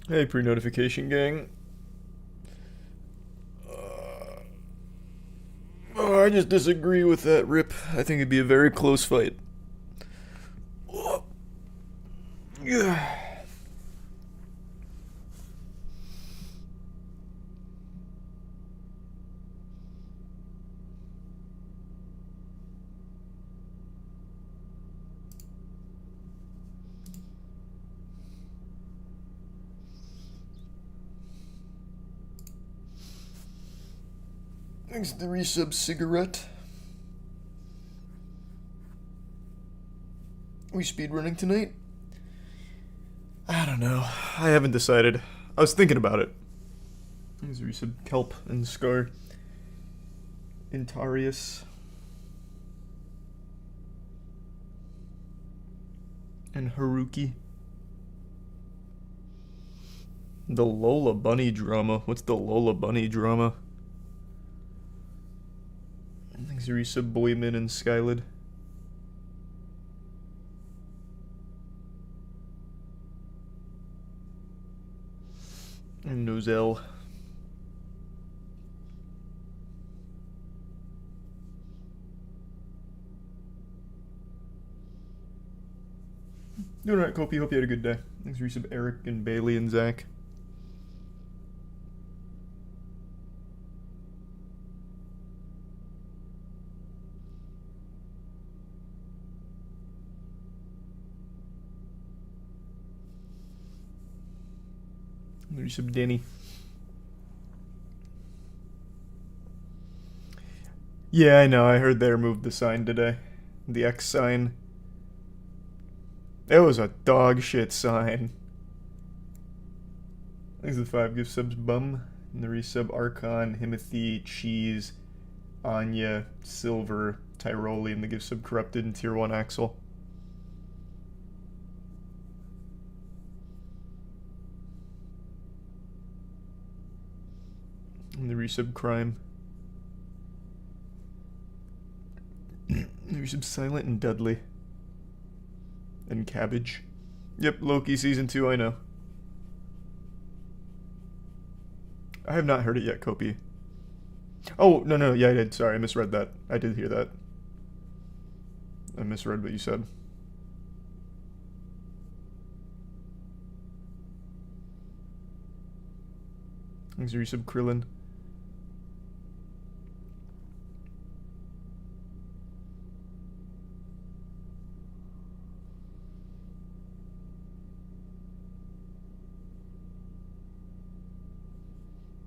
Hey, pre-notification gang. Oh, I just disagree with that, Rip. I think it'd be a very close fight. Yeah. Thanks to the resub cigarette. We speedrunning tonight? I don't know. I haven't decided. I was thinking about it. Thanks to resub Kelp and Scar. Intarius. And Haruki. The Lola Bunny drama. What's the Lola Bunny drama? Thanks to resub Boyman and Skylid. And Nozel. Doing alright, Kopi. Hope you had a good day. Thanks for resub Eric and Bailey and Zach. Resub Danny. Yeah, I know. I heard they removed the sign today. The X sign. It was a dog shit sign. Thanks to the 5 gift subs, Bum. And the resub Archon, Himothy, Cheese, Anya, Silver, Tyroli, and the gift sub Corrupted and Tier 1 Axel. And the resub Crime. The resub Silent and Dudley. And Cabbage. Yep, Loki Season 2, I know. I have not heard it yet, Kopi. Oh, no, yeah, I did. Sorry, I misread that. I did hear that. I misread what you said. Thanks for resub Krillin.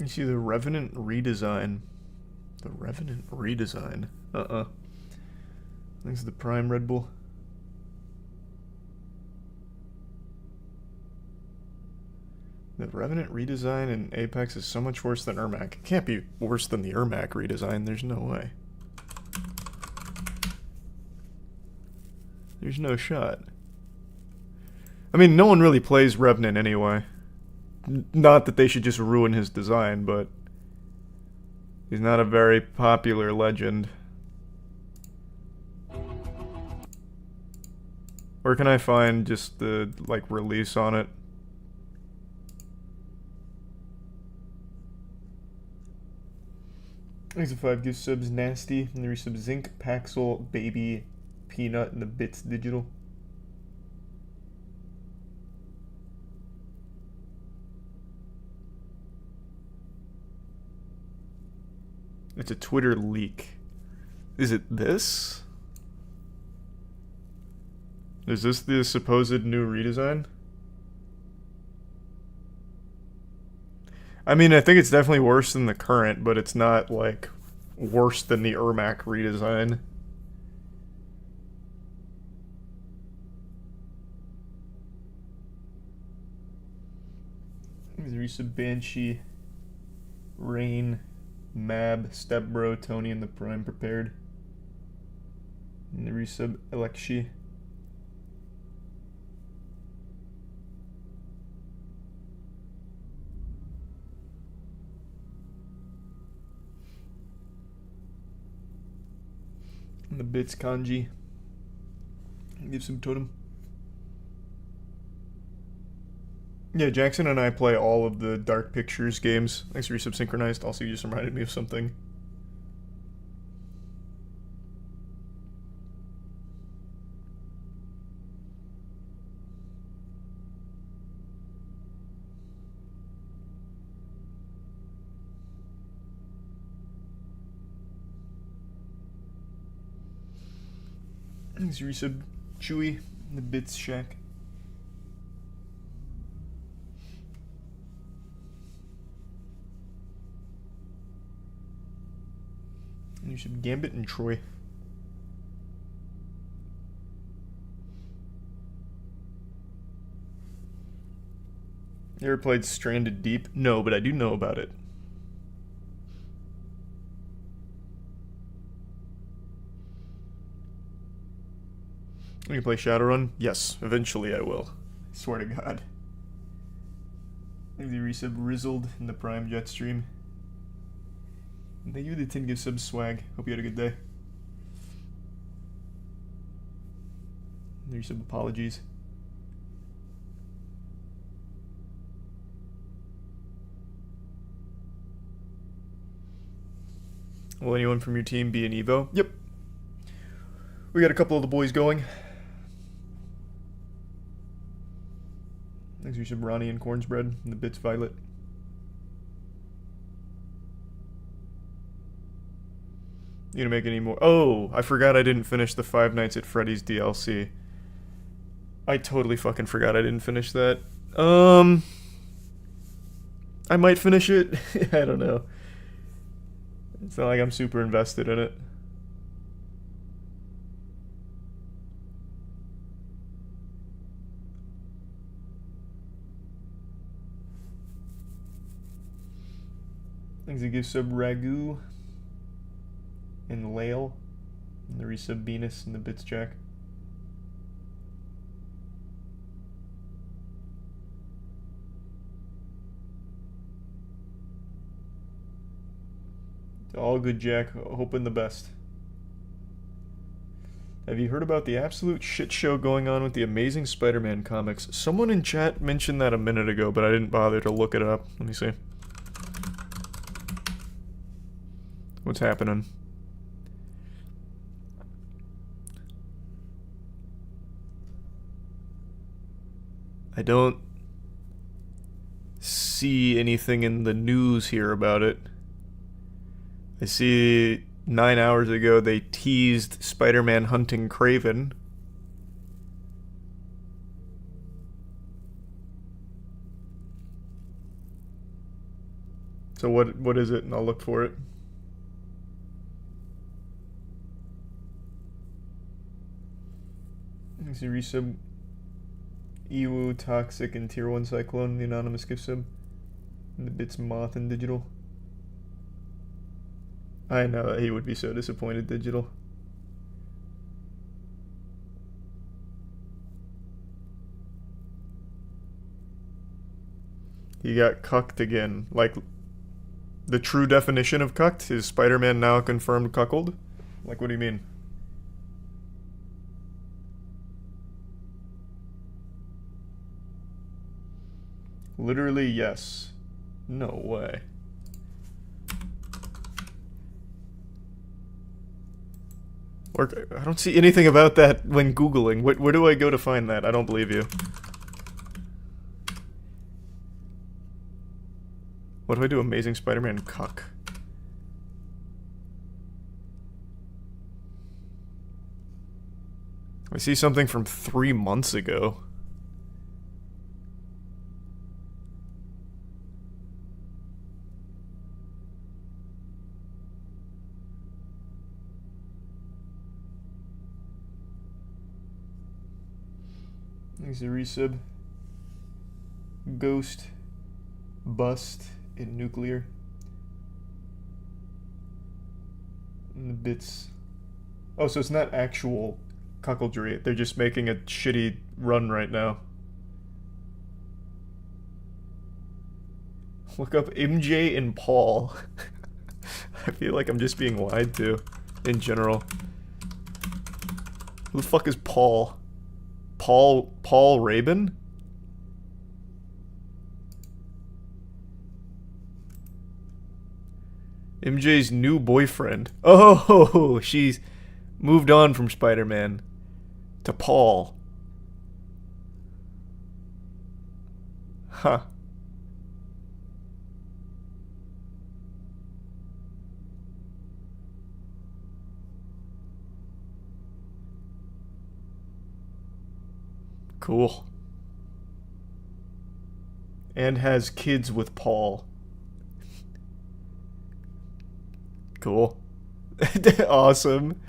You see the Revenant redesign. The Revenant redesign? Thanks to the Prime Red Bull. The Revenant redesign in Apex is so much worse than Ermac. It can't be worse than the Ermac redesign. There's no way. There's no shot. I mean, no one really plays Revenant anyway. Not that they should just ruin his design, but he's not a very popular legend. Where can I find just the, like, release on it? Thanks to 5 gift subs, Nasty, and the resub Zinc, Paxel, Baby, Peanut, and the Bits Digital. It's a Twitter leak. Is it this? Is this the supposed new redesign? I mean, I think it's definitely worse than the current, but it's not, like, worse than the Ermac redesign. Resub Banshee, Rain, Mab, Stepbro, Tony, and the Prime prepared. And the resub Alexi. And the Bits Kanji. Give some totem. Yeah, Jackson and I play all of the Dark Pictures games. Thanks for resub synchronized. Also, you just reminded me of something. Thanks for resub Chewy in the Bits Shack. And you should Gambit and Troy. You ever played Stranded Deep? No, but I do know about it. You can play Shadowrun? Yes, eventually I will. I swear to God. Thank you, resub Rizzled in the Prime Jet stream. And thank you for the 10 give sub swag. Hope you had a good day. Resub apologies. Will anyone from your team be an Evo? Yep. We got a couple of the boys going. Thanks, resub Ronnie and Cornsbread and the Bits Violet. You gonna make any more? Oh, I forgot I didn't finish the Five Nights at Freddy's DLC. I totally fucking forgot I didn't finish that. I might finish it. I don't know. It's not like I'm super invested in it. Thanks to give sub Ragu and Lael and the resub Venus and the Bits Jack. All good, Jack. Hoping the best. Have you heard about the absolute shit show going on with the Amazing Spider-Man comics? Someone in chat mentioned that a minute ago, but I didn't bother to look it up. Let me see. What's happening? I don't see anything in the news here about it. I see 9 hours ago they teased Spider-Man hunting Kraven. So what is it? And I'll look for it. Let's see, resub Ewu, Toxic, and Tier 1 Cyclone, the anonymous gift sub. And the Bits Moth and Digital. I know, he would be so disappointed, Digital. He got cucked again. Like, the true definition of cucked? Is Spider-Man now a confirmed cuckold? Like, what do you mean? Literally, yes. No way. Or, I don't see anything about that when Googling. Where do I go to find that? I don't believe you. What do I do? Amazing Spider-Man cuck. I see something from 3 months ago. Thanks to resub. Ghost. Bust. In Nuclear. And the Bits. Oh, so it's not actual cuckoldry. They're just making a shitty run right now. Look up MJ and Paul. I feel like I'm just being lied to in general. Who the fuck is Paul? Paul Rabin? MJ's new boyfriend. Oh, she's moved on from Spider-Man to Paul. Huh. Cool. And has kids with Paul. Cool. Awesome.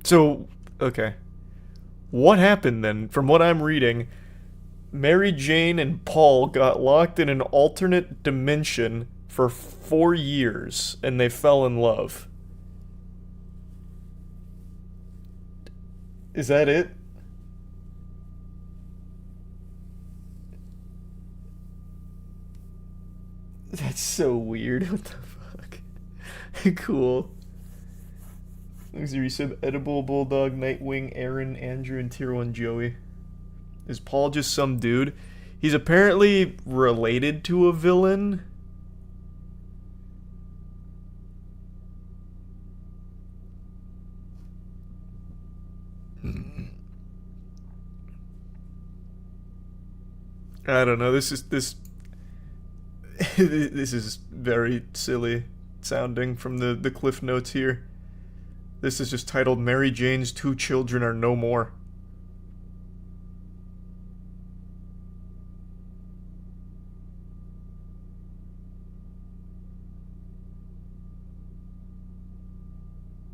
So, okay. What happened then? From what I'm reading, Mary Jane and Paul got locked in an alternate dimension for 4 years and they fell in love. Is that it? That's so weird. What the fuck? Cool. You said Edible, Bulldog, Nightwing, Aaron, Andrew, and Tier 1 Joey. Is Paul just some dude? He's apparently related to a villain. I don't know. This this is very silly sounding from the cliff notes here. This is just titled Mary Jane's Two Children Are No More.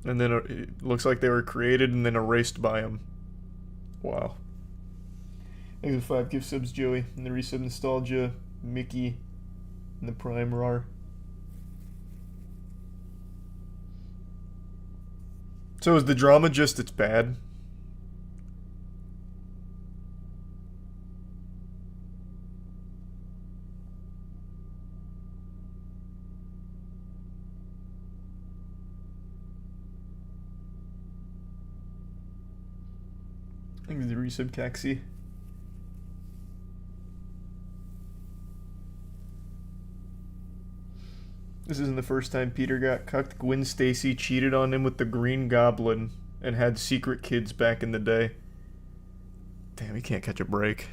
And then it looks like they were created and then erased by him. Wow. Thanks for 5 gift subs, Joey. And the resub nostalgia, Mickey, and the Prime Rar. So is the drama just it's bad? I think the resub Caxi. This isn't the first time Peter got cucked. Gwen Stacy cheated on him with the Green Goblin and had secret kids back in the day. Damn, he can't catch a break.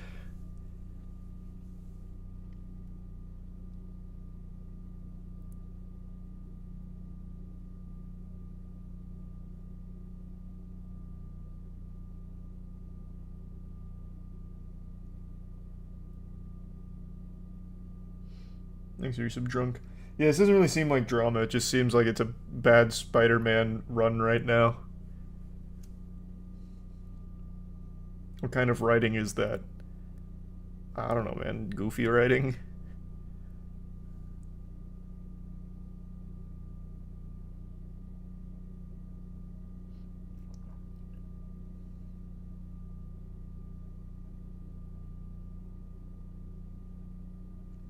Thanks for some drunk. Yeah, this doesn't really seem like drama. It just seems like it's a bad Spider-Man run right now. What kind of writing is that? I don't know, man. Goofy writing?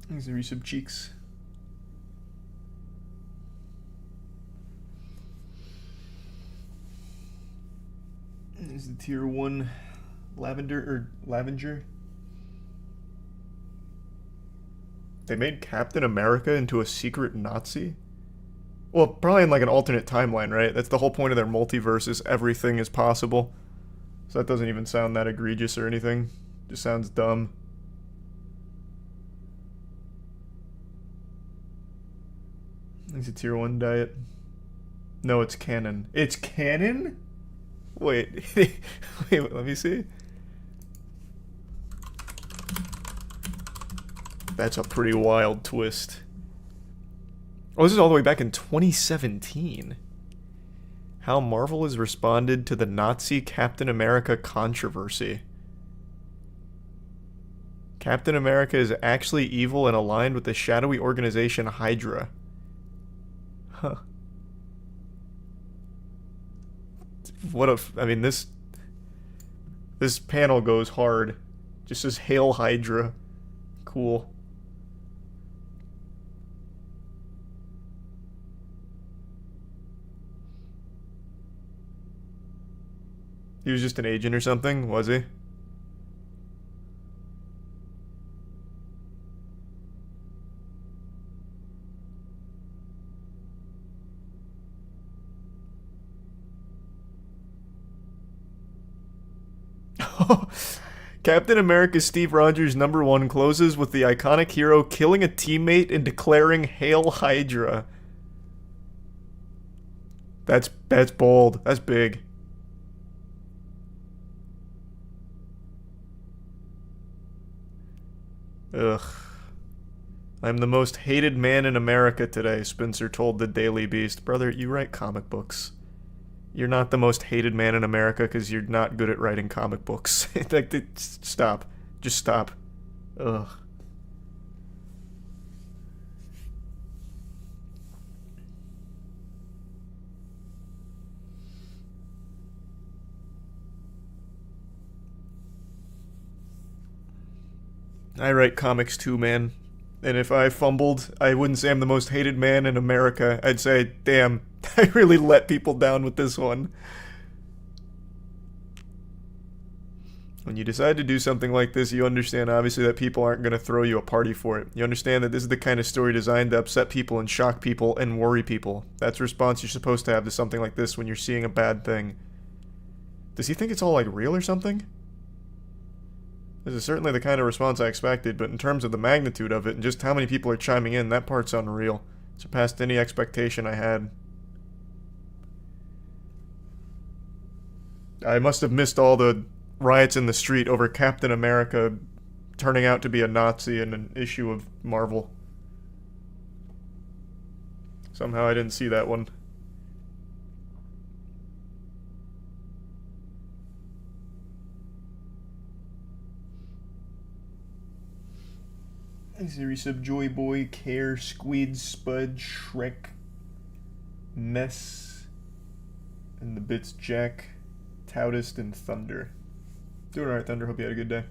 These are some cheeks. There's the tier 1 Lavenger. They made Captain America into a secret Nazi? Well, probably in like an alternate timeline, right? That's the whole point of their multiverse is everything is possible. So that doesn't even sound that egregious or anything. Just sounds dumb. It's a tier 1 diet. No, it's canon. It's canon? Wait. Wait, let me see. That's a pretty wild twist. Oh, this is all the way back in 2017. How Marvel has responded to the Nazi Captain America controversy. Captain America is actually evil and aligned with the shadowy organization Hydra. Huh. What if, I mean, this panel goes hard. Just says Hail Hydra. Cool. He was just an agent or something, was he? Captain America Steve Rogers #1 closes with the iconic hero killing a teammate and declaring Hail Hydra. That's bold. That's big. Ugh. I'm the most hated man in America today, Spencer told the Daily Beast. Brother, you write comic books. You're not the most hated man in America because you're not good at writing comic books. Stop. Just stop. Ugh. I write comics too, man. And if I fumbled, I wouldn't say I'm the most hated man in America. I'd say, damn, I really let people down with this one. When you decide to do something like this, you understand, obviously, that people aren't going to throw you a party for it. You understand that this is the kind of story designed to upset people and shock people and worry people. That's the response you're supposed to have to something like this when you're seeing a bad thing. Does he think it's all, like, real or something? This is certainly the kind of response I expected, but in terms of the magnitude of it and just how many people are chiming in, that part's unreal. It surpassed any expectation I had. I must have missed all the riots in the street over Captain America turning out to be a Nazi in an issue of Marvel. Somehow I didn't see that one. Series of Joy Boy, Care, Squid, Spud, Shrek, Mess, and the Bits Jack, Toutist, and Thunder. Doing alright, Thunder. Hope you had a good day.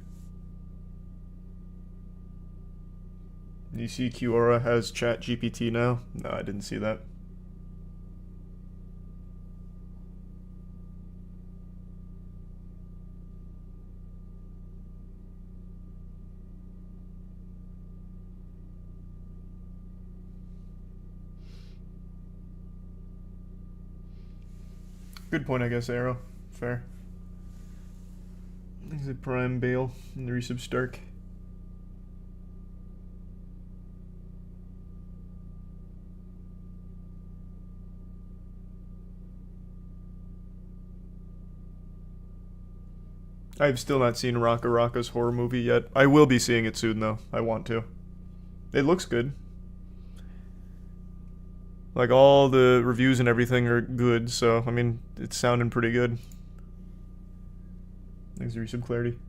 You see Kiora has ChatGPT now? No, I didn't see that. Good point, I guess, Arrow. Fair. He's a Prime Bale and the Resub Stark. I've still not seen Raka Raka's horror movie yet. I will be seeing it soon, though. I want to. It looks good. Like, all the reviews and everything are good, so, I mean, it's sounding pretty good. Thanks for some clarity.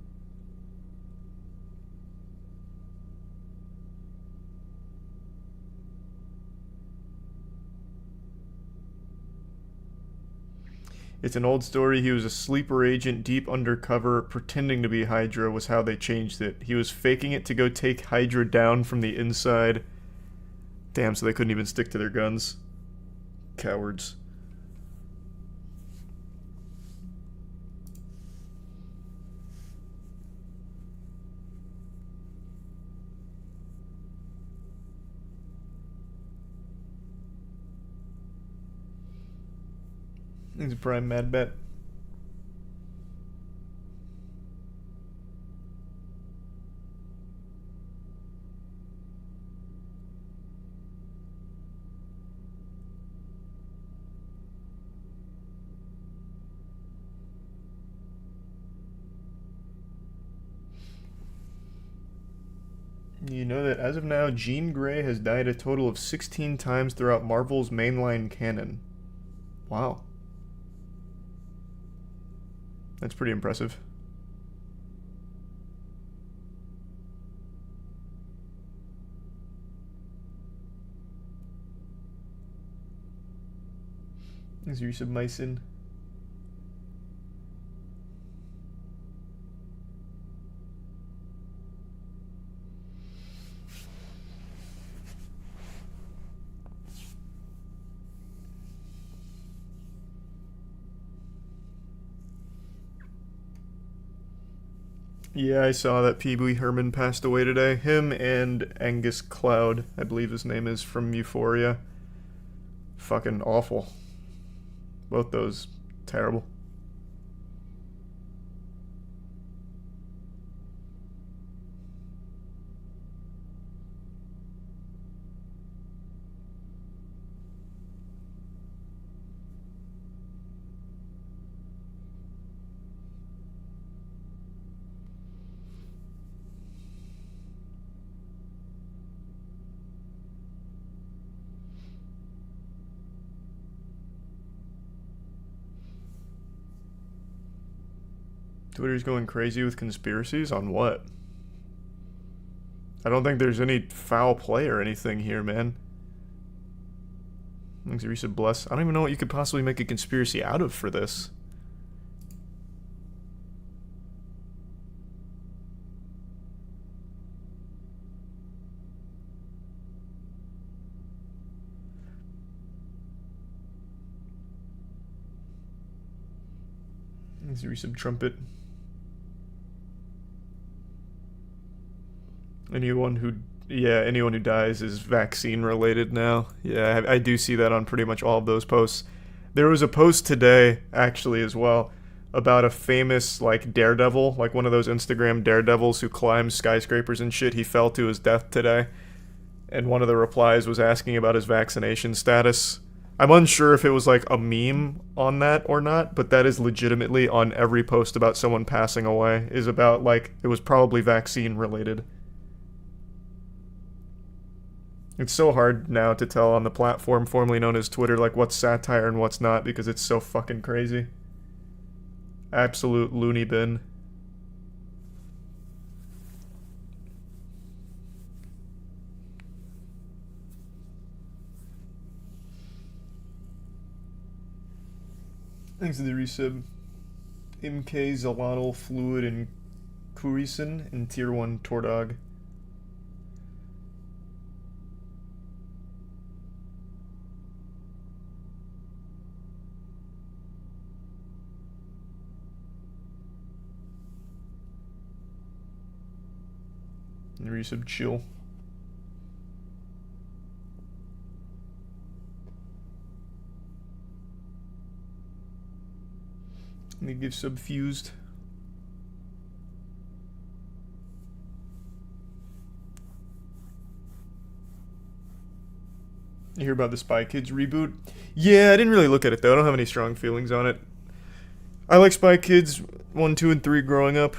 It's an old story. He was a sleeper agent deep undercover, pretending to be Hydra was how they changed it. He was faking it to go take Hydra down from the inside. Damn, so they couldn't even stick to their guns. Cowards. He's a prime mad bet. You know that as of now, Jean Grey has died a total of 16 times throughout Marvel's mainline canon. Wow. That's pretty impressive. Is your use of Mycin? Yeah, I saw that Pee Wee Herman passed away today. Him and Angus Cloud, I believe his name is, from Euphoria. Fucking awful. Both those, terrible. Twitter's going crazy with conspiracies on what? I don't think there's any foul play or anything here, man. Thanks, Arisa Bless. I don't even know what you could possibly make a conspiracy out of for this. Thanks, Arisa Trumpet. Anyone who dies is vaccine related now. Yeah, I do see that on pretty much all of those posts. There was a post today, actually, as well, about a famous, like, daredevil, like one of those Instagram daredevils who climbs skyscrapers and shit. He fell to his death today. And one of the replies was asking about his vaccination status. I'm unsure if it was, like, a meme on that or not, but that is legitimately on every post about someone passing away, is about, like, it was probably vaccine related. It's so hard now to tell on the platform formerly known as Twitter, like, what's satire and what's not, because it's so fucking crazy. Absolute loony bin. Thanks to the resub. MK, Zolano, Fluid, and Kurisin in Tier 1 Tordog. And resub chill. Let me give sub fused. You hear about the Spy Kids reboot? Yeah, I didn't really look at it though. I don't have any strong feelings on it. I like Spy Kids 1, 2, and 3 growing up.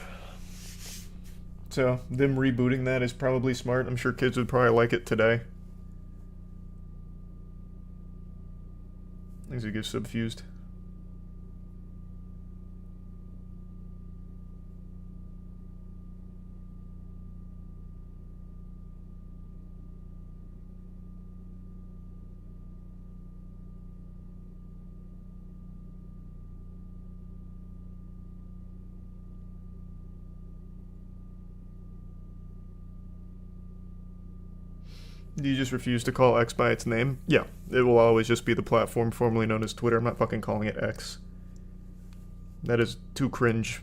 So, them rebooting that is probably smart. I'm sure kids would probably like it today. Things that get subfused. Do you just refuse to call X by its name? Yeah, it will always just be the platform formerly known as Twitter. I'm not fucking calling it X. That is too cringe.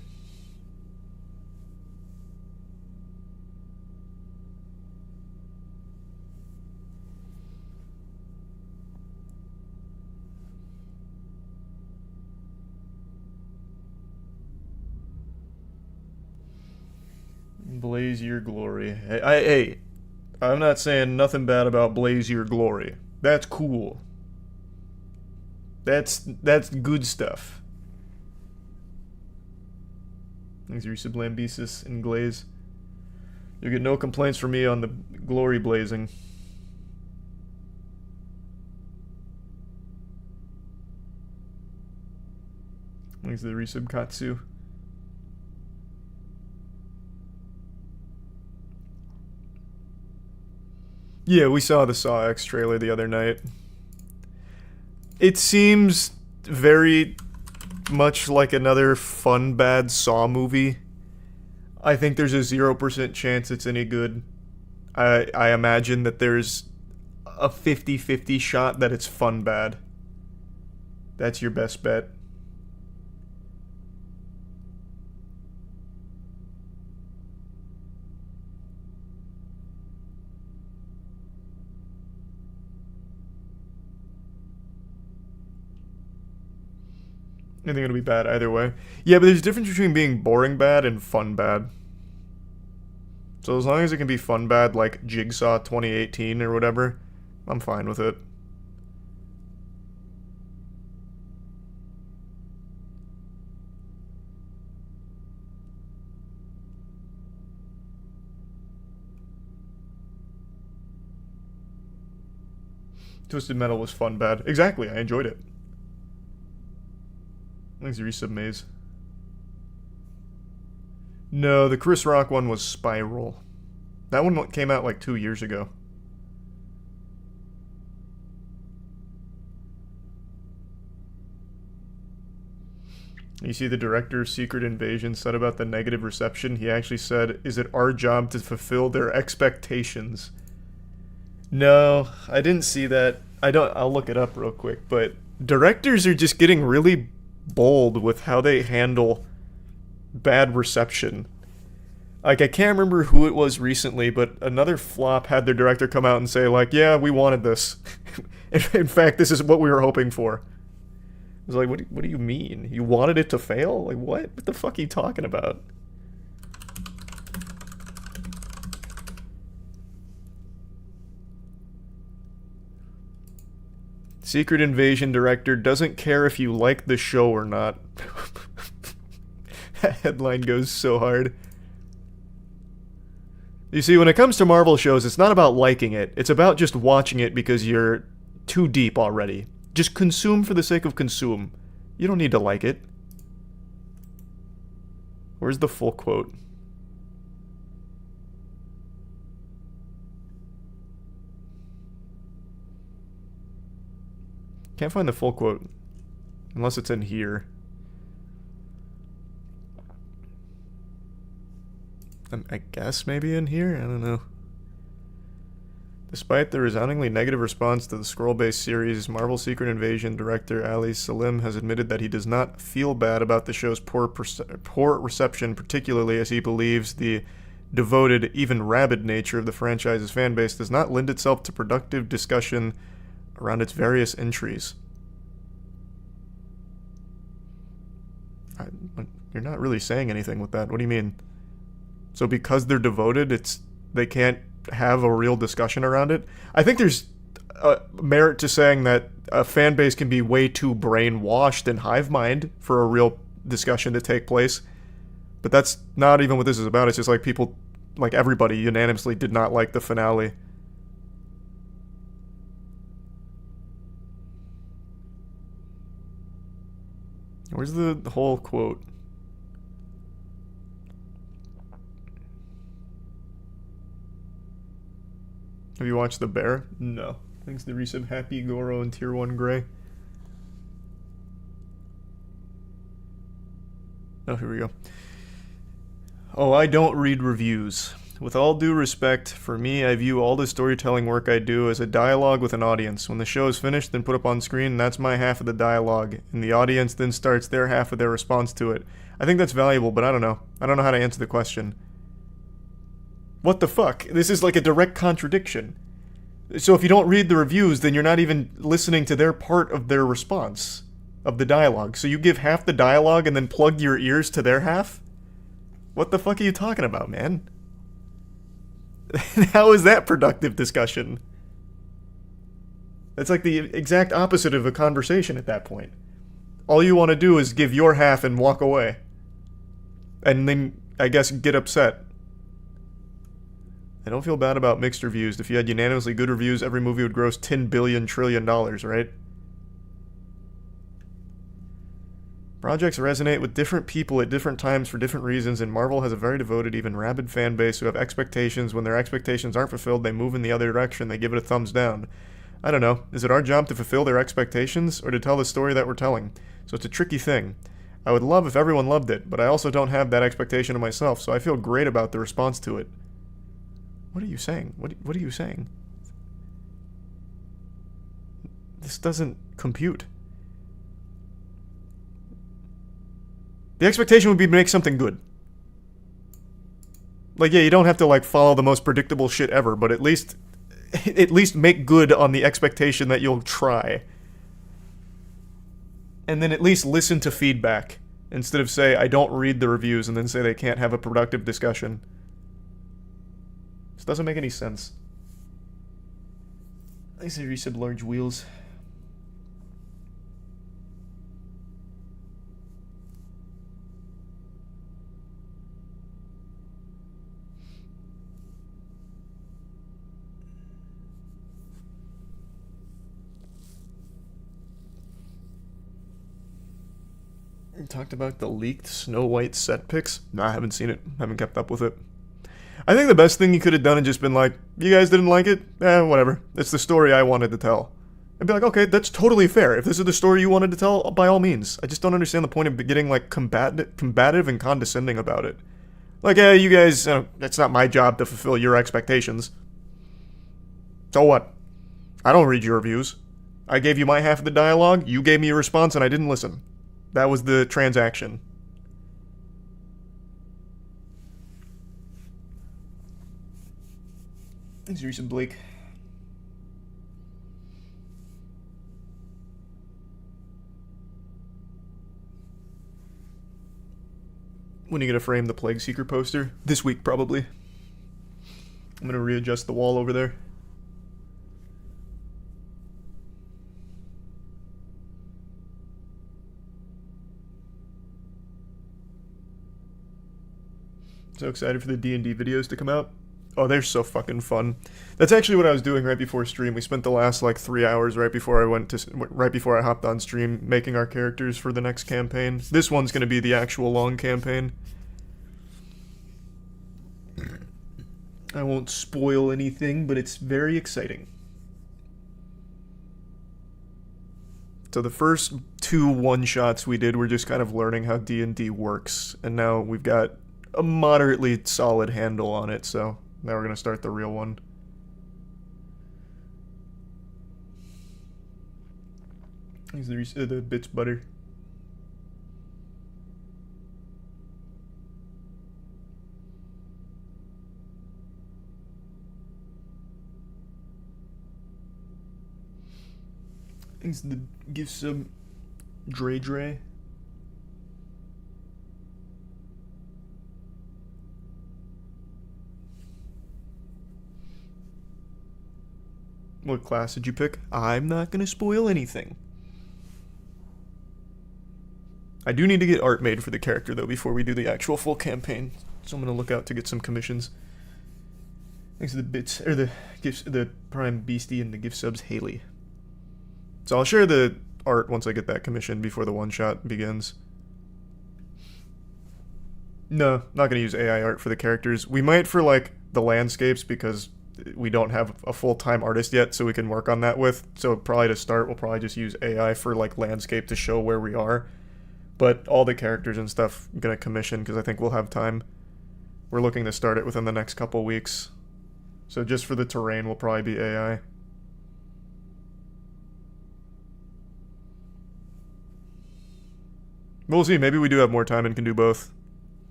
Blaze your glory. Hey, I'm not saying nothing bad about Blaze Your Glory. That's cool. That's good stuff. Thanks, Resub Lambesis and Glaze. You'll get no complaints from me on the glory blazing. Thanks to the Resub Katsu. Yeah, we saw the Saw X trailer the other night. It seems very much like another fun bad Saw movie. I think there's a 0% chance it's any good. I imagine that there's a 50-50 shot that it's fun bad. That's your best bet. I think it'll be bad either way. Yeah, but there's a difference between being boring bad and fun bad. So as long as it can be fun bad, like Jigsaw 2018 or whatever, I'm fine with it. Twisted Metal was fun bad. Exactly, I enjoyed it. Thanks, Resub Maze. No, the Chris Rock one was Spiral. That one came out like 2 years ago. You see the director's Secret Invasion said about the negative reception? He actually said, "Is it our job to fulfill their expectations?" No, I didn't see that. I'll look it up real quick, but directors are just getting really bold with how they handle bad reception. Like, I can't remember who it was recently, but another flop had their director come out and say, like, yeah, we wanted this. In fact, this is what we were hoping for. I was like, what do you mean? You wanted it to fail? Like, what? What the fuck are you talking about? Secret Invasion director doesn't care if you like the show or not. That headline goes so hard. You see, when it comes to Marvel shows, it's not about liking it. It's about just watching it because you're too deep already. Just consume for the sake of consume. You don't need to like it. Where's the full quote? Can't find the full quote. Unless it's in here. I guess maybe in here? I don't know. Despite the resoundingly negative response to the scroll-based series, Marvel Secret Invasion director Ali Salim has admitted that he does not feel bad about the show's poor reception, particularly as he believes the devoted, even rabid nature of the franchise's fanbase does not lend itself to productive discussion around its various entries. You're not really saying anything with that. What do you mean? So because they're devoted, they can't have a real discussion around it? I think there's merit to saying that a fan base can be way too brainwashed and hive mind for a real discussion to take place. But that's not even what this is about. It's just like people, like everybody unanimously did not like the finale. Where's the whole quote? Have you watched The Bear? No. Thanks to the resub Happy, Goro, and Tier 1 Gray. Oh, here we go. Oh, I don't read reviews. With all due respect, for me, I view all the storytelling work I do as a dialogue with an audience. When the show is finished and put up on screen, that's my half of the dialogue, and the audience then starts their half of their response to it. I think that's valuable, but I don't know. I don't know how to answer the question. What the fuck? This is like a direct contradiction. So if you don't read the reviews, then you're not even listening to their part of their response of the dialogue. So you give half the dialogue and then plug your ears to their half? What the fuck are you talking about, man? How is that productive discussion? That's like the exact opposite of a conversation at that point. All you want to do is give your half and walk away. And then, I guess, get upset. I don't feel bad about mixed reviews. If you had unanimously good reviews, every movie would gross $10 billion trillion, right? Projects resonate with different people at different times for different reasons, and Marvel has a very devoted, even rabid fan base who have expectations. When their expectations aren't fulfilled, they move in the other direction. They give it a thumbs down. I don't know. Is it our job to fulfill their expectations, or to tell the story that we're telling? So it's a tricky thing. I would love if everyone loved it, but I also don't have that expectation of myself, so I feel great about the response to it. What are you saying? What are you saying? This doesn't compute. The expectation would be to make something good. Like, yeah, you don't have to, like, follow the most predictable shit ever, but at least make good on the expectation that you'll try. And then at least listen to feedback, instead of say, I don't read the reviews, and then say they can't have a productive discussion. This doesn't make any sense. I say resub large wheels. You talked about the leaked Snow White set pics. No, I haven't seen it. Haven't kept up with it. I think the best thing you could have done is just been like, you guys didn't like it? Whatever. It's the story I wanted to tell. And be like, okay, that's totally fair. If this is the story you wanted to tell, by all means. I just don't understand the point of getting, like, combative and condescending about it. Like, yeah, you guys, it's not my job to fulfill your expectations. So what? I don't read your reviews. I gave you my half of the dialogue, you gave me a response, and I didn't listen. That was the transaction. Thanks, Reese and Blake. When are you gonna frame the Plague Seeker poster? This week, probably. I'm gonna readjust the wall over there. So excited for the D&D videos to come out. Oh, they're so fucking fun. That's actually what I was doing right before stream. We spent the last like 3 hours right before I hopped on stream making our characters for the next campaign. This one's going to be the actual long campaign. I won't spoil anything, but it's very exciting. So the first 2 one-shots we did were just kind of learning how D&D works, and now we've got a moderately solid handle on it, so now we're going to start the real one. Here's the bits butter. Thanks the gift sub Dre. What class did you pick? I'm not gonna spoil anything. I do need to get art made for the character though before we do the actual full campaign. So I'm gonna look out to get some commissions. Thanks to the bits or the gifts, the Prime Beastie and the gift subs Haley. So I'll share the art once I get that commission before the one shot begins. No, not gonna use AI art for the characters. We might for like the landscapes because we don't have a full-time artist yet, so we can work on that with. So probably to start, we'll probably just use AI for like landscape to show where we are. But all the characters and stuff I'm gonna commission because I think we'll have time. We're looking to start it within the next couple weeks. So just for the terrain will probably be AI. We'll see, maybe we do have more time and can do both.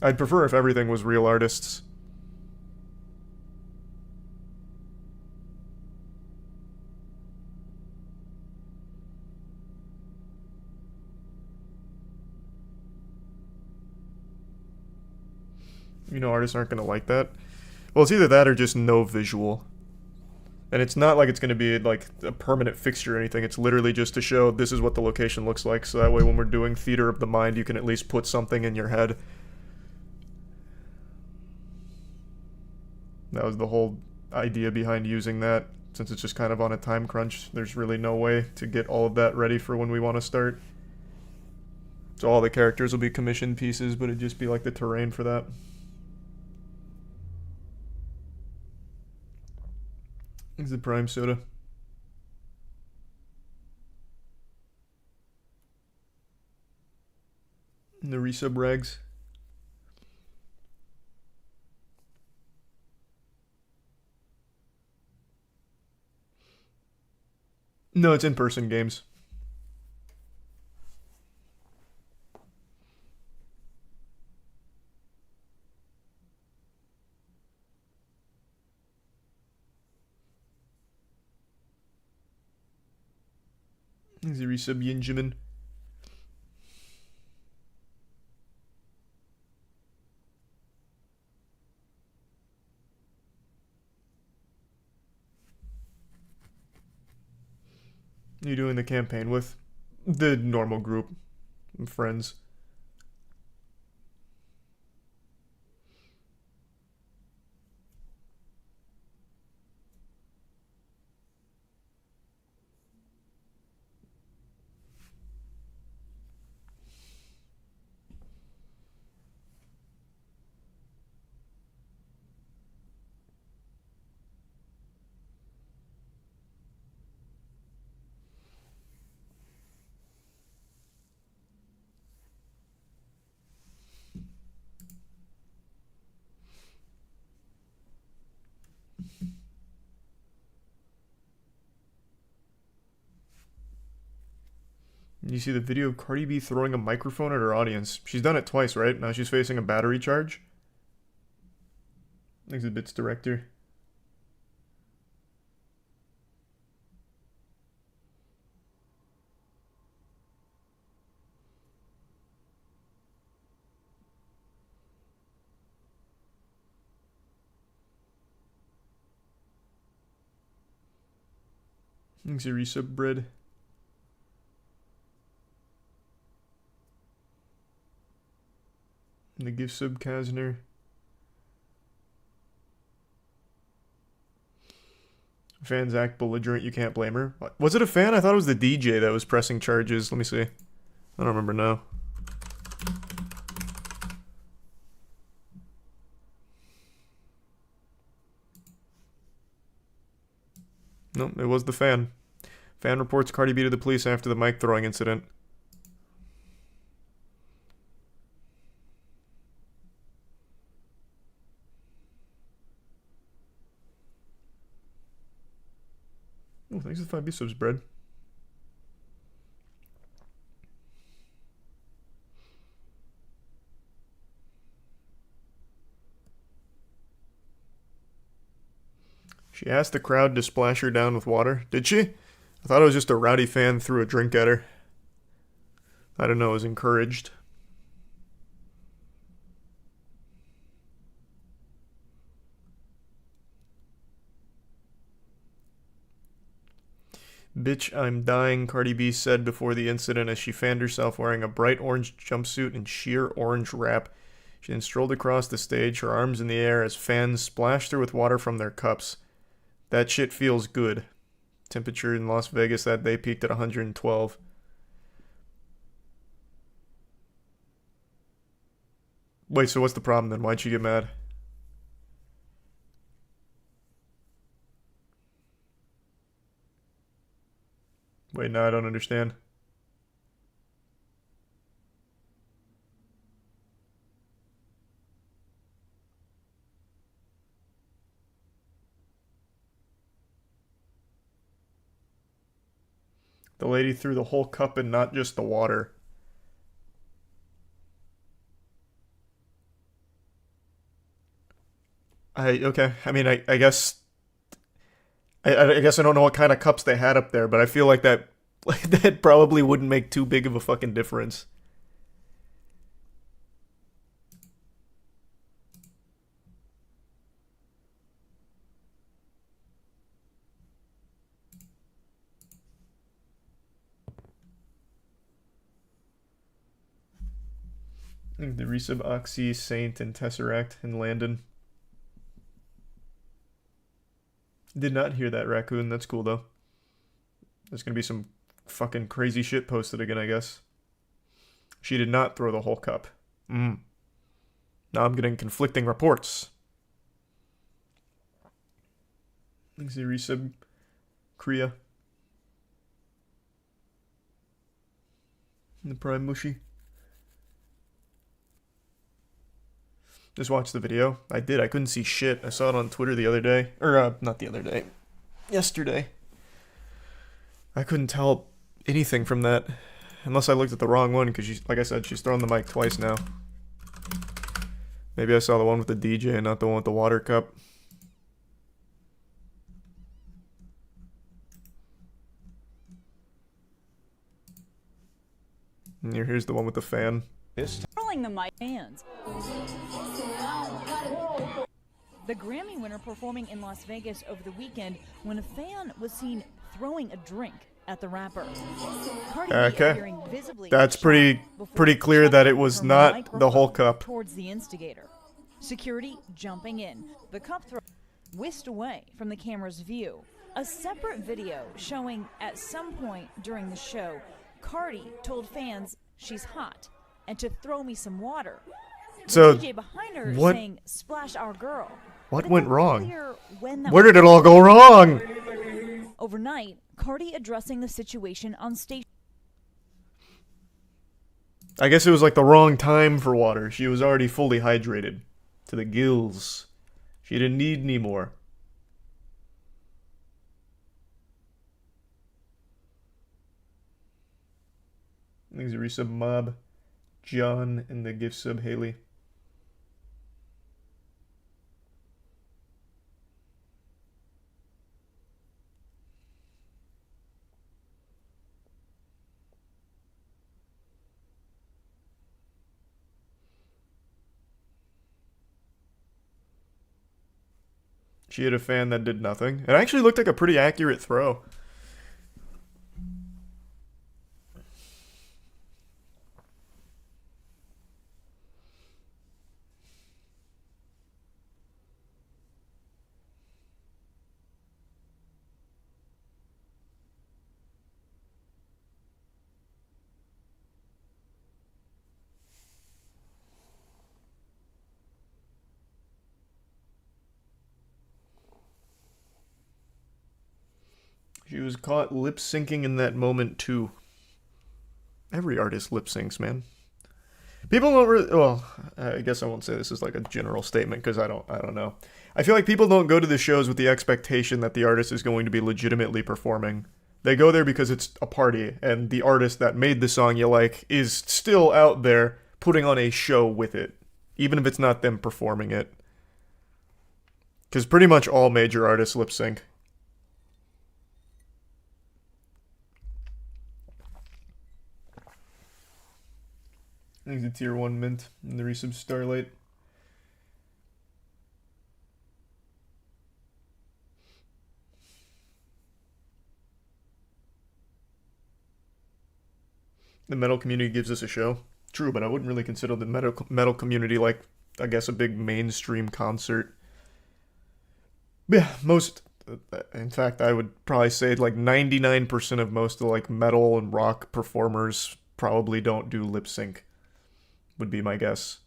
I'd prefer if everything was real artists. You know, artists aren't going to like that. Well, it's either that or just no visual. And it's not like it's going to be like a permanent fixture or anything. It's literally just to show this is what the location looks like. So that way when we're doing theater of the mind, you can at least put something in your head. That was the whole idea behind using that. Since it's just kind of on a time crunch, there's really no way to get all of that ready for when we want to start. So all the characters will be commissioned pieces, but it'd just be like the terrain for that. It's the Prime Soda. And the resub rags. No, it's in-person games. Is the resub Yinjimin? You doing the campaign with? The normal group of friends. You see the video of Cardi B throwing a microphone at her audience. She's done it twice, right? Now she's facing a battery charge. Exhibits director. Thanks, resub bread. And the gift sub Kazner. Fans act belligerent, you can't blame her. Was it a fan? I thought it was the DJ that was pressing charges. Let me see. I don't remember now. No, it was the fan. Fan reports Cardi B to the police after the mic throwing incident. Oh, thanks for the 5 subs, bread. She asked the crowd to splash her down with water. Did she? I thought it was just a rowdy fan threw a drink at her. I don't know, it was encouraged. Bitch, I'm dying, Cardi B said before the incident as she fanned herself wearing a bright orange jumpsuit and sheer orange wrap. She then strolled across the stage, her arms in the air as fans splashed her with water from their cups. That shit feels good. Temperature in Las Vegas that day peaked at 112. Wait, so what's the problem then? Why'd she get mad? Wait, no, I don't understand. The lady threw the whole cup and not just the water. Okay. I mean, I guess I guess I don't know what kind of cups they had up there, but I feel like that that probably wouldn't make too big of a fucking difference. The resub Oxy, Saint, and Tesseract in Landon. Did not hear that, Raccoon. That's cool, though. There's gonna be some fucking crazy shit posted again, I guess. She did not throw the whole cup. Now I'm getting conflicting reports. Thanks, resub Kriya. And the Prime Mushy. Just watched the video. I did. I couldn't see shit. I saw it on Twitter the other day. Or, not the other day. Yesterday. I couldn't tell anything from that. Unless I looked at the wrong one, because, like I said, she's thrown the mic twice now. Maybe I saw the one with the DJ and not the one with the water cup. And here's the one with the fan. Rolling the mic fans. The Grammy winner performing in Las Vegas over the weekend when a fan was seen throwing a drink at the rapper. Okay. That's pretty clear that it was not the whole cup. Towards the instigator. Security jumping in. The cup throw whisked away from the camera's view. A separate video showing at some point during the show, Cardi told fans she's hot and to throw me some water. So, DJ behind her what? saying, "Splash our girl." What went wrong? Where did it all go wrong? Overnight, Cardi addressing the situation on stage. I guess it was like the wrong time for water. She was already fully hydrated. To the gills. She didn't need any more. Thanks to resub Mob, John, and the gift sub Haley. She hit a fan that did nothing. It actually looked like a pretty accurate throw. She was caught lip syncing in that moment too. Every artist lip syncs, man. People don't really. Well, I guess I won't say this is like a general statement because I don't know. I feel like people don't go to the shows with the expectation that the artist is going to be legitimately performing. They go there because it's a party, and the artist that made the song you like is still out there putting on a show with it, even if it's not them performing it. Because pretty much all major artists lip sync. I think the tier 1 mint and the resub Starlight. The metal community gives us a show. True, but I wouldn't really consider the metal community like, I guess, a big mainstream concert. Yeah, most, in fact, I would probably say like 99% of most of like metal and rock performers probably don't do lip sync, would be my guess.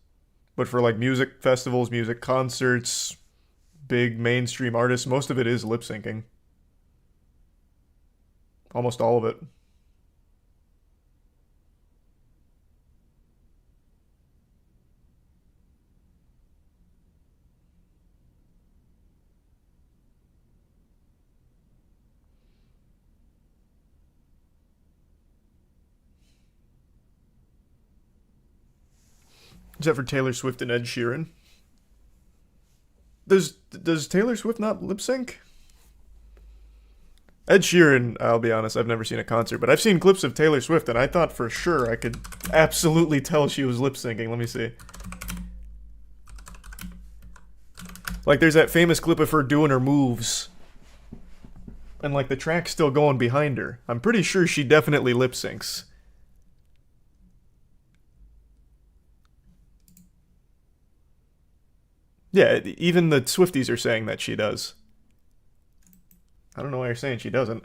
But for like music festivals, music concerts, big mainstream artists, most of it is lip syncing. Almost all of it. Except for Taylor Swift and Ed Sheeran. Does Taylor Swift not lip sync? Ed Sheeran, I'll be honest, I've never seen a concert, but I've seen clips of Taylor Swift, and I thought for sure I could absolutely tell she was lip syncing. Let me see. Like, there's that famous clip of her doing her moves, and like the track's still going behind her. I'm pretty sure she definitely lip syncs. Yeah, even the Swifties are saying that she does. I don't know why you're saying she doesn't.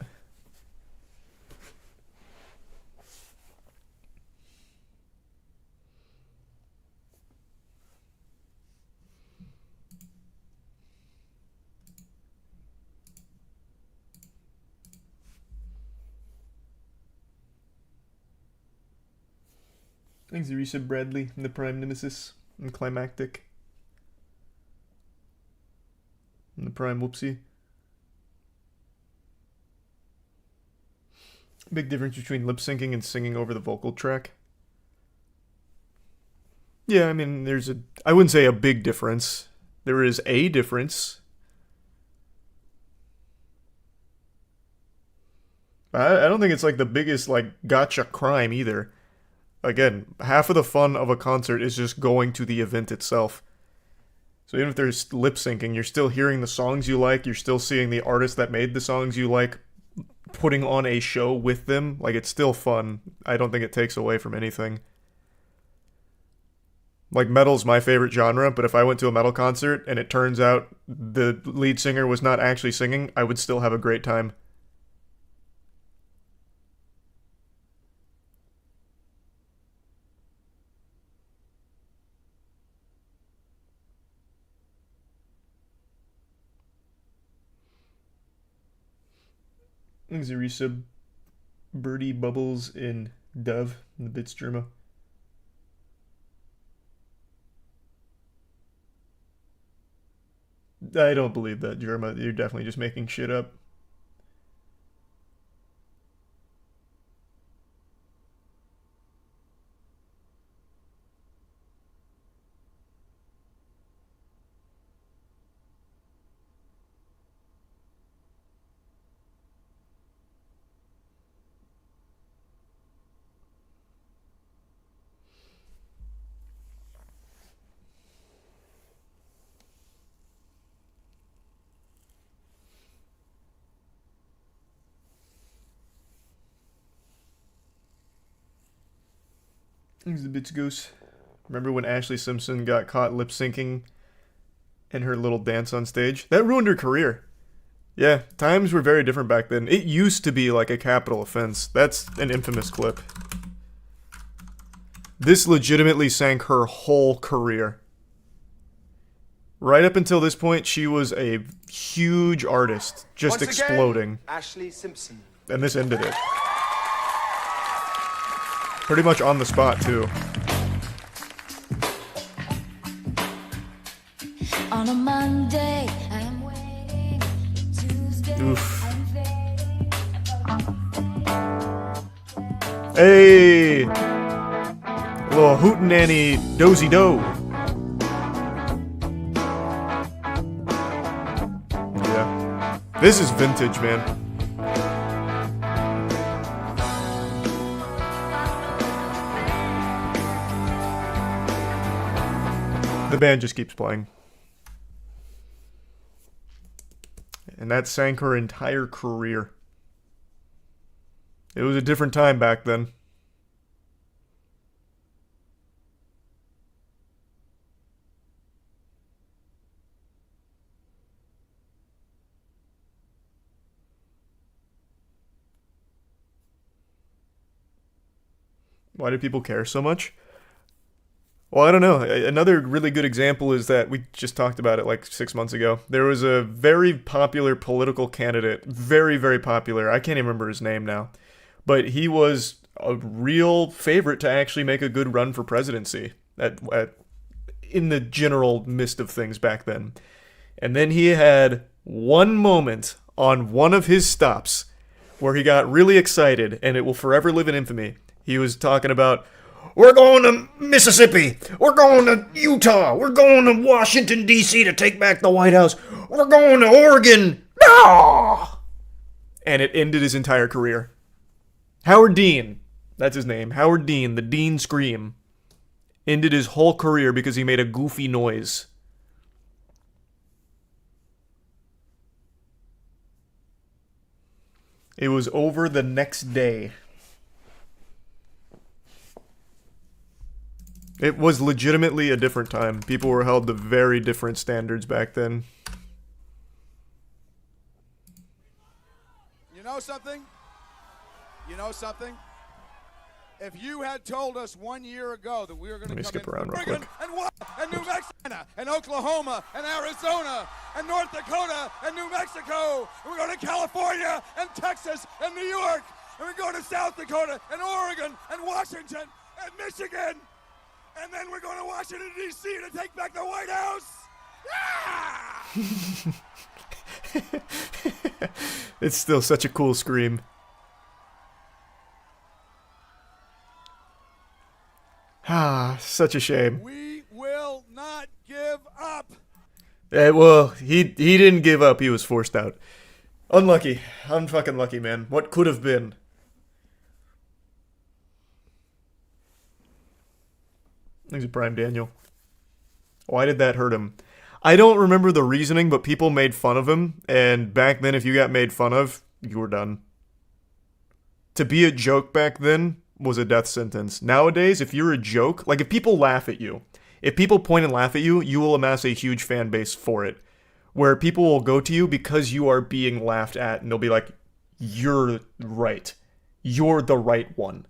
Thanks, Arisa Bradley, and the Prime Nemesis, and Climactic. And the Prime Whoopsie. Big difference between lip syncing and singing over the vocal track. Yeah, I mean, I wouldn't say a big difference. There is a difference. I don't think it's like the biggest, like, gotcha crime either. Again, half of the fun of a concert is just going to the event itself. So even if there's lip syncing, you're still hearing the songs you like, you're still seeing the artist that made the songs you like putting on a show with them. Like, it's still fun. I don't think it takes away from anything. Like, metal's my favorite genre, but if I went to a metal concert and it turns out the lead singer was not actually singing, I would still have a great time. Xerisa, Birdie, Bubbles, and Dove in the Bits Germa. I don't believe that, Germa. You're definitely just making shit up. Here's the bitch goose. Remember when Ashley Simpson got caught lip syncing in her little dance on stage? That ruined her career. Yeah, times were very different back then. It used to be like a capital offense. That's an infamous clip. This legitimately sank her whole career. Right up until this point, she was a huge artist, just Once exploding. Again, Ashley Simpson. And this ended it. Pretty much on the spot, too. On a Monday, I'm waiting. Tuesday, Oof. I'm fading. Hey! A little hootenanny dozy-do. Yeah. This is vintage, man. The band just keeps playing. And that sank her entire career. It was a different time back then. Why do people care so much? Well, I don't know. Another really good example is that we just talked about it like 6 months ago. There was a very popular political candidate, very, very popular. I can't even remember his name now. But he was a real favorite to actually make a good run for presidency in the general mist of things back then. And then he had one moment on one of his stops where he got really excited, and it will forever live in infamy. He was talking about, we're going to Mississippi. We're going to Utah. We're going to Washington, D.C. to take back the White House. We're going to Oregon. Ah! And it ended his entire career. Howard Dean, that's his name. Howard Dean, the Dean Scream, ended his whole career because he made a goofy noise. It was over the next day. It was legitimately a different time. People were held to very different standards back then. You know something? You know something? If you had told us 1 year ago that we were going to come skip in around real Oregon quick. and New Mexico and Oklahoma and Arizona and North Dakota and New Mexico, and we're going to California and Texas and New York, and we're going to South Dakota and Oregon and Washington and Michigan, and then we're going to Washington, D.C. to take back the White House. Yeah! It's still such a cool scream. Ah, such a shame. We will not give up. Well, he didn't give up. He was forced out. Unlucky. Unfucking lucky, man. What could have been? He's a Prime Daniel. Why did that hurt him? I don't remember the reasoning, but people made fun of him, and back then, if you got made fun of, you were done. To be a joke back then was a death sentence. Nowadays, if you're a joke, like if people laugh at you, if people point and laugh at you, you will amass a huge fan base for it. Where people will go to you because you are being laughed at, and they'll be like, you're right. You're the right one.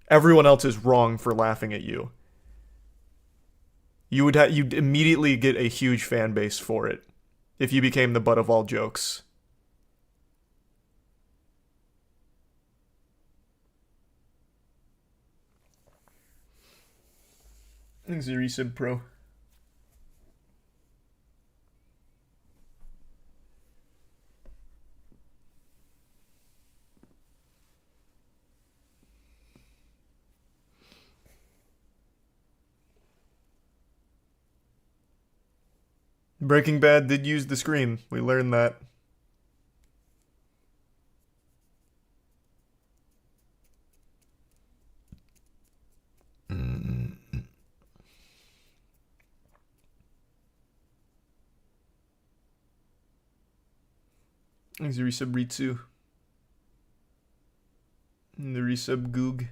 Everyone else is wrong for laughing at you. You'd immediately get a huge fan base for it if you became the butt of all jokes. Thanks, Resub Pro. Breaking Bad did use the scream. We learned that. Thanks, Resub Ritsu. And the Resub Goog.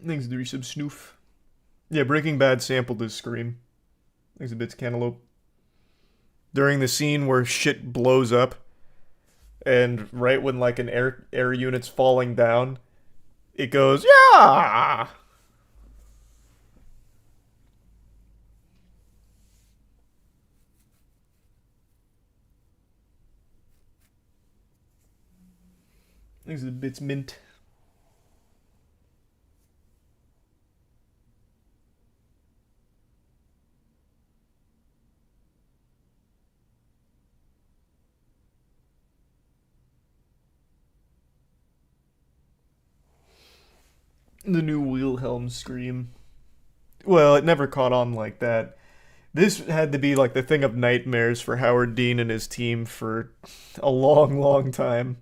Thanks to resub Snoof. Yeah, Breaking Bad sampled his scream. Thanks to Bits Cantaloupe. During the scene where shit blows up, and right when like an air unit's falling down, it goes, yeah! Thanks to Bits Mint. The new Wilhelm scream. Well, it never caught on like that. This had to be like the thing of nightmares for Howard Dean and his team for a long, long time.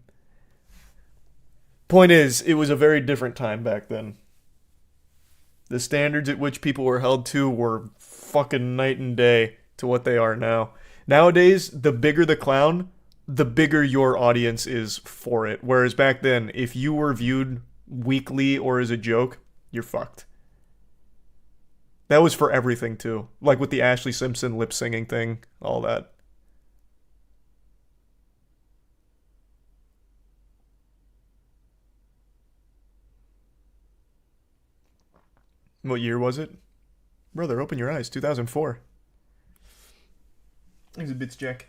Point is, it was a very different time back then. The standards at which people were held to were fucking night and day to what they are now. Nowadays, the bigger the clown, the bigger your audience is for it. Whereas back then, if you were viewed weekly or as a joke, you're fucked. That was for everything too. Like with the Ashley Simpson lip singing thing, all that. What year was it? Brother, open your eyes. 2004. These are bits, Jack.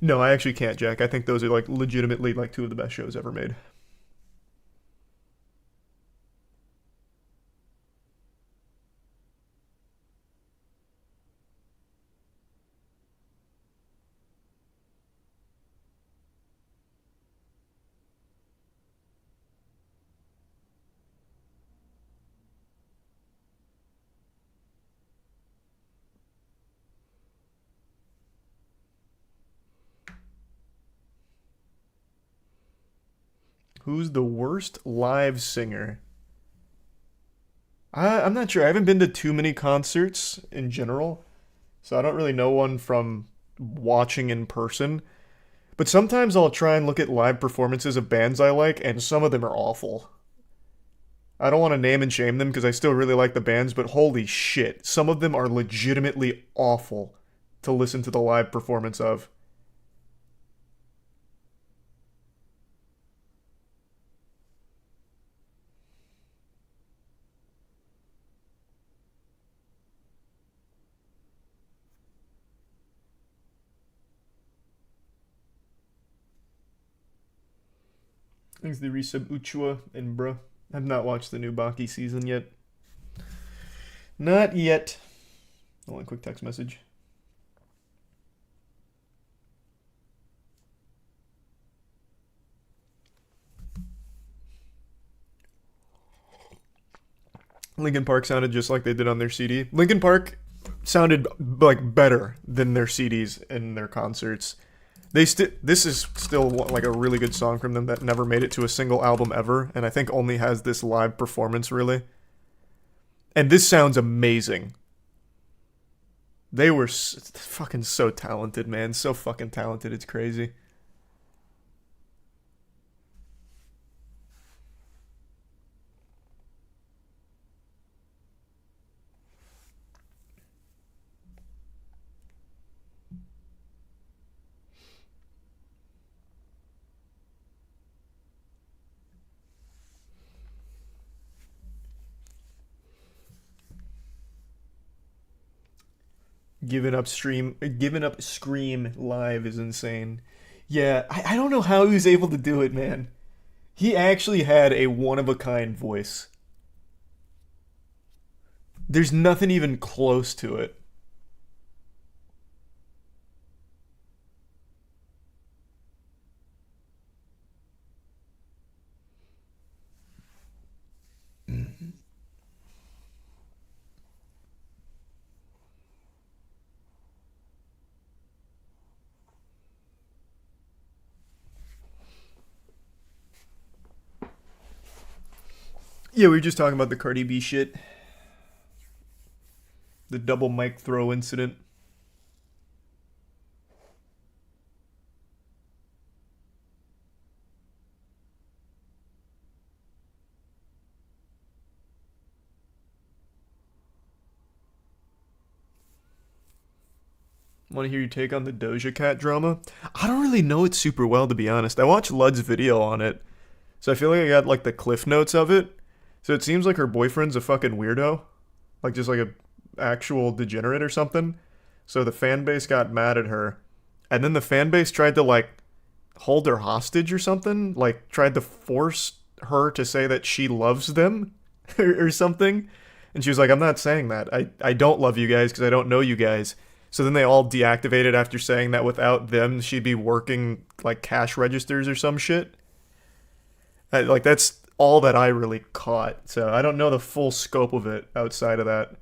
No, I actually can't, Jack. I think those are like legitimately like two of the best shows ever made. Who's the worst live singer? I'm not sure. I haven't been to too many concerts in general, so I don't really know one from watching in person. But sometimes I'll try and look at live performances of bands I like, and some of them are awful. I don't want to name and shame them because I still really like the bands, but holy shit, some of them are legitimately awful to listen to the live performance of. Thanks to the resub Uchua and bruh. I've not watched the new Baki season yet. Not yet. Only quick text message. Linkin Park sounded just like they did on their CD. Linkin Park sounded like better than their CDs and their concerts. This is still like a really good song from them that never made it to a single album ever, and I think only has this live performance really. And this sounds amazing. They were fucking so talented, man. So fucking talented, it's crazy. Giving up Scream live is insane. Yeah, I don't know how he was able to do it, man. He actually had a one-of-a-kind voice. There's nothing even close to it. Yeah, we were just talking about the Cardi B shit. The double mic throw incident. Want to hear your take on the Doja Cat drama? I don't really know it super well, to be honest. I watched Lud's video on it, so I feel like I got like the cliff notes of it. So it seems like her boyfriend's a fucking weirdo, like just like a actual degenerate or something. So the fan base got mad at her, and then the fan base tried to like hold her hostage or something, like tried to force her to say that she loves them or something. And she was like, I'm not saying that. I don't love you guys because I don't know you guys. So then they all deactivated after saying that without them, she'd be working like cash registers or some shit. Like that's all that I really caught. So I don't know the full scope of it outside of that.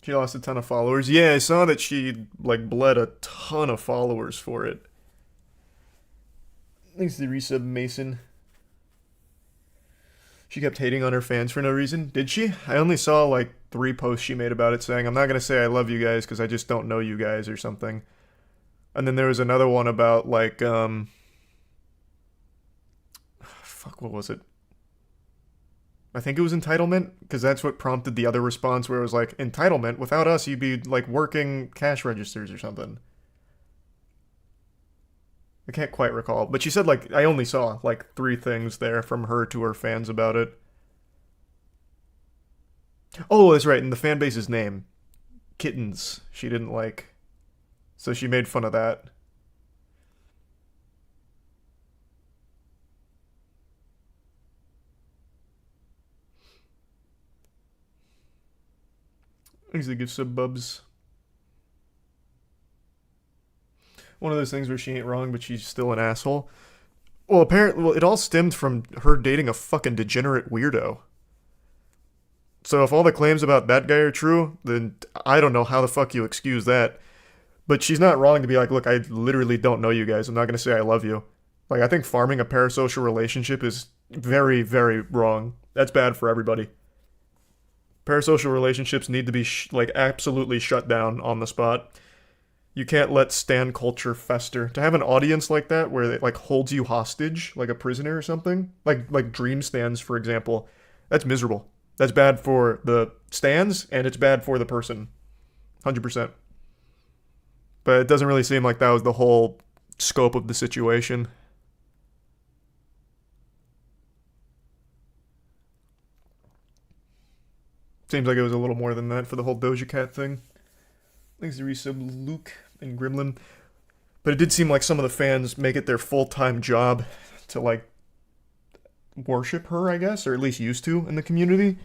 She lost a ton of followers. Yeah, I saw that she like bled a ton of followers for it. Thanks to the resub Mason. She kept hating on her fans for no reason. Did she? I only saw like 3 posts she made about it saying, I'm not going to say I love you guys because I just don't know you guys or something. And then there was another one about like, fuck, what was it? I think it was entitlement, because that's what prompted the other response where it was like, entitlement? Without us, you'd be like working cash registers or something. I can't quite recall, but she said like, I only saw like 3 things there from her to her fans about it. Oh, that's right, and the fan base's name. Kittens. She didn't like. So she made fun of that. Thanks to give sub bubs. One of those things where she ain't wrong, but she's still an asshole. Well, apparently, it all stemmed from her dating a fucking degenerate weirdo. So if all the claims about that guy are true, then I don't know how the fuck you excuse that. But she's not wrong to be like, look, I literally don't know you guys. I'm not going to say I love you. Like, I think farming a parasocial relationship is very, very wrong. That's bad for everybody. Parasocial relationships need to be, like, absolutely shut down on the spot. You can't let stan culture fester. To have an audience like that, where it, like, holds you hostage, like a prisoner or something, like Dream Stans, for example, that's miserable. That's bad for the stans, and it's bad for the person. 100%. But it doesn't really seem like that was the whole scope of the situation. Seems like it was a little more than that for the whole Doja Cat thing. Thanks to resub Luke and Gremlin. But it did seem like some of the fans make it their full-time job to, like, worship her, I guess, or at least used to in the community,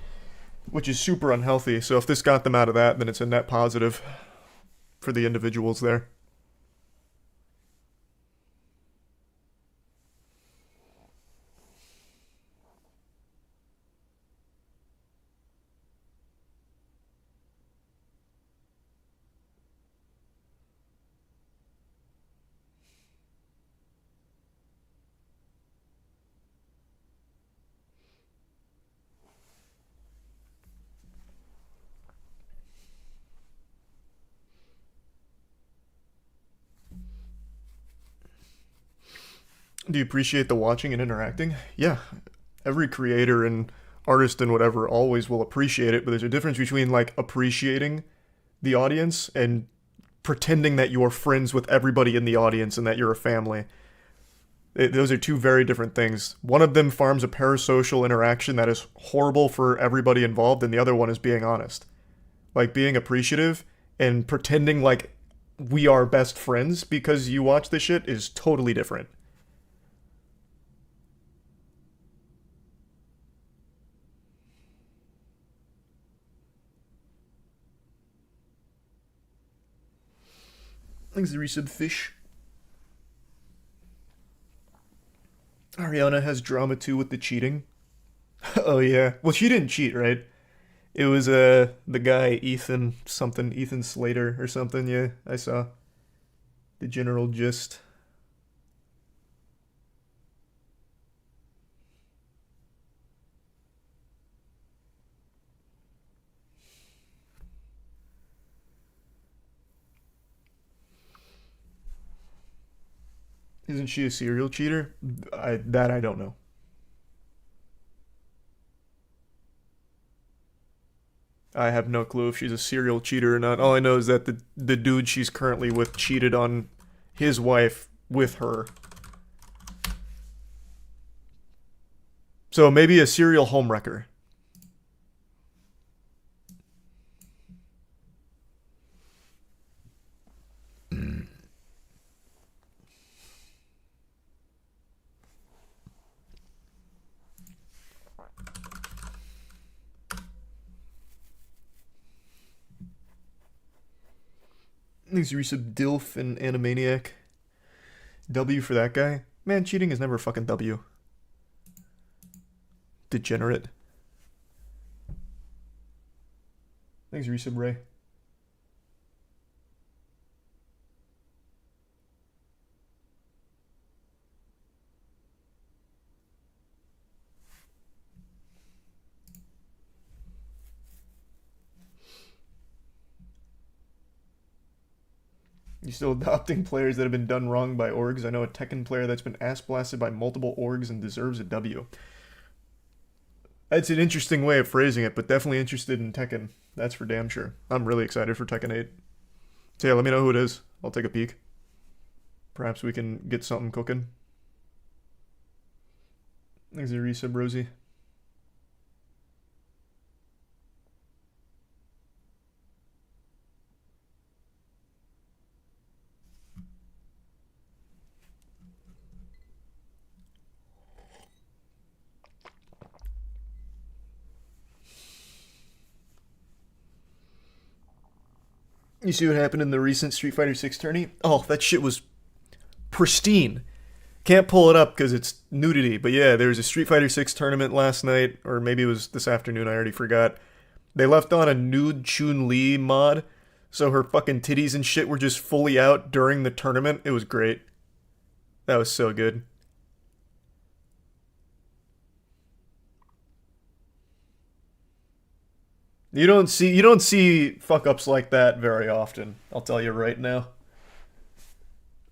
which is super unhealthy. So if this got them out of that, then it's a net positive for the individuals there. Do you appreciate the watching and interacting? Yeah. Every creator and artist and whatever always will appreciate it, but there's a difference between, like, appreciating the audience and pretending that you're friends with everybody in the audience and that you're a family. Those are two very different things. One of them farms a parasocial interaction that is horrible for everybody involved, and the other one is being honest. Like, being appreciative and pretending like we are best friends because you watch this shit is totally different. Thanks to resub Fish. Ariana has drama too with the cheating. Oh yeah. Well, she didn't cheat, right? It was the guy Ethan something, Ethan Slater or something. Yeah, I saw the general gist. Isn't she a serial cheater? I don't know. I have no clue if she's a serial cheater or not. All I know is that the dude she's currently with cheated on his wife with her. So maybe a serial homewrecker. Thanks, Resub Dilf and Animaniac. W for that guy? Man, cheating is never a fucking W. Degenerate. Thanks, Resub Ray. You still adopting players that have been done wrong by orgs? I know a Tekken player that's been ass blasted by multiple orgs and deserves a W. That's an interesting way of phrasing it, but definitely interested in Tekken. That's for damn sure. I'm really excited for Tekken 8. So yeah, let me know who it is. I'll take a peek. Perhaps we can get something cooking. Thanks, Resub Rosie. You see what happened in the recent Street Fighter 6 tourney? Oh, that shit was pristine. Can't pull it up because it's nudity, but yeah, there was a Street Fighter 6 tournament last night, or maybe it was this afternoon, I already forgot. They left on a nude Chun-Li mod, so her fucking titties and shit were just fully out during the tournament. It was great. That was so good. You don't see fuck ups like that very often. I'll tell you right now.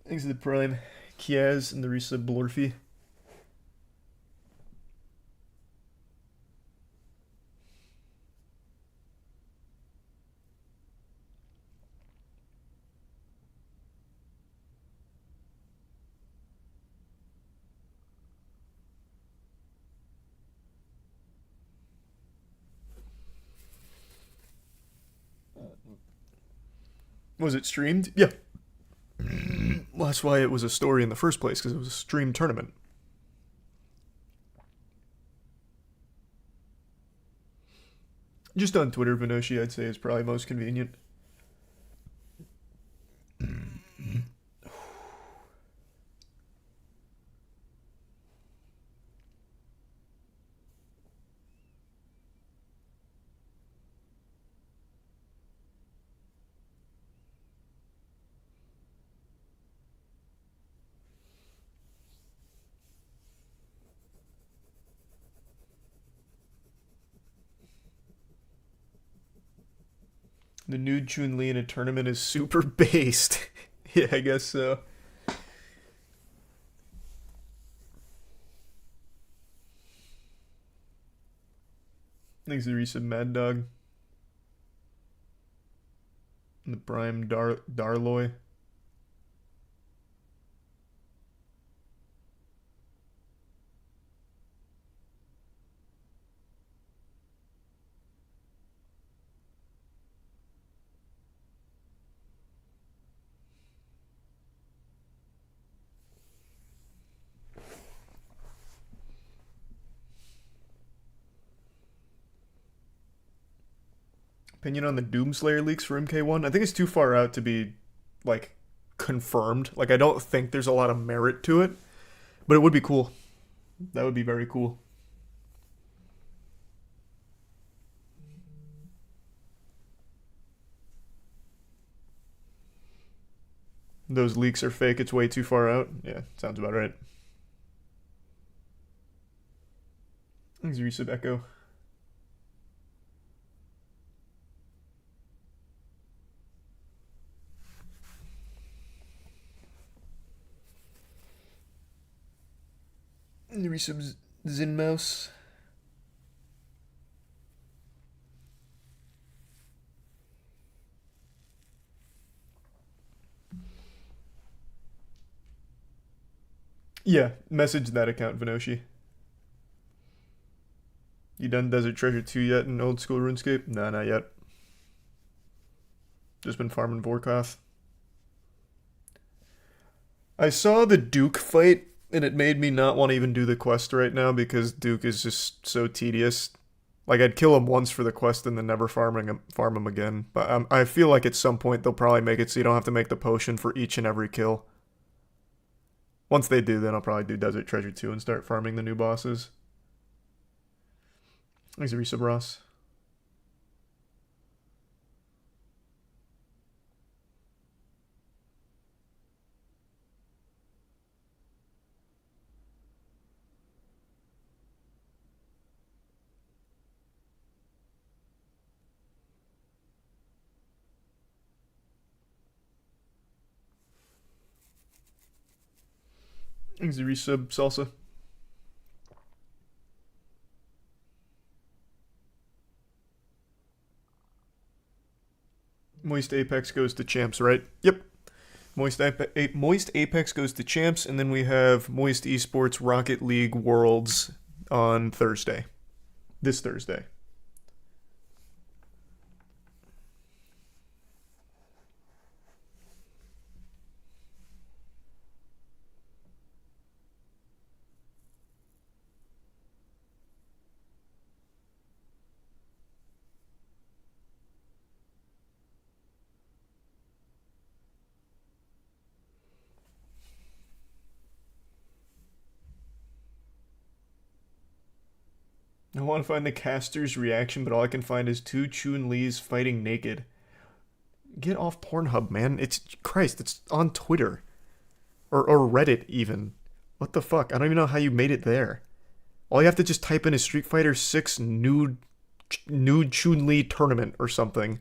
Thanks to the Prime, Kiaz, and the resub Blorfy. Was it streamed? Yeah. Well, that's why it was a story in the first place, because it was a streamed tournament. Just on Twitter, Vinoshi, I'd say, is probably most convenient. The nude Chun-Li in a tournament is super based. Yeah, I guess so. Thanks to the resub Mad Dog. And the Prime Darloy. Opinion on the Doomslayer leaks for MK1? I think it's too far out to be, like, confirmed. Like, I don't think there's a lot of merit to it. But it would be cool. That would be very cool. Those leaks are fake. It's way too far out. Yeah, sounds about right. Thanks, Resub Echo. Resub Zin Mouse. Yeah, message that account, Vinoshi. You done Desert Treasure 2 yet in old school RuneScape? Nah, not yet. Just been farming Vorkoth. I saw the Duke fight, and it made me not want to even do the quest right now because Duke is just so tedious. Like, I'd kill him once for the quest and then never farm him again. But I feel like at some point they'll probably make it so you don't have to make the potion for each and every kill. Once they do, then I'll probably do Desert Treasure 2 and start farming the new bosses. Thanks, Resub Ross. Thanks, Resub Salsa. Moist Apex goes to Champs, right? Yep. Moist Apex goes to Champs, and then we have Moist Esports Rocket League Worlds on Thursday. This Thursday. I want to find the caster's reaction, but all I can find is two Chun-Li's fighting naked. Get off Pornhub, man. It's on Twitter. Or Reddit, even. What the fuck? I don't even know how you made it there. All you have to just type in is Street Fighter 6 nude Chun-Li tournament or something.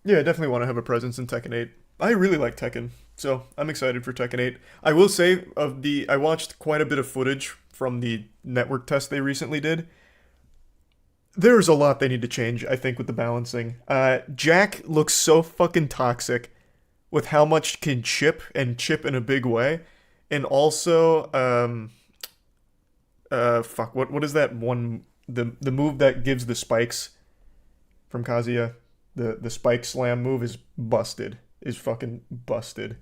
Yeah, I definitely want to have a presence in Tekken 8. I really like Tekken, so I'm excited for Tekken 8. I will say, I watched quite a bit of footage from the network test they recently did. There's a lot they need to change, I think, with the balancing. Jack looks so fucking toxic with how much can chip, and chip in a big way. And also, fuck, what is that one, the move that gives the spikes from Kazuya? The spike slam move is busted. Is fucking busted.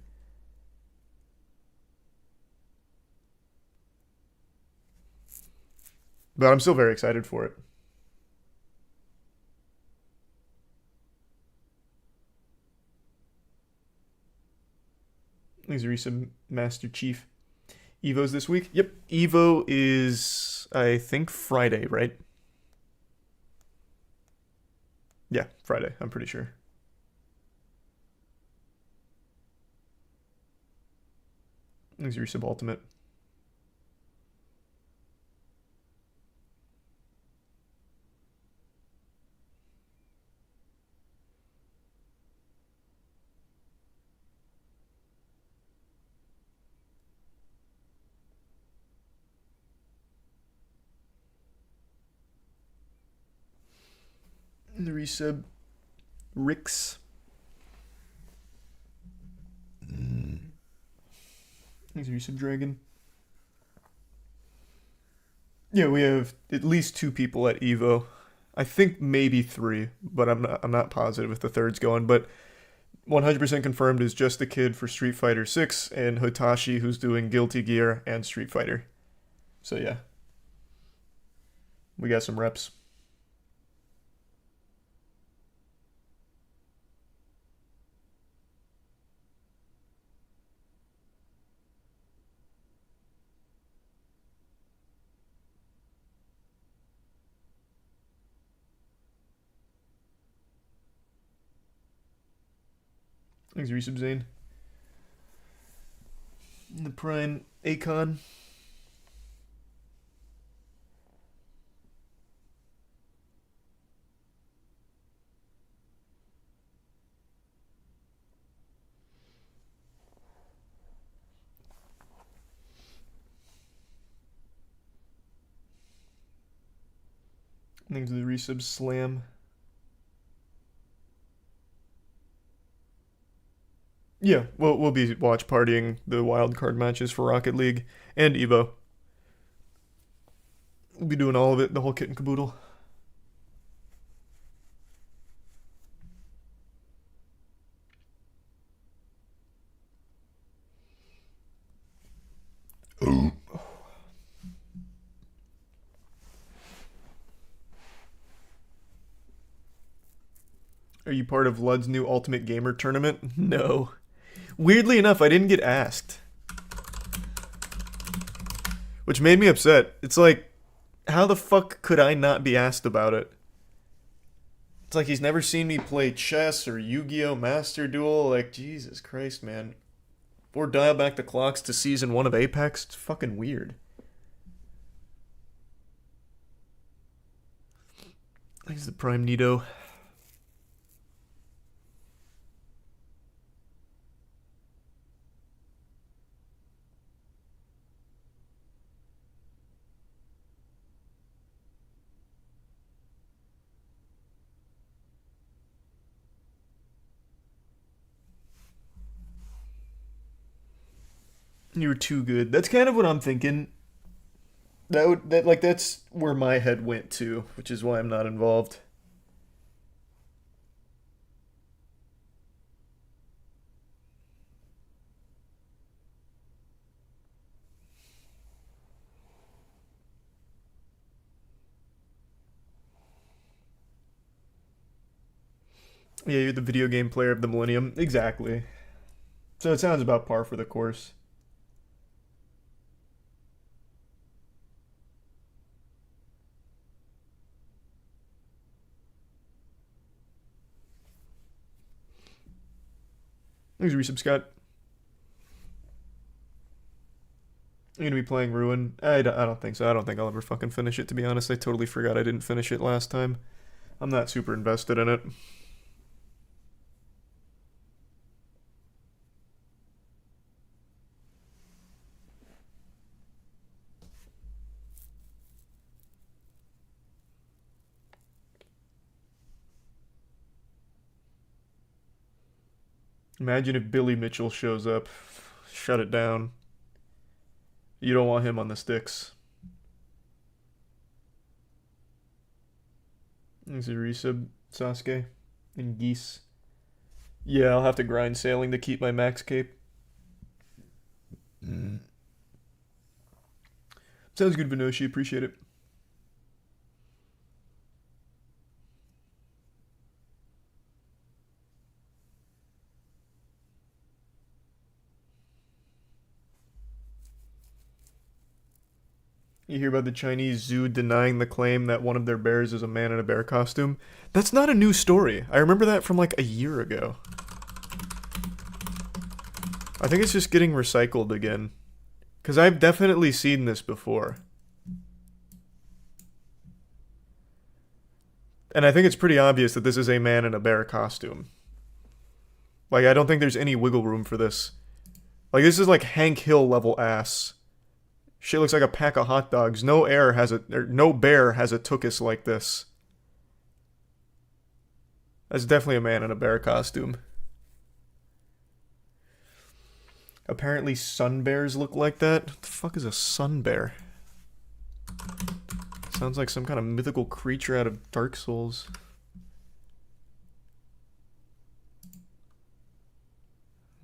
But I'm still very excited for it. Thanks, Risa Master Chief. Evo's this week? Yep. Evo is, I think, Friday, right? Yeah, Friday, I'm pretty sure. Thanks, Resub Ultimate. The resub Rix. Thanks, resub Dragon. Yeah, we have at least 2 people at Evo. I think maybe 3, but I'm not positive if the third's going. But 100% confirmed is just the kid for Street Fighter 6 and Hotashi, who's doing Guilty Gear and Street Fighter. So yeah, we got some reps. Thanks, Resub Zane. The Prime Akon. Thanks to the Resub Slam. Yeah, we'll be watch partying the wildcard matches for Rocket League and Evo. We'll be doing all of it, the whole kit and caboodle. Are you part of Lud's new Ultimate Gamer tournament? No. Weirdly enough, I didn't get asked. Which made me upset. It's like, how the fuck could I not be asked about it? It's like he's never seen me play chess or Yu-Gi-Oh! Master Duel. Like, Jesus Christ, man. Or dial back the clocks to Season 1 of Apex. It's fucking weird. Thanks to Prime Nito. You were too good. That's kind of what I'm thinking. That's where my head went to, which is why I'm not involved. Yeah, you're the video game player of the millennium. Exactly. So it sounds about par for the course. Thanks, Resub Scott. You gonna be playing Ruin? I don't think so. I don't think I'll ever fucking finish it, to be honest. I totally forgot I didn't finish it last time. I'm not super invested in it. Imagine if Billy Mitchell shows up. Shut it down. You don't want him on the sticks. Is it Resub, Sasuke, and Geese? Yeah, I'll have to grind sailing to keep my max cape. Sounds good, Vinoshi. Appreciate it. You hear about the Chinese zoo denying the claim that one of their bears is a man in a bear costume? That's not a new story. I remember that from like a year ago. I think it's just getting recycled again. Because I've definitely seen this before. And I think it's pretty obvious that this is a man in a bear costume. Like, I don't think there's any wiggle room for this. Like, this is like Hank Hill level ass. Shit looks like a pack of hot dogs. No bear has a tuchus like this. That's definitely a man in a bear costume. Apparently sun bears look like that. What the fuck is a sun bear? Sounds like some kind of mythical creature out of Dark Souls.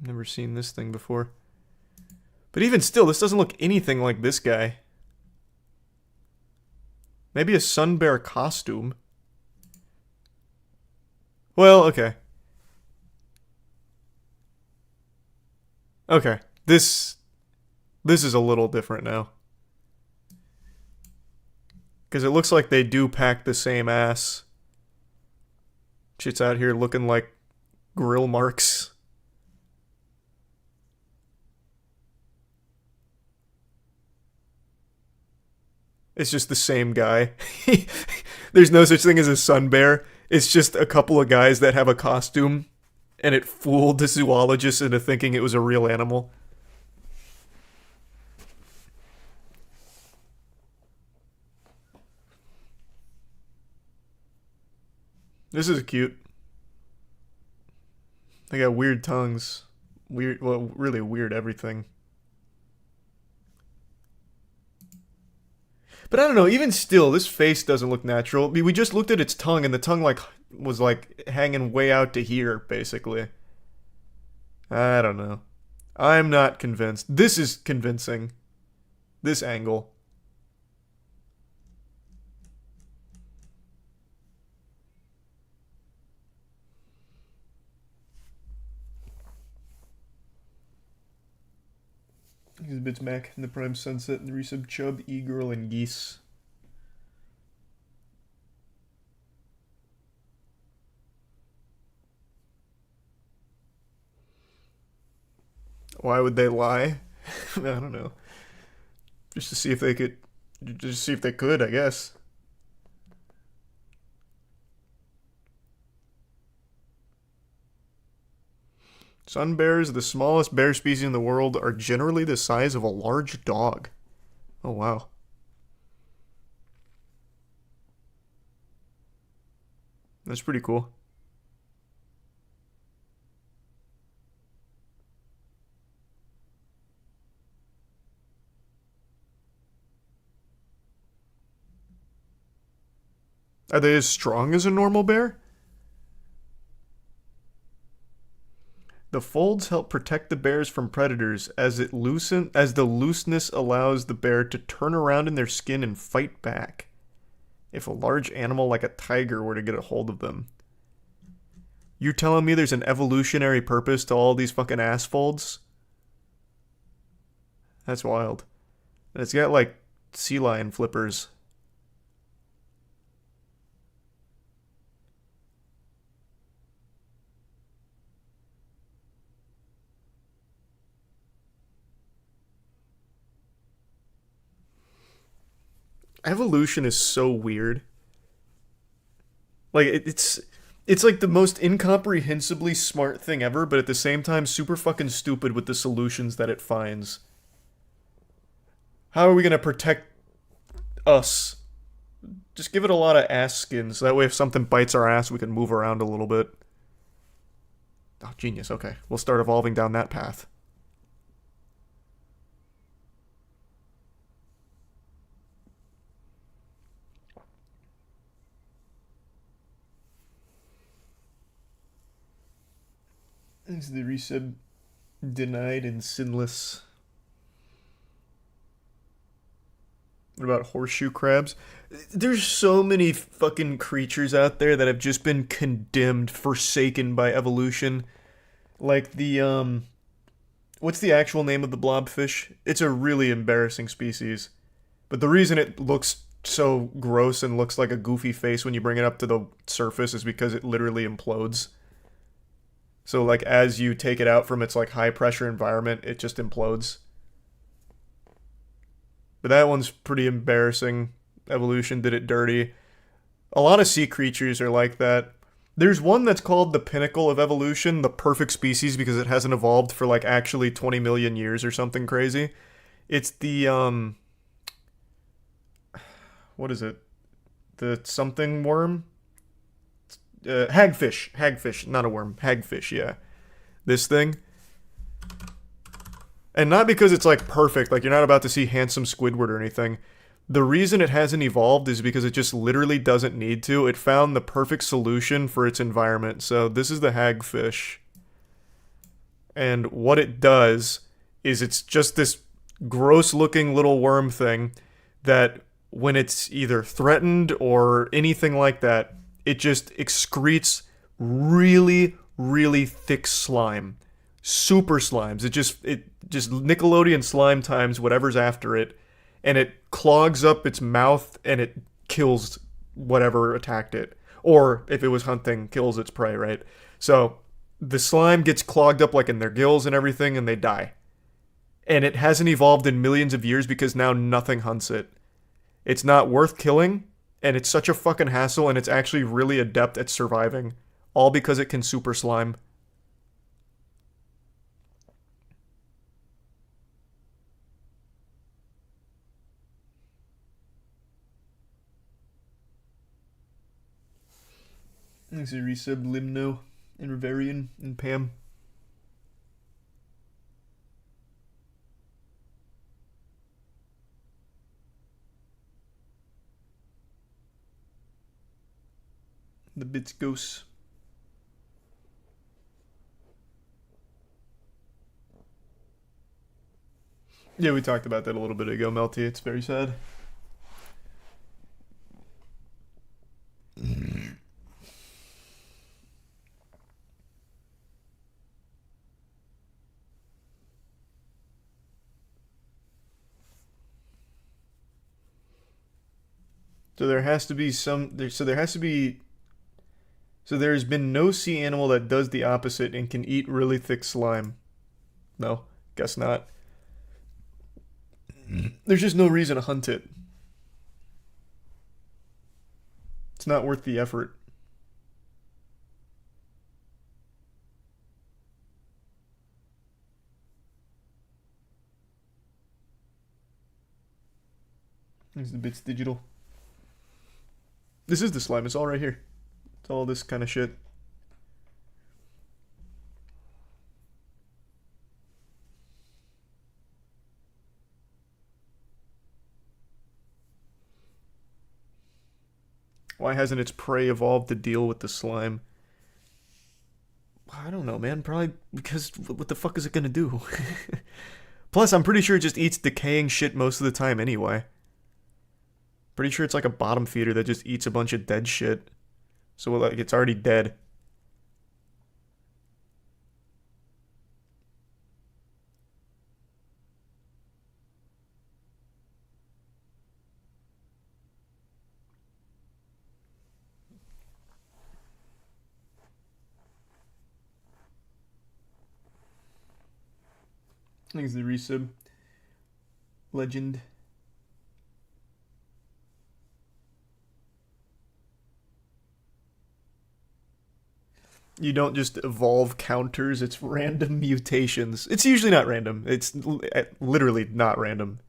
Never seen this thing before. But even still, this doesn't look anything like this guy. Maybe a sun bear costume. Well, okay. Okay. This is a little different now. Because it looks like they do pack the same ass. Shit's out here looking like grill marks. It's just the same guy. There's no such thing as a sun bear. It's just a couple of guys that have a costume, and it fooled the zoologist into thinking it was a real animal. This is cute. They got weird tongues. Weird, well, really weird everything. But I don't know, even still, this face doesn't look natural. I mean, we just looked at its tongue, and the tongue, like, was, like, hanging way out to here, basically. I don't know. I'm not convinced. This is convincing. This angle. Exhibits Mac in the Prime Sunset and Resub Chub, E-Girl, and Geese. Why would they lie? I don't know. Just to see if they could. Just see if they could, I guess. Sun bears, the smallest bear species in the world, are generally the size of a large dog. Oh, wow. That's pretty cool. Are they as strong as a normal bear? The folds help protect the bears from predators as the looseness allows the bear to turn around in their skin and fight back if a large animal like a tiger were to get a hold of them. You're telling me there's an evolutionary purpose to all these fucking ass folds? That's wild. And it's got like sea lion flippers. Evolution is so weird. Like, it's like the most incomprehensibly smart thing ever, but at the same time super fucking stupid with the solutions that it finds. How are we gonna protect us? Just give it a lot of ass skin, so that way if something bites our ass, we can move around a little bit. Oh, genius, okay. We'll start evolving down that path. Is the resub denied and sinless? What about horseshoe crabs? There's so many fucking creatures out there that have just been condemned, forsaken by evolution. Like the, what's the actual name of the blobfish? It's a really embarrassing species. But the reason it looks so gross and looks like a goofy face when you bring it up to the surface is because it literally implodes. So, like, as you take it out from its, like, high-pressure environment, it just implodes. But that one's pretty embarrassing. Evolution did it dirty. A lot of sea creatures are like that. There's one that's called the pinnacle of evolution, the perfect species, because it hasn't evolved for, like, actually 20 million years or something crazy. It's the, what is it? The something worm? Hagfish, not a worm. Hagfish, yeah. This thing. And not because it's, like, perfect, like, you're not about to see handsome Squidward or anything. The reason it hasn't evolved is because it just literally doesn't need to. It found the perfect solution for its environment. So, this is the hagfish. And what it does is it's just this gross-looking little worm thing that when it's either threatened or anything like that, it just excretes really, really thick slime. Super slimes. It just Nickelodeon slime times whatever's after it. And it clogs up its mouth and it kills whatever attacked it. Or, if it was hunting, kills its prey, right? So, the slime gets clogged up like in their gills and everything and they die. And it hasn't evolved in millions of years because now nothing hunts it. It's not worth killing, and it's such a fucking hassle, and it's actually really adept at surviving. All because it can super slime. Thanks a resub Limno and Riverian and Pam. The bits ghosts. Yeah, we talked about that a little bit ago, Melty. It's very sad. So there has to be so there's been no sea animal that does the opposite and can eat really thick slime. No, guess not. There's just no reason to hunt it. It's not worth the effort. There's the bits digital. This is the slime. It's all right here. It's all this kind of shit. Why hasn't its prey evolved to deal with the slime? I don't know, man. Probably because what the fuck is it gonna do? Plus, I'm pretty sure it just eats decaying shit most of the time anyway. Pretty sure it's like a bottom feeder that just eats a bunch of dead shit. So, like, it's already dead. Thanks the resub. Legend. You don't just evolve counters, it's random mutations. It's usually not random. It's literally not random.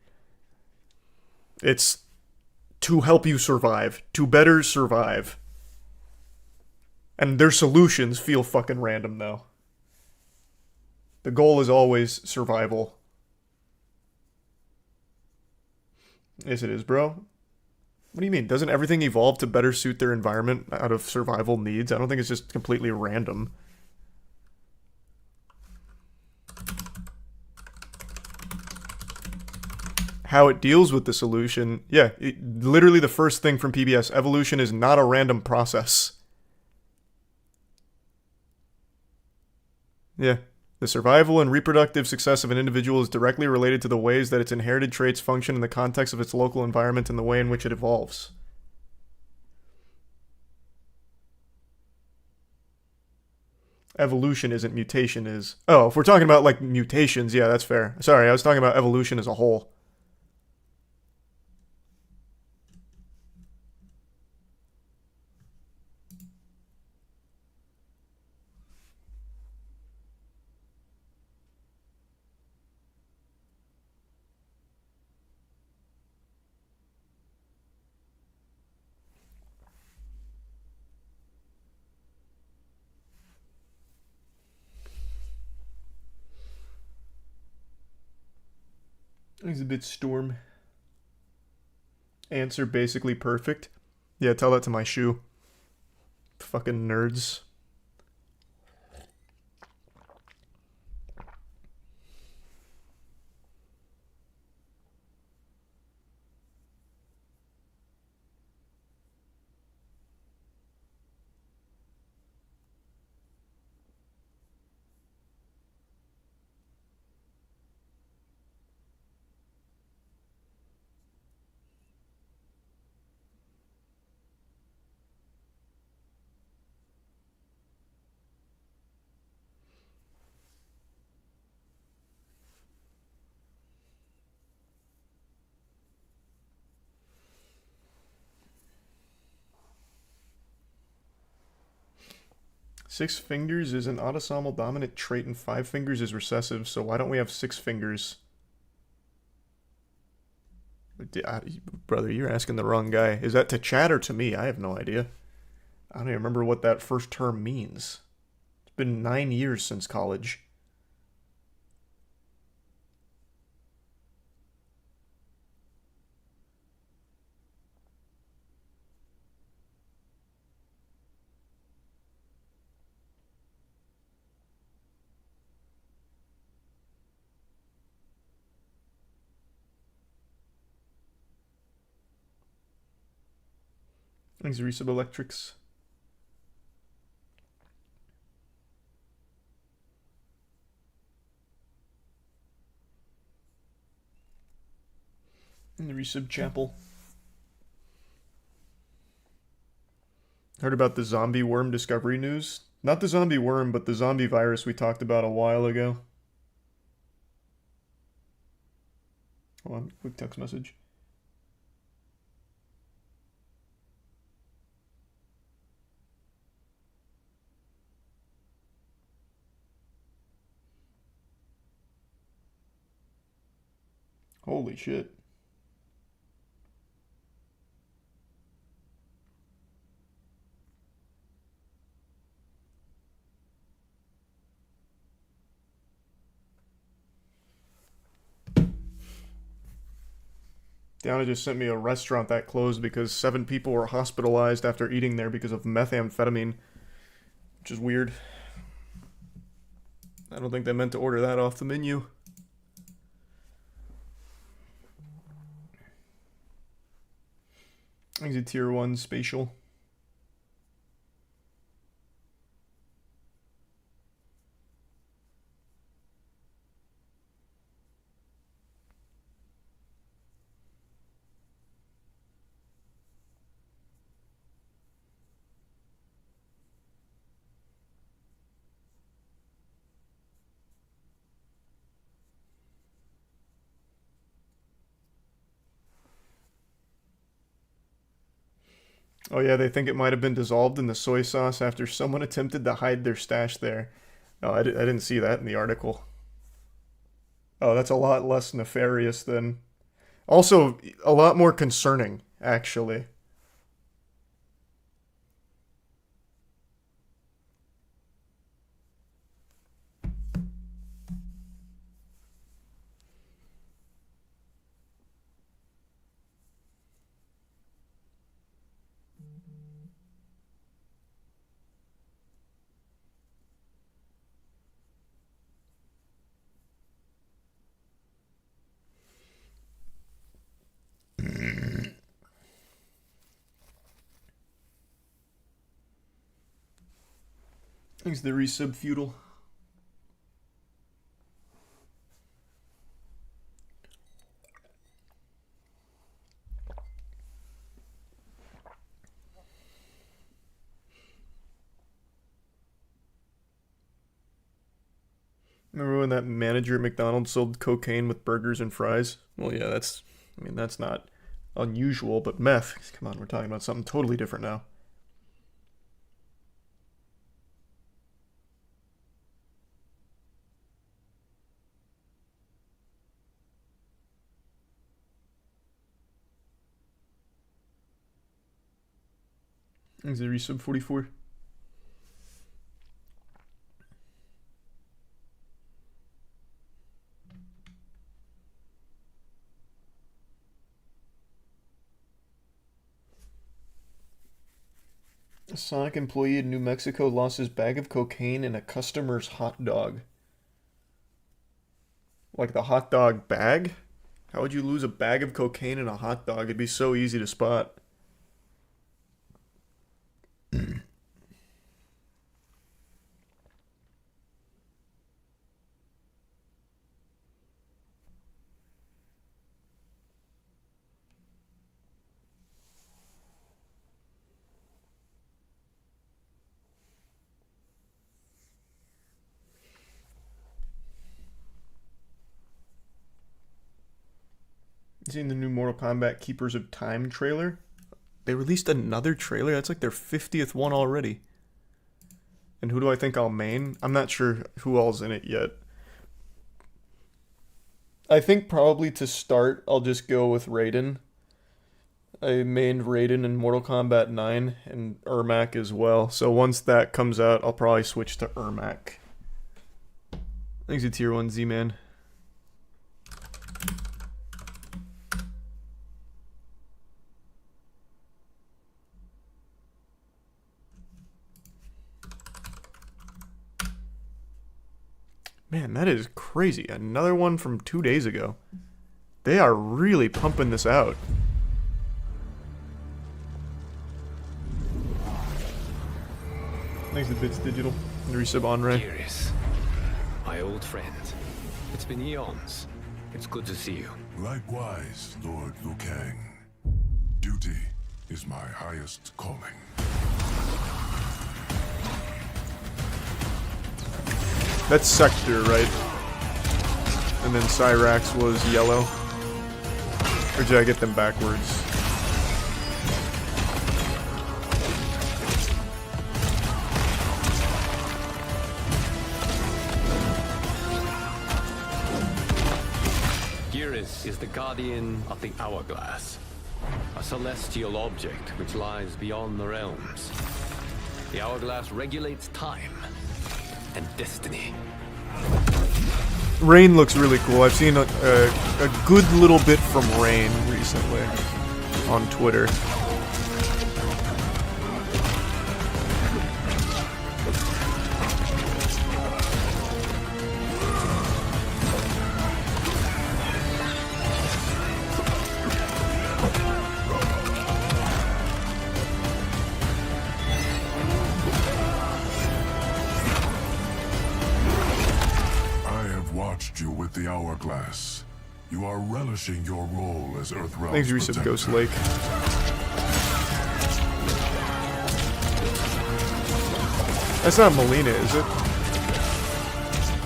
It's to help you survive, to better survive. And their solutions feel fucking random, though. The goal is always survival. Yes, it is, bro. What do you mean? Doesn't everything evolve to better suit their environment out of survival needs? I don't think it's just completely random. How it deals with the solution. Yeah, literally the first thing from PBS. Evolution is not a random process. Yeah. The survival and reproductive success of an individual is directly related to the ways that its inherited traits function in the context of its local environment and the way in which it evolves. Evolution isn't mutation is. Oh, if we're talking about like mutations, yeah, that's fair. Sorry, I was talking about evolution as a whole. He's a bit storm. Answer basically perfect. Yeah, tell that to my shoe. Fucking nerds. 6 fingers is an autosomal dominant trait and 5 fingers is recessive, so why don't we have 6 fingers? Brother, you're asking the wrong guy. Is that to chat or to me? I have no idea. I don't even remember what that first term means. It's been 9 years since college. Thanks, Resub Electrics. In the Resub Chapel. Heard about the zombie worm discovery news? Not the zombie worm, but the zombie virus we talked about a while ago. Hold on, quick text message. Holy shit. Diana just sent me a restaurant that closed because 7 people were hospitalized after eating there because of methamphetamine, which is weird. I don't think they meant to order that off the menu. I think it's a tier 1 spatial. Oh yeah, they think it might have been dissolved in the soy sauce after someone attempted to hide their stash there. Oh, I didn't see that in the article. Oh, that's a lot less nefarious than... Also, a lot more concerning, actually. Thanks, the resub feudal. Remember when that manager at McDonald's sold cocaine with burgers and fries? Well, yeah, that's not unusual, but meth, come on, we're talking about something totally different now. Thanks, the resub 44. A Sonic employee in New Mexico lost his bag of cocaine in a customer's hot dog. Like the hot dog bag? How would you lose a bag of cocaine in a hot dog? It'd be so easy to spot. Seen the new Mortal Kombat Keepers of Time trailer? They released another trailer? That's like their 50th one already. And who do I think I'll main? I'm not sure who all's in it yet. I think probably to start, I'll just go with Raiden. I mained Raiden in Mortal Kombat 9 and Ermac as well. So once that comes out, I'll probably switch to Ermac. Thanks to Tier 1 Z-Man. Man, that is crazy. Another one from 2 days ago. They are really pumping this out. Thanks to Bits Digital. And resub Onray. Geras, my old friend. It's been eons. It's good to see you. Likewise, Lord Liu Kang. Duty is my highest calling. That's Sector, right? And then Cyrax was yellow. Or did I get them backwards? Geras is the guardian of the Hourglass, a celestial object which lies beyond the realms. The Hourglass regulates time and destiny. Rain looks really cool. I've seen a good little bit from Rain recently on Twitter. You with the Hourglass. You are relishing your role as Earthrealm's Thanks, Resub protector. Ghost Lake. That's not Melina, is it?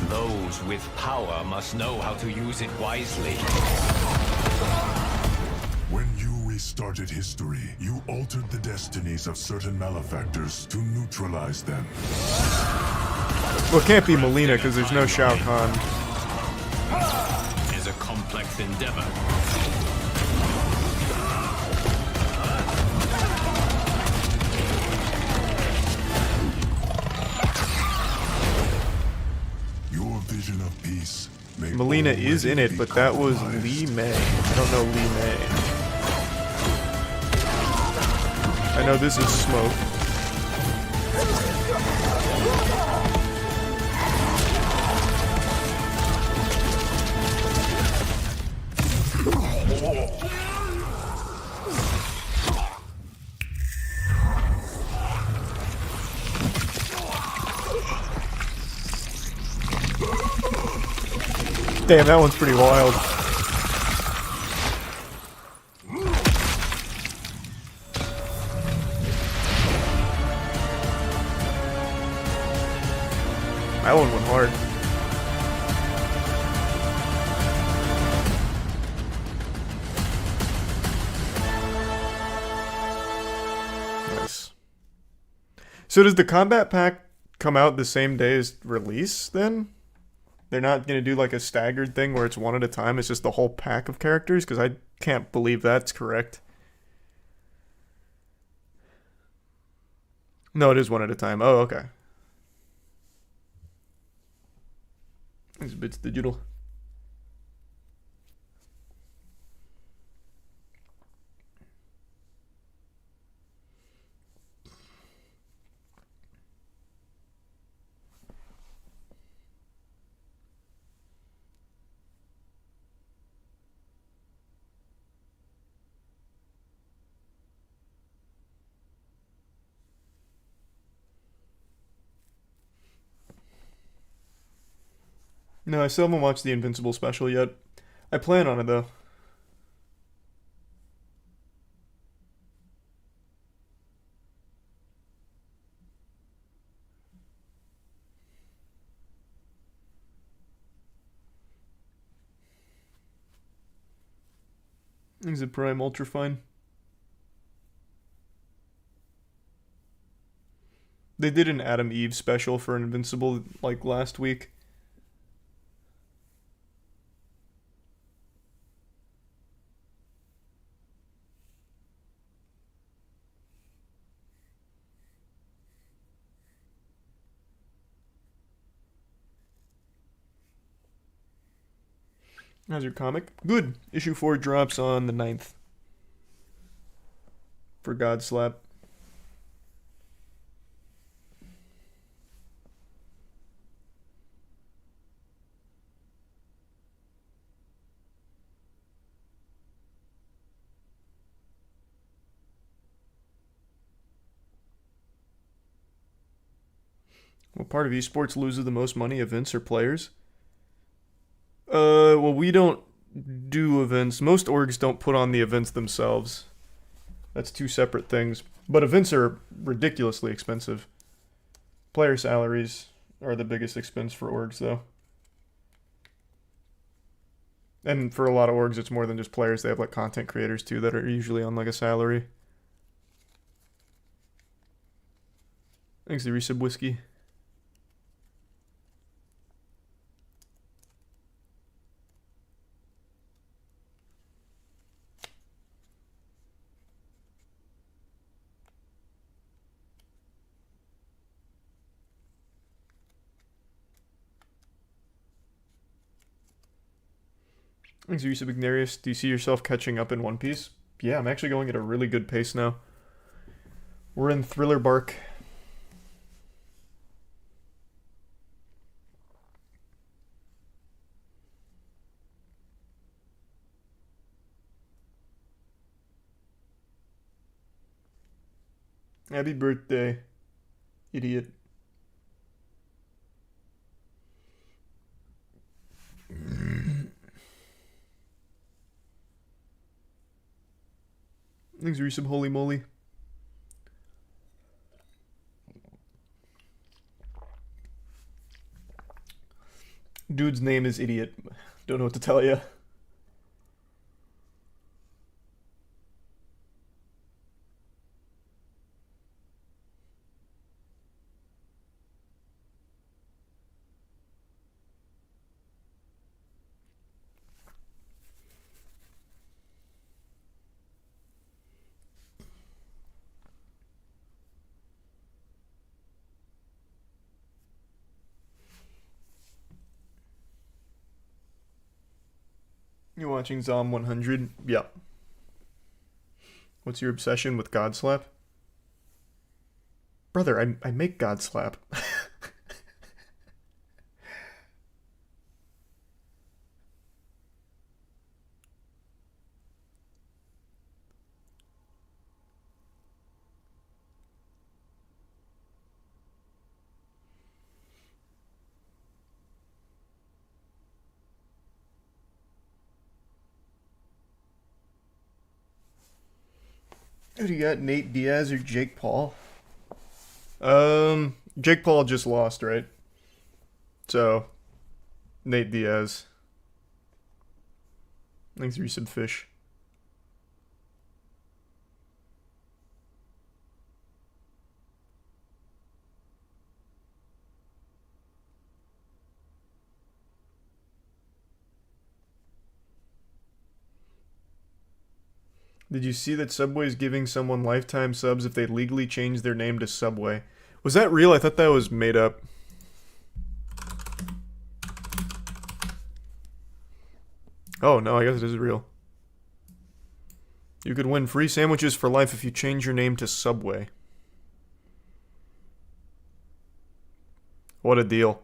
Those with power must know how to use it wisely. When you restarted history, you altered the destinies of certain malefactors to neutralize them. Well, it can't be Melina because there's no Shao Kahn. Is a complex endeavor. Your vision of peace may Melina is in already it, be but that was compromised. Li Mei. I don't know Li Mei. I know this is Smoke. Damn, that one's pretty wild. That one went hard. Nice. So does the combat pack come out the same day as release then? They're not going to do like a staggered thing where it's one at a time. It's just the whole pack of characters? Because I can't believe that's correct. No, it is one at a time. Oh, okay. These bits digital. No, I still haven't watched the Invincible special yet. I plan on it though. Is it Prime Ultra fine? They did an Adam Eve special for Invincible like last week. How's your comic? Good. Issue 4 drops on the 9th. For Godslap. What part of esports loses the most money, events or players? Well, we don't do events. Most orgs don't put on the events themselves. That's two separate things. But events are ridiculously expensive. Player salaries are the biggest expense for orgs, though. And for a lot of orgs, it's more than just players. They have, like, content creators, too, that are usually on, like, a salary. Thanks, the Resub Whiskey. Thanks, Yusuf Ignarius. Do you see yourself catching up in One Piece? Yeah, I'm actually going at a really good pace now. We're in Thriller Bark. Happy birthday, idiot. Thanks, Resub. Holy moly. Dude's name is Idiot. Don't know what to tell you. You watching Zom 100? Yep. What's your obsession with Godslap? Brother, I make Godslap. Who do you got, Nate Diaz or Jake Paul? Jake Paul just lost, right? So, Nate Diaz. Thanks for some fish. Did you see that Subway's giving someone lifetime subs if they legally change their name to Subway? Was that real? I thought that was made up. Oh, no, I guess it is real. You could win free sandwiches for life if you change your name to Subway. What a deal.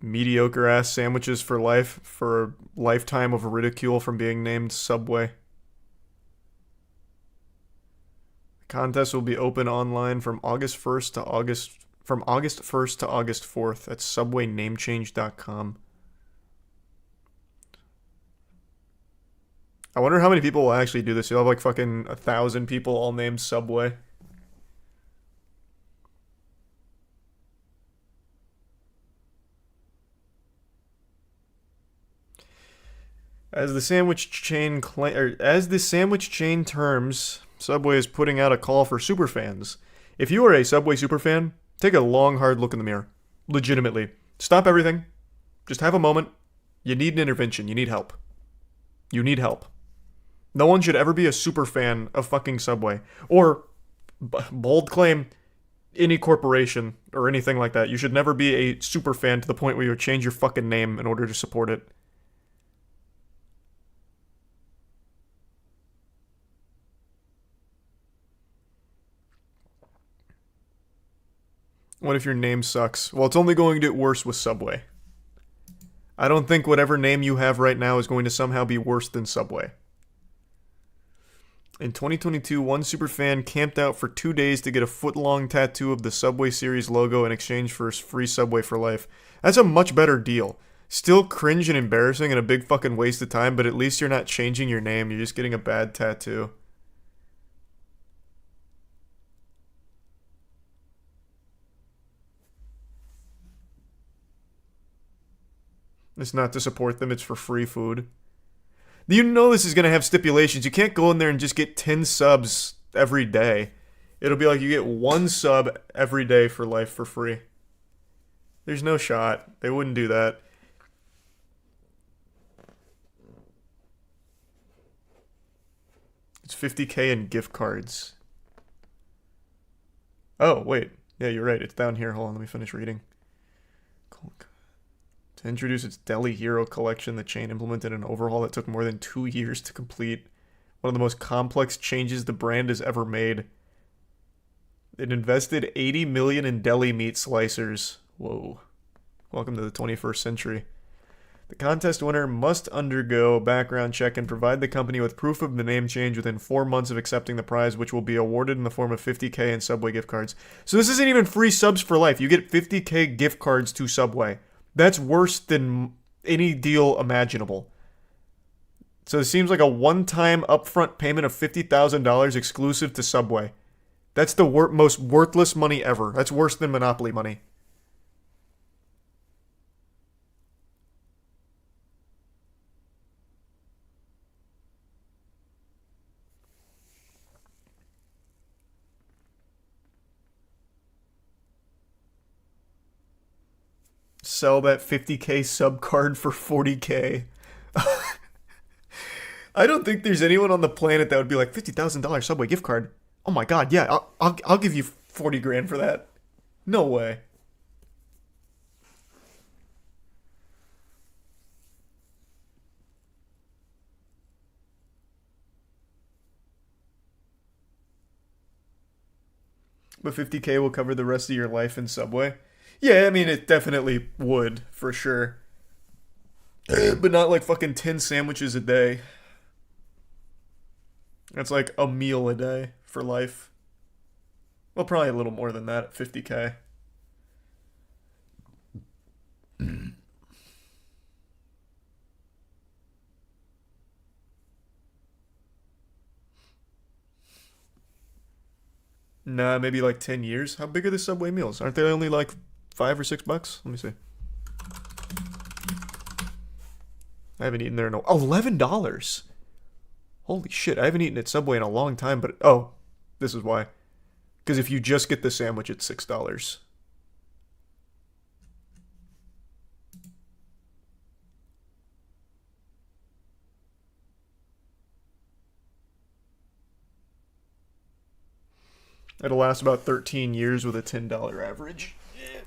Mediocre-ass sandwiches for life for a lifetime of ridicule from being named Subway. Contest will be open online from August 1st to August 4th at subwaynamechange.com. I wonder how many people will actually do this. You'll have like fucking 1,000 people all named Subway. As the sandwich chain terms, Subway is putting out a call for superfans. If you are a Subway superfan, Take a long, hard look in the mirror. Legitimately. Stop everything. Just have a moment. You need an intervention. You need help. You need help. No one should ever be a super fan of fucking Subway. Or, bold claim, any corporation or anything like that. You should never be a super fan to the point where you would change your fucking name in order to support it. What if your name sucks? Well, it's only going to get worse with Subway. I don't think whatever name you have right now is going to somehow be worse than Subway. In 2022, one superfan camped out for 2 days to get a foot-long tattoo of the Subway series logo in exchange for free Subway for life. That's a much better deal. Still cringe and embarrassing and a big fucking waste of time, but at least you're not changing your name, you're just getting a bad tattoo. It's not to support them, it's for free food. You know this is going to have stipulations. You can't go in there and just get 10 subs every day. It'll be like you get 1 sub every day for life for free. There's no shot. They wouldn't do that. It's $50K in gift cards. Oh, wait. Yeah, you're right. It's down here. Hold on, let me finish reading. To introduce its Deli Hero collection, the chain implemented an overhaul that took more than 2 years to complete. One of the most complex changes the brand has ever made. It invested $80 million in deli meat slicers. Whoa. Welcome to the 21st century. The contest winner must undergo a background check and provide the company with proof of the name change within 4 months of accepting the prize, which will be awarded in the form of $50K in Subway gift cards. So this isn't even free subs for life. You get $50K gift cards to Subway. That's worse than any deal imaginable. So it seems like a one-time upfront payment of $50,000 exclusive to Subway. That's the most worthless money ever. That's worse than Monopoly money. Sell that $50K sub card for $40K. I don't think there's anyone on the planet that would be like, $50,000 Subway gift card. Oh my god, yeah, I'll give you 40 grand for that. No way. But $50K will cover the rest of your life in Subway? Yeah, I mean, it definitely would, for sure. But not like fucking 10 sandwiches a day. That's like a meal a day for life. Well, probably a little more than that at $50K. Nah, maybe like 10 years. How big are the Subway meals? Aren't they only like $5 or $6? Let me see. I haven't eaten there in $11. Holy shit, I haven't eaten at Subway in a long time, but oh, this is why. Because if you just get the sandwich, it's $6. It'll last about 13 years with a $10 average. Yeah,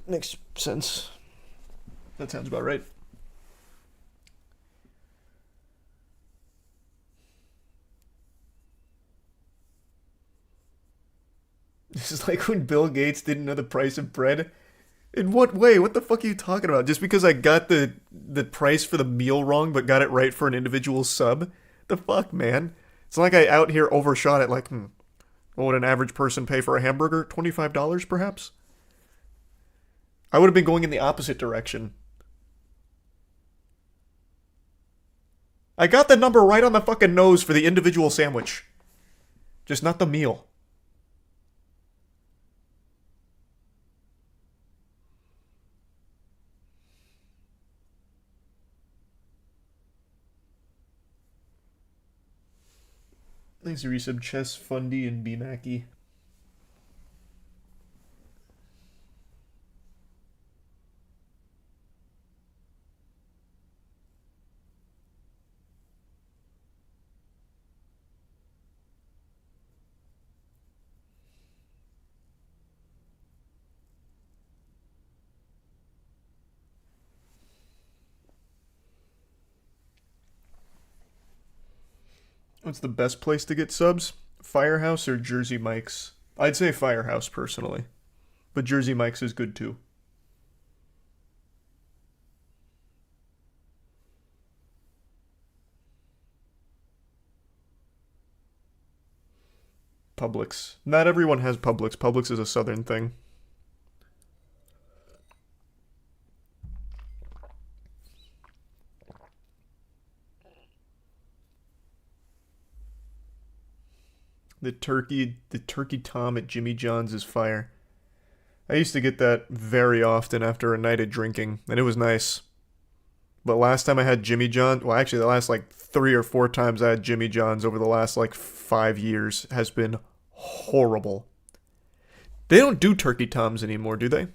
makes sense. That sounds about right. This is like when Bill Gates didn't know the price of bread. In what way? What the fuck are you talking about? Just because I got the price for the meal wrong but got it right for an individual sub? The fuck, man? It's like I out here overshot it like, what would an average person pay for a hamburger? $25 perhaps? I would have been going in the opposite direction. I got the number right on the fucking nose for the individual sandwich. Just not the meal. Thanks for resub Chess, Fundy, and B Mackie. What's the best place to get subs? Firehouse or Jersey Mike's? I'd say Firehouse personally, but Jersey Mike's is good too. Publix. Not everyone has Publix. Publix is a southern thing. The turkey tom at Jimmy John's is fire. I used to get that very often after a night of drinking, and it was nice. But last time I had Jimmy John's, well, actually the last like 3 or 4 times I had Jimmy John's over the last like 5 years has been horrible. They don't do turkey toms anymore, do they?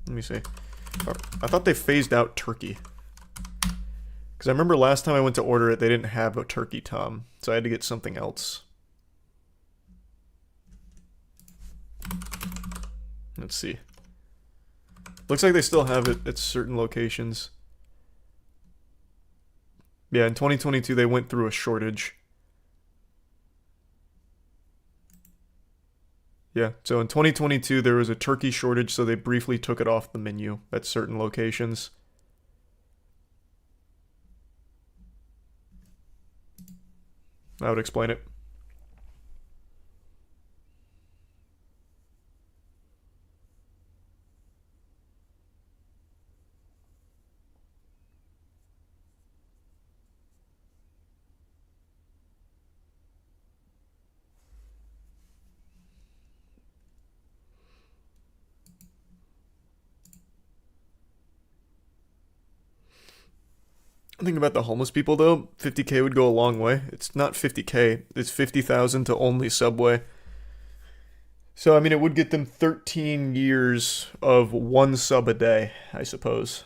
Let me see. I thought they phased out turkey. Because I remember last time I went to order it, they didn't have a turkey tom, so I had to get something else. Let's see. Looks like they still have it at certain locations. Yeah, in 2022 they went through a shortage. Yeah, so in 2022 there was a turkey shortage, so they briefly took it off the menu at certain locations. That would explain it. Think about the homeless people though. 50K would go a long way. It's not 50K. It's 50,000 to only Subway. So I mean, it would get them 13 years of 1 sub a day, I suppose.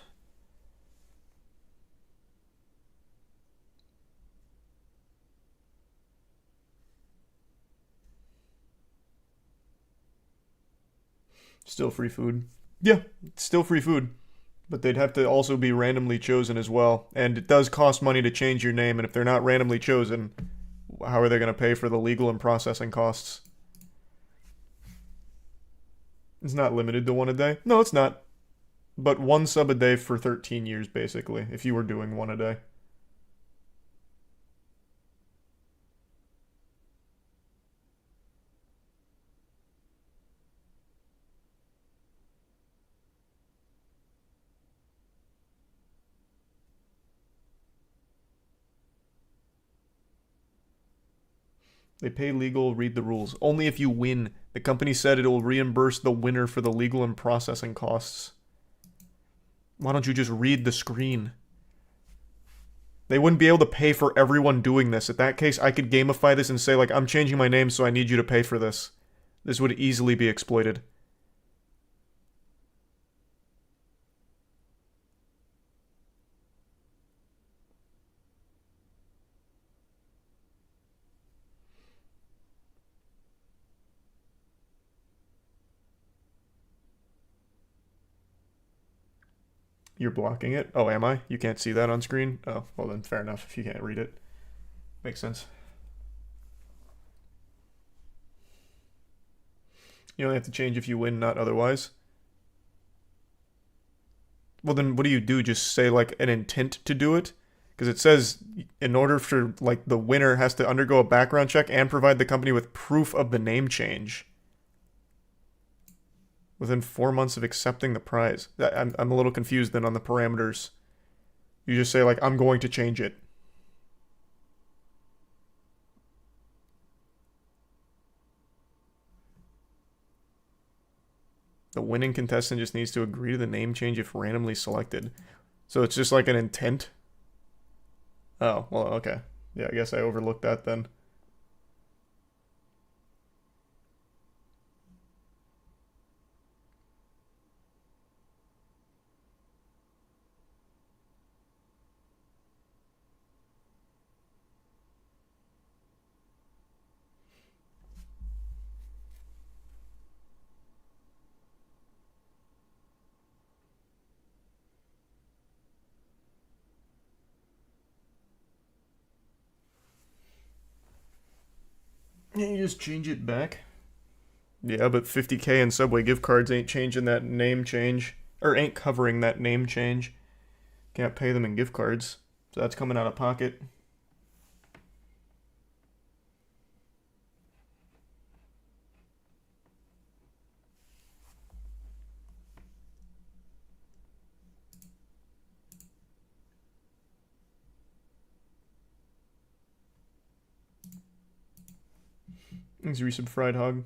Still free food. Yeah, it's still free food. But they'd have to also be randomly chosen as well. And it does cost money to change your name, and if they're not randomly chosen, how are they going to pay for the legal and processing costs? It's not limited to 1 a day. No, it's not. But 1 sub a day for 13 years, basically, if you were doing 1 a day. They pay legal, read the rules. Only if you win. The company said it will reimburse the winner for the legal and processing costs. Why don't you just read the screen? They wouldn't be able to pay for everyone doing this. In that case, I could gamify this and say, like, I'm changing my name, so I need you to pay for this. This would easily be exploited. You're blocking it? Oh, am I? You can't see that on screen? Oh, well then fair enough if you can't read it. Makes sense. You only have to change if you win, not otherwise. Well then what do? Just say like an intent to do it? Because it says in order for like the winner has to undergo a background check and provide the company with proof of the name change within 4 months of accepting the prize. I'm a little confused then on the parameters. You just say like, I'm going to change it. The winning contestant just needs to agree to the name change if randomly selected. So it's just like an intent? Oh, well, okay. Yeah, I guess I overlooked that then. Yeah, you just change it back. Yeah, but 50K in Subway gift cards ain't changing that name change. Or ain't covering that name change. Can't pay them in gift cards. So that's coming out of pocket. Thanks, resub fried hog.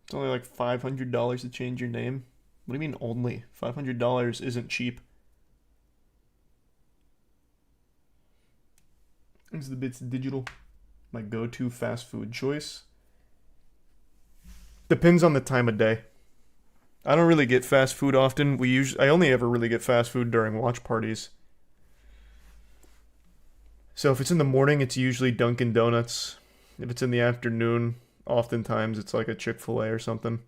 It's only like $500 to change your name. What do you mean only? $500 isn't cheap. Thanks the Bits Digital. My go-to fast food choice. Depends on the time of day. I don't really get fast food often. I only ever really get fast food during watch parties. So if it's in the morning, it's usually Dunkin' Donuts. If it's in the afternoon, oftentimes it's like a Chick-fil-A or something.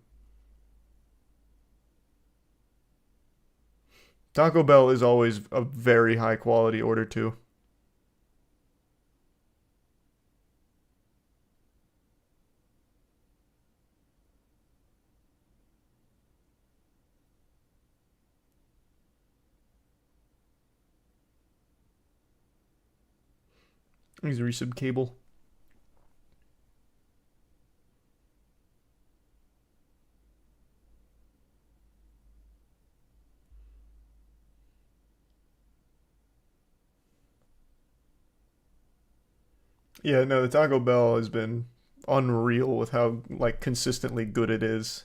Taco Bell is always a very high quality order too. He's a resub cable. Yeah, no, the Taco Bell has been unreal with how, like, consistently good it is.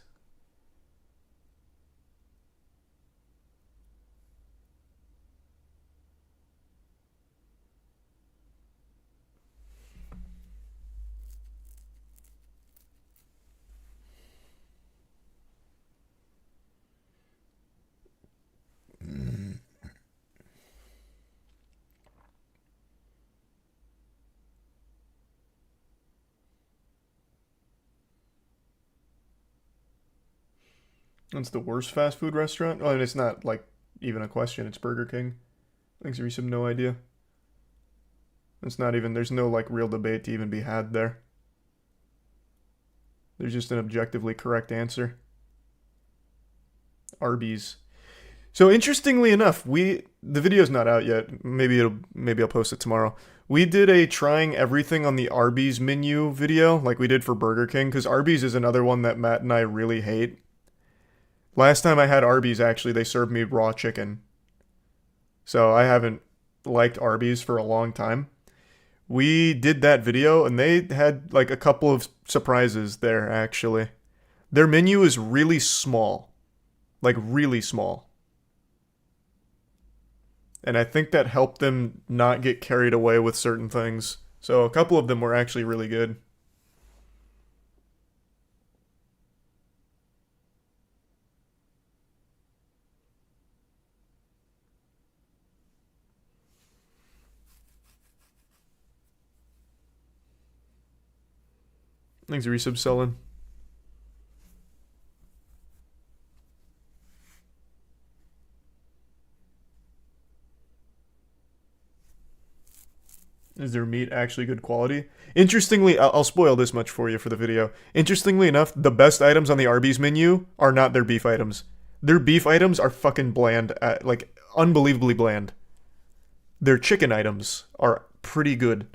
That's the worst fast food restaurant? Oh, and it's not, like, even a question. It's Burger King. Thanks, Reese. No idea. It's not even, there's no, like, real debate to even be had there. There's just an objectively correct answer. Arby's. So interestingly enough, the video's not out yet. Maybe I'll post it tomorrow. We did a trying everything on the Arby's menu video, like we did for Burger King, because Arby's is another one that Matt and I really hate. Last time I had Arby's, actually, they served me raw chicken. So I haven't liked Arby's for a long time. We did that video, and they had, like, a couple of surprises there, actually. Their menu is really small. Like, really small. And I think that helped them not get carried away with certain things. So a couple of them were actually really good. Thanks, resub selling. Is their meat actually good quality? Interestingly, I'll spoil this much for you for the video. Interestingly enough, the best items on the Arby's menu are not their beef items. Their beef items are fucking bland, like unbelievably bland. Their chicken items are pretty good.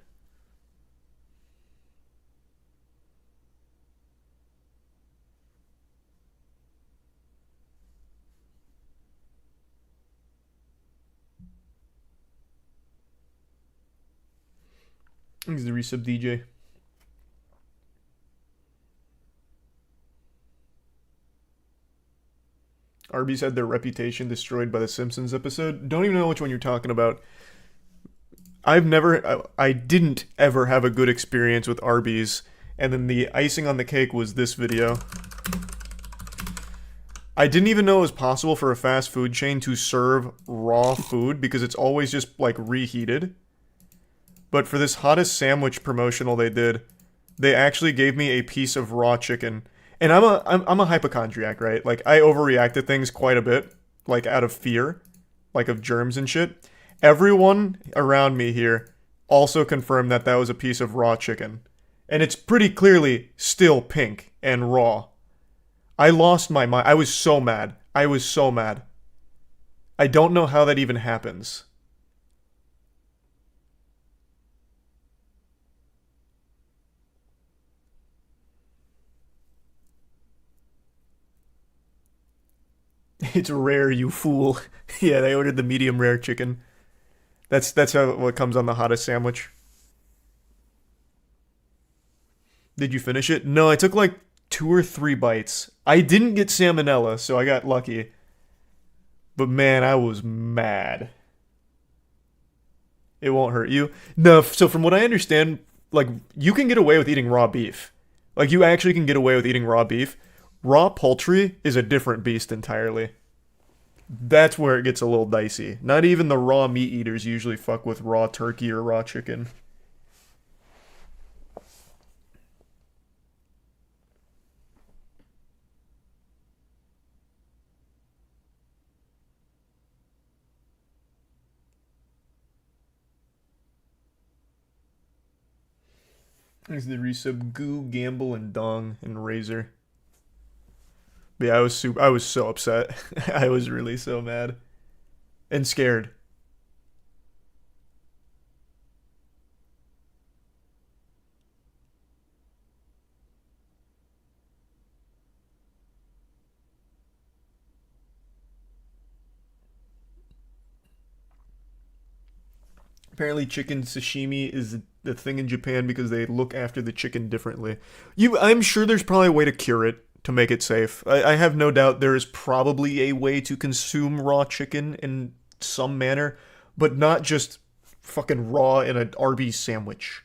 He's the resub DJ. Arby's had their reputation destroyed by the Simpsons episode. Don't even know which one you're talking about. I didn't ever have a good experience with Arby's, and then the icing on the cake was this video. I didn't even know it was possible for a fast food chain to serve raw food because it's always just, like, reheated. but for this hottest sandwich promotional they did, they actually gave me a piece of raw chicken. And I'm a hypochondriac, right? Like, I overreact to things quite a bit, like, out of fear, like, of germs and shit. Everyone around me here also confirmed that that was a piece of raw chicken. And it's pretty clearly still pink and raw. I lost my mind. I was so mad. I was so mad. I don't know how that even happens. It's rare, you fool. Yeah, they ordered the medium rare chicken. That's how what comes on the hottest sandwich. Did you finish it? No, I took like 2 or 3 bites. I didn't get salmonella, so I got lucky. But man, I was mad. It won't hurt you. No, so from what I understand, like, you can get away with eating raw beef. Like, you actually can get away with eating raw beef. Raw poultry is a different beast entirely. That's where it gets a little dicey. Not even the raw meat eaters usually fuck with raw turkey or raw chicken. There's the resub Goo, Gamble, and Dong, and Razor. But yeah, I was so upset. I was really so mad. And scared. Apparently chicken sashimi is the thing in Japan because they look after the chicken differently. I'm sure there's probably a way to cure it, to make it safe. I have no doubt there is probably a way to consume raw chicken in some manner, but not just fucking raw in an Arby's sandwich.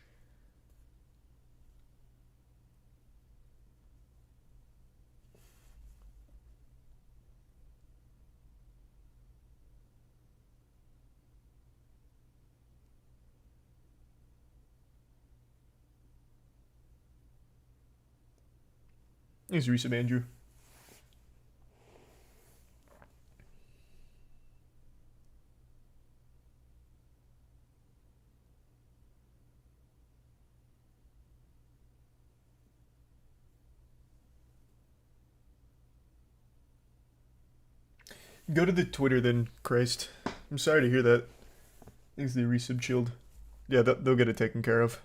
Thanks, resub Andrew. Go to the Twitter then, Christ. I'm sorry to hear that. Thanks, the resub shield. Yeah, they'll get it taken care of.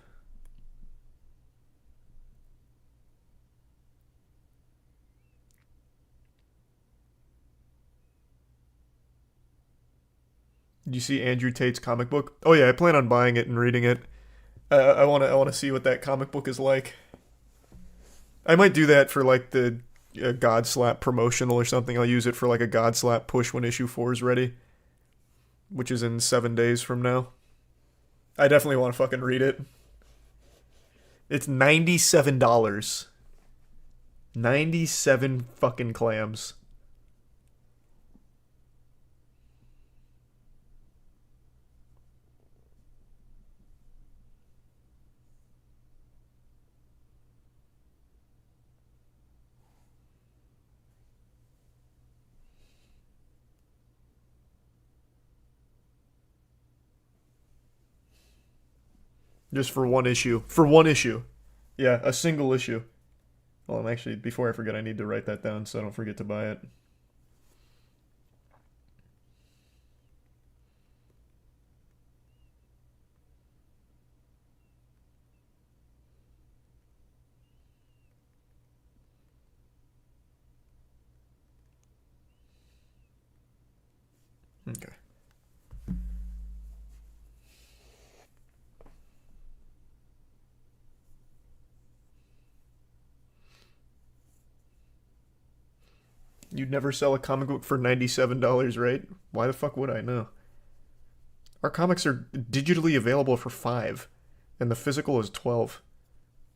Did you see Andrew Tate's comic book? Oh yeah, I plan on buying it and reading it. I wanna see what that comic book is like. I might do that for like the Godslap promotional or something. I'll use it for like a Godslap push when issue 4 is ready, which is in 7 days from now. I definitely want to fucking read it. It's $97. 97 fucking clams. Just for one issue. For one issue. Yeah, a single issue. Well, and actually, before I forget, I need to write that down so I don't forget to buy it. Okay. You'd never sell a comic book for $97, right? Why the fuck would I know? Our comics are digitally available for $5, and the physical is $12.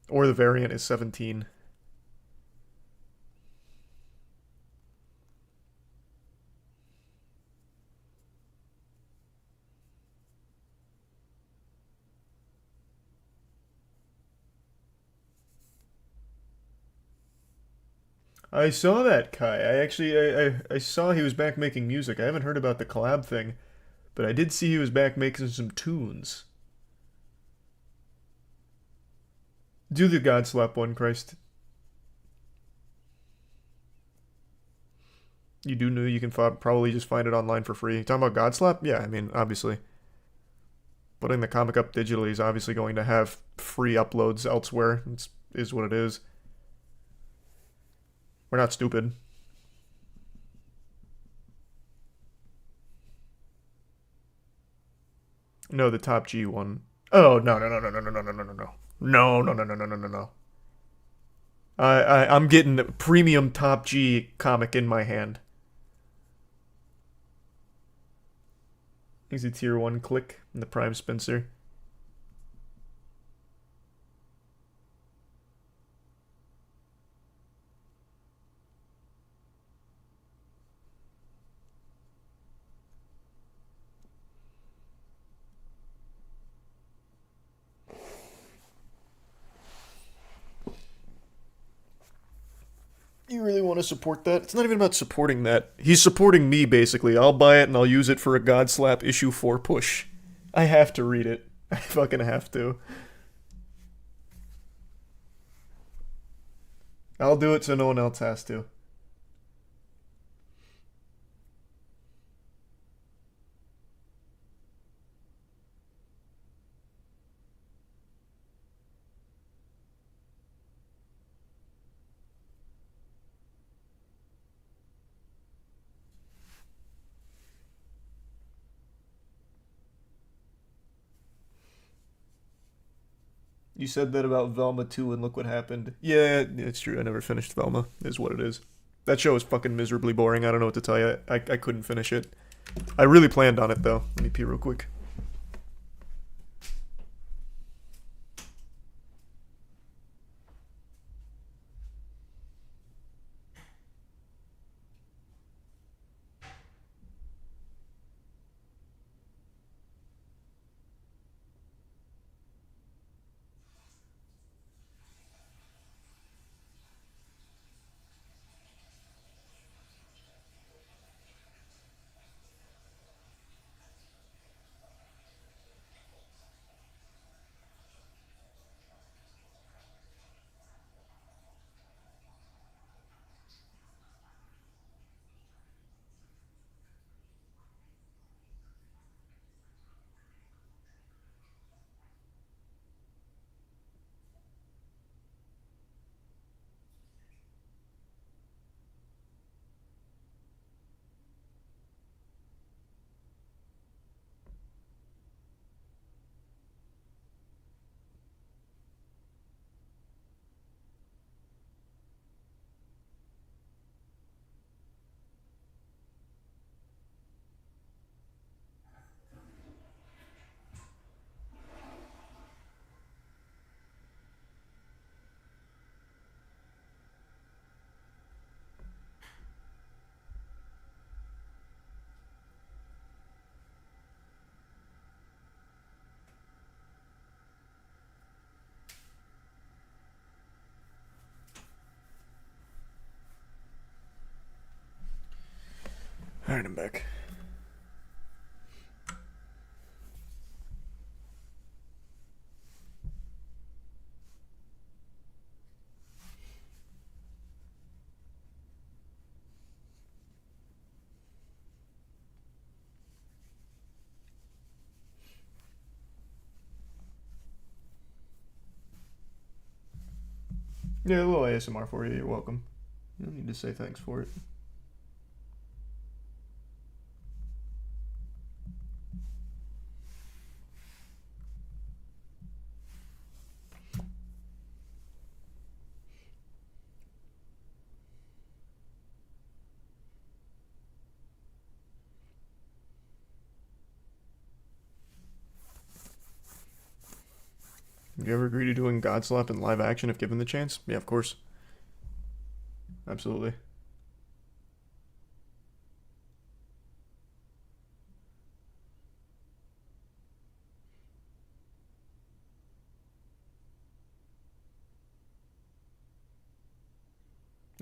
Or the variant is $17. I saw that, Kai. I saw he was back making music. I haven't heard about the collab thing, but I did see he was back making some tunes. Do the Godslap one, Christ. You do know you can probably just find it online for free. Talking about Godslap? Yeah, I mean, obviously. Putting the comic up digitally is obviously going to have free uploads elsewhere. It is what it is. We're not stupid. No, the Top G one. Oh, no, no, no, no, no, no, no, no, no, no, no. No, no, no, no, no, no, no, no. I'm getting a premium Top G comic in my hand. He's a tier 1 click in the Prime Spencer. You really want to support that? It's not even about supporting that. He's supporting me, basically. I'll buy it and I'll use it for a Godslap issue 4 push. I have to read it. I fucking have to. I'll do it so no one else has to. You said that about Velma too, and look what happened. Yeah, it's true. I never finished Velma, is what it is. That show is fucking miserably boring. I don't know what to tell you. I couldn't finish it. I really planned on it, though. Let me pee real quick. Alright, I'm back. Yeah, a little ASMR for you. You're welcome. You don't need to say thanks for it. Would you ever agree to doing Godslap in live action if given the chance? Yeah, of course. Absolutely.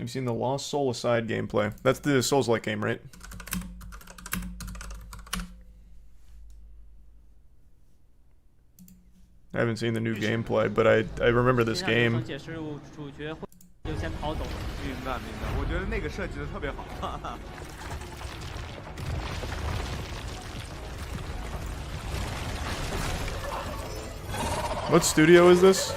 You've seen the Lost Soul Aside gameplay. That's the Souls-like game, right? I haven't seen the new gameplay, but I remember this game. 解释主角会就先跑走。明白明白，我觉得那个设计的特别好。What studio is this?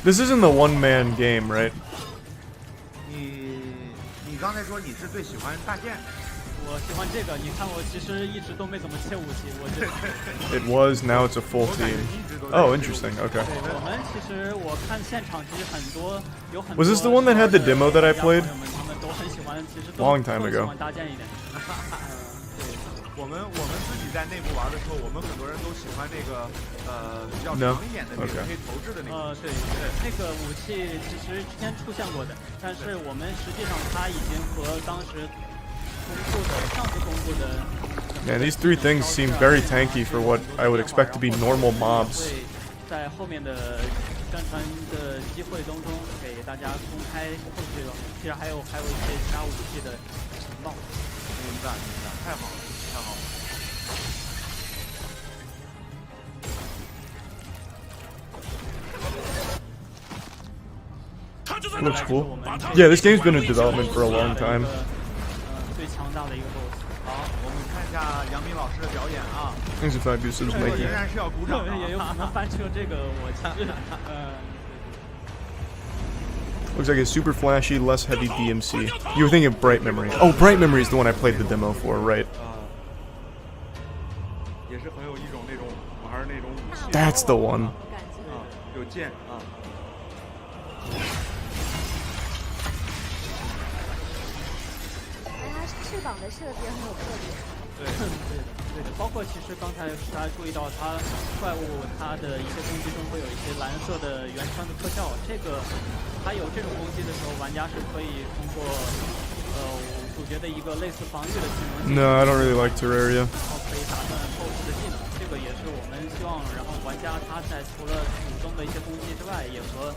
This isn't the one-man game, right? 你刚才说你是最喜欢大剑，我喜欢这个，你看我其实一直都没怎么切武器，我这。It was, now it's a full team. Oh, interesting. Okay. 对，我们其实我看现场其实有很多。Was this the one that had the demo that I played? 朋友们他们都很喜欢，其实都 Long time 更喜 ago. 欢搭建一点。我们自己在内部玩的时候，我们很多人都喜欢那个比较 No. 长一点的那个 Okay. 可以投掷的那个。对，那个武器其实之前出现过的，但是我们实际上它已经和当时上次公布的。Man, these three things seem very tanky for what I would expect to be normal mobs. 在后面的宣传的机会当中，给大家公开后续了。其实还有一些其他武器的情报。明白，太好了，太好了。It looks cool. Yeah, this game's been in development for a long time. 最强大的一个 boss。好，我们看一下杨明老师的表演啊。Thanks if I do some 我仍 making. 然是要鼓掌的啊。也有可能翻车，这个我其实Looks like a super flashy, less heavy DMC. You were thinking of Bright Memory. Oh, Bright Memory is the one I played the demo for, right? 也是很有一种那种玩那种武器。That's the one. 有剑啊。它翅膀的设计很有特点。对的，包括其实刚才大家注意到，它怪物它的一些攻击中会有一些蓝色的圆圈的特效，这个它有这种攻击的时候，玩家是可以通过主角的一个类似防御的技能。No, I don't really like Terraria. 然后可以打断 BOSS 的技能，这个也是我们希望，然后玩家他在除了主动的一些攻击之外，也和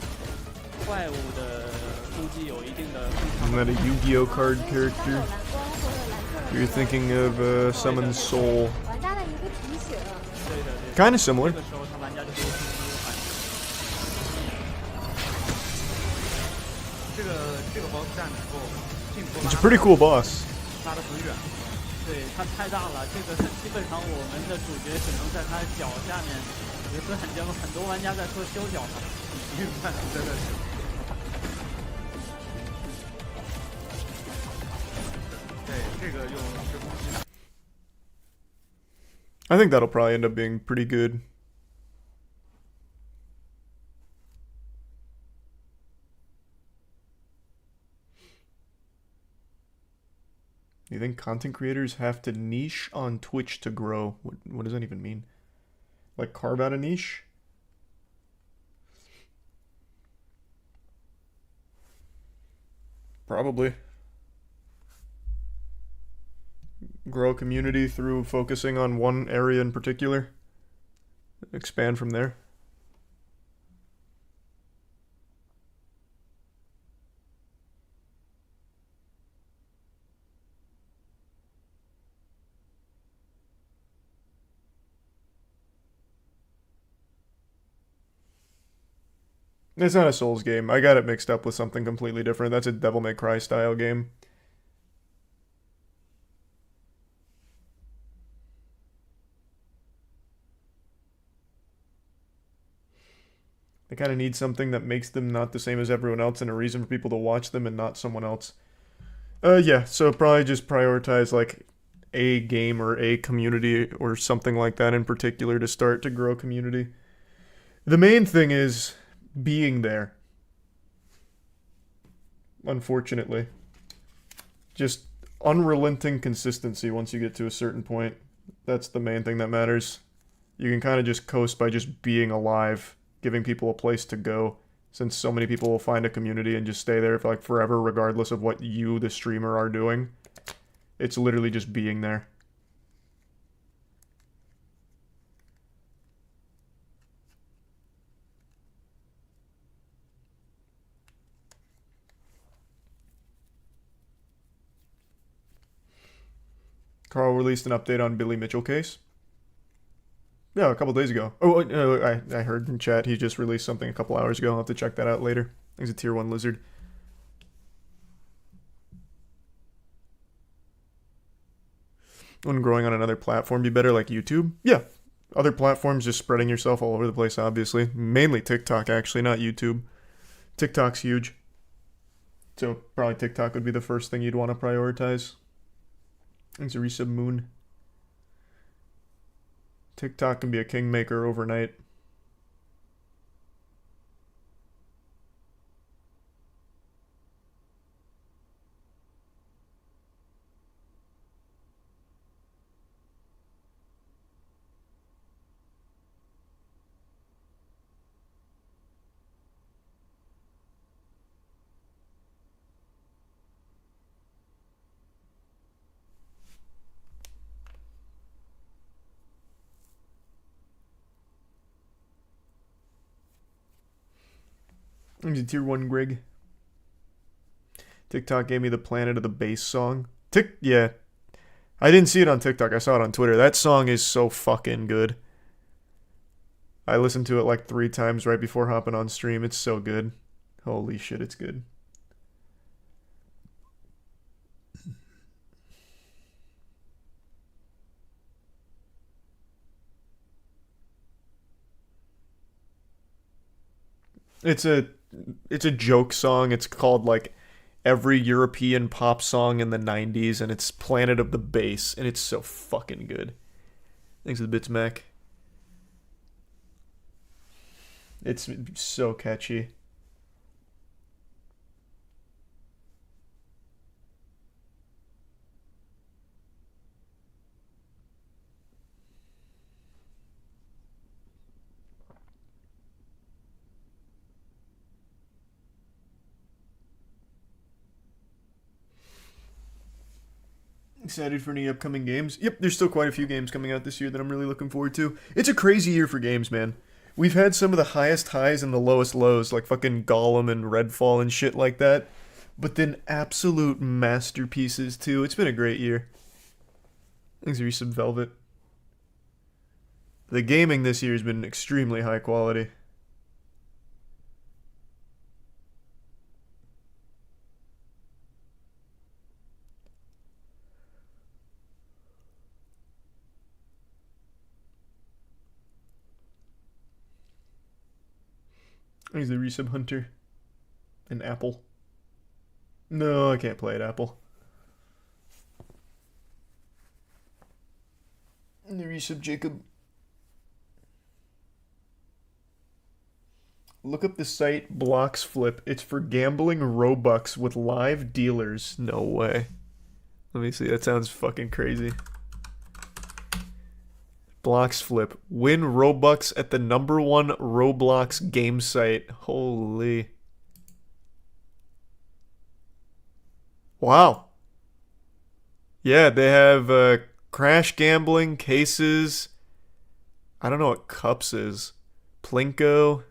怪物的攻击有一定的。Isn't that a Yu-Gi-Oh card character? You're thinking of Summoned Soul. 玩家的一个提醒。对的。Kind of similar. 这个时候，他玩家就可以进行反应。这个 boss 战能够进步。 It's a pretty cool boss. 拉得很远。对，它太大了，这个基本上我们的主角只能在他脚下面，也是很多玩家在说修脚嘛。真的是。对，这个用是攻击。 I think that'll probably end up being pretty good. You think content creators have to niche on Twitch to grow? What does that even mean? Like carve out a niche? Probably. Grow a community through focusing on one area in particular. Expand from there. It's not a Souls game. I got it mixed up with something completely different. That's a Devil May Cry style game. They kind of need something that makes them not the same as everyone else and a reason for people to watch them and not someone else. Yeah, so probably just prioritize like a game or a community or something like that in particular to start to grow community. The main thing is being there. Unfortunately. Just unrelenting consistency once you get to a certain point. That's the main thing that matters. You can kind of just coast by just being alive, giving people a place to go, since so many people will find a community and just stay there for like forever regardless of what you, the streamer, are doing. It's literally just being there. released an update on Billy Mitchell case. Yeah, a couple days ago. Oh, I heard in chat he just released something a couple hours ago. I'll have to check that out later. He's a tier 1 lizard. Wouldn't growing on another platform be better, like YouTube? Yeah. Other platforms, just spreading yourself all over the place, obviously. Mainly TikTok, actually, not YouTube. TikTok's huge. So probably TikTok would be the first thing you'd want to prioritize. Thanks, Arisa Moon. TikTok can be a kingmaker overnight. He's a tier 1 Grig. TikTok gave me the Planet of the Bass song. Yeah. I didn't see it on TikTok. I saw it on Twitter. That song is so fucking good. I listened to it like 3 times right before hopping on stream. It's so good. Holy shit, it's good. It's a joke song. It's called like every European pop song in the 90s, and it's Planet of the Bass, and it's so fucking good. Thanks for the bits, Mac. It's so catchy. Excited for any upcoming games? Yep, there's still quite a few games coming out this year that I'm really looking forward to. It's a crazy year for games, man. We've had some of the highest highs and the lowest lows, like fucking Gollum and Redfall and shit like that. But then absolute masterpieces, too. It's been a great year. Thanks for some Velvet. The gaming this year has been extremely high quality. He's the Resub Hunter. And Apple. No, I can't play it, Apple. And the Resub Jacob. Look up the site Blocks Flip. It's for gambling Robux with live dealers. No way. Let me see. That sounds fucking crazy. Blocks Flip. Win Robux at the #1 Roblox game site. Holy. Wow. Yeah, they have Crash Gambling, Cases. I don't know what Cups is. Plinko.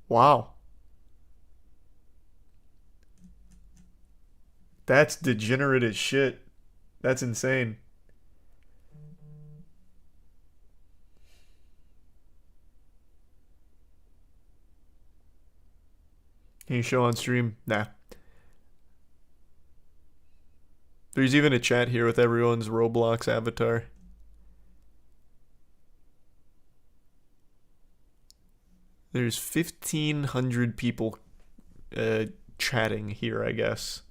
Wow. That's degenerate as shit. That's insane. Can you show on stream? Nah. There's even a chat here with everyone's Roblox avatar. There's 1,500 people chatting here, I guess.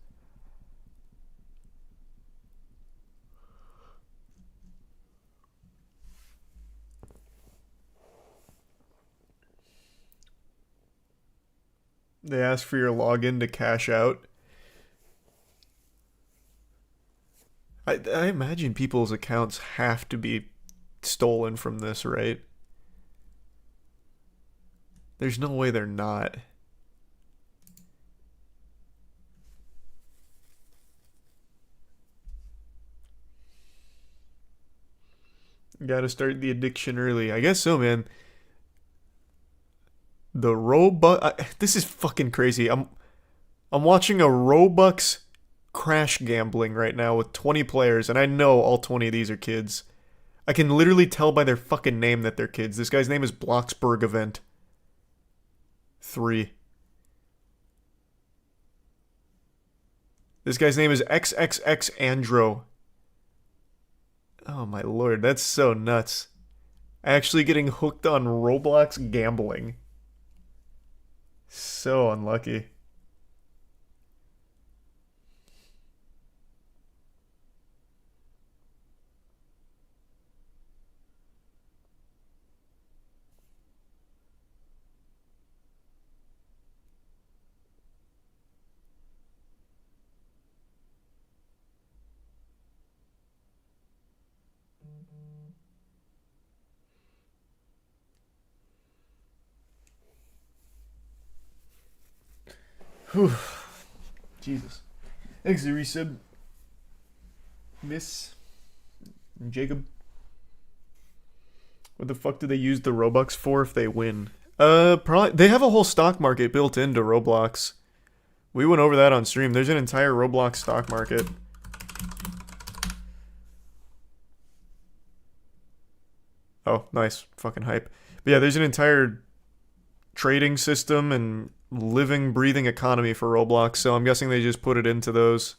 They ask for your login to cash out. I imagine people's accounts have to be stolen from this, right? There's no way they're not. Gotta start the addiction early. I guess so, man. The Robux... this is fucking crazy. I'm watching a Robux crash gambling right now with 20 players, and I know all 20 of these are kids. I can literally tell by their fucking name that they're kids. This guy's name is Bloxburg Event 3. This guy's name is XXX Andro. Oh my lord, that's so nuts. Actually getting hooked on Roblox gambling. So unlucky. Whew. Jesus. Thanks, the resub. Miss Jacob. What the fuck do they use the Robux for if they win? Probably they have a whole stock market built into Roblox. We went over that on stream. There's an entire Roblox stock market. Oh, nice. Fucking hype. But yeah, there's an entire trading system and living, breathing economy for Roblox, so I'm guessing they just put it into those.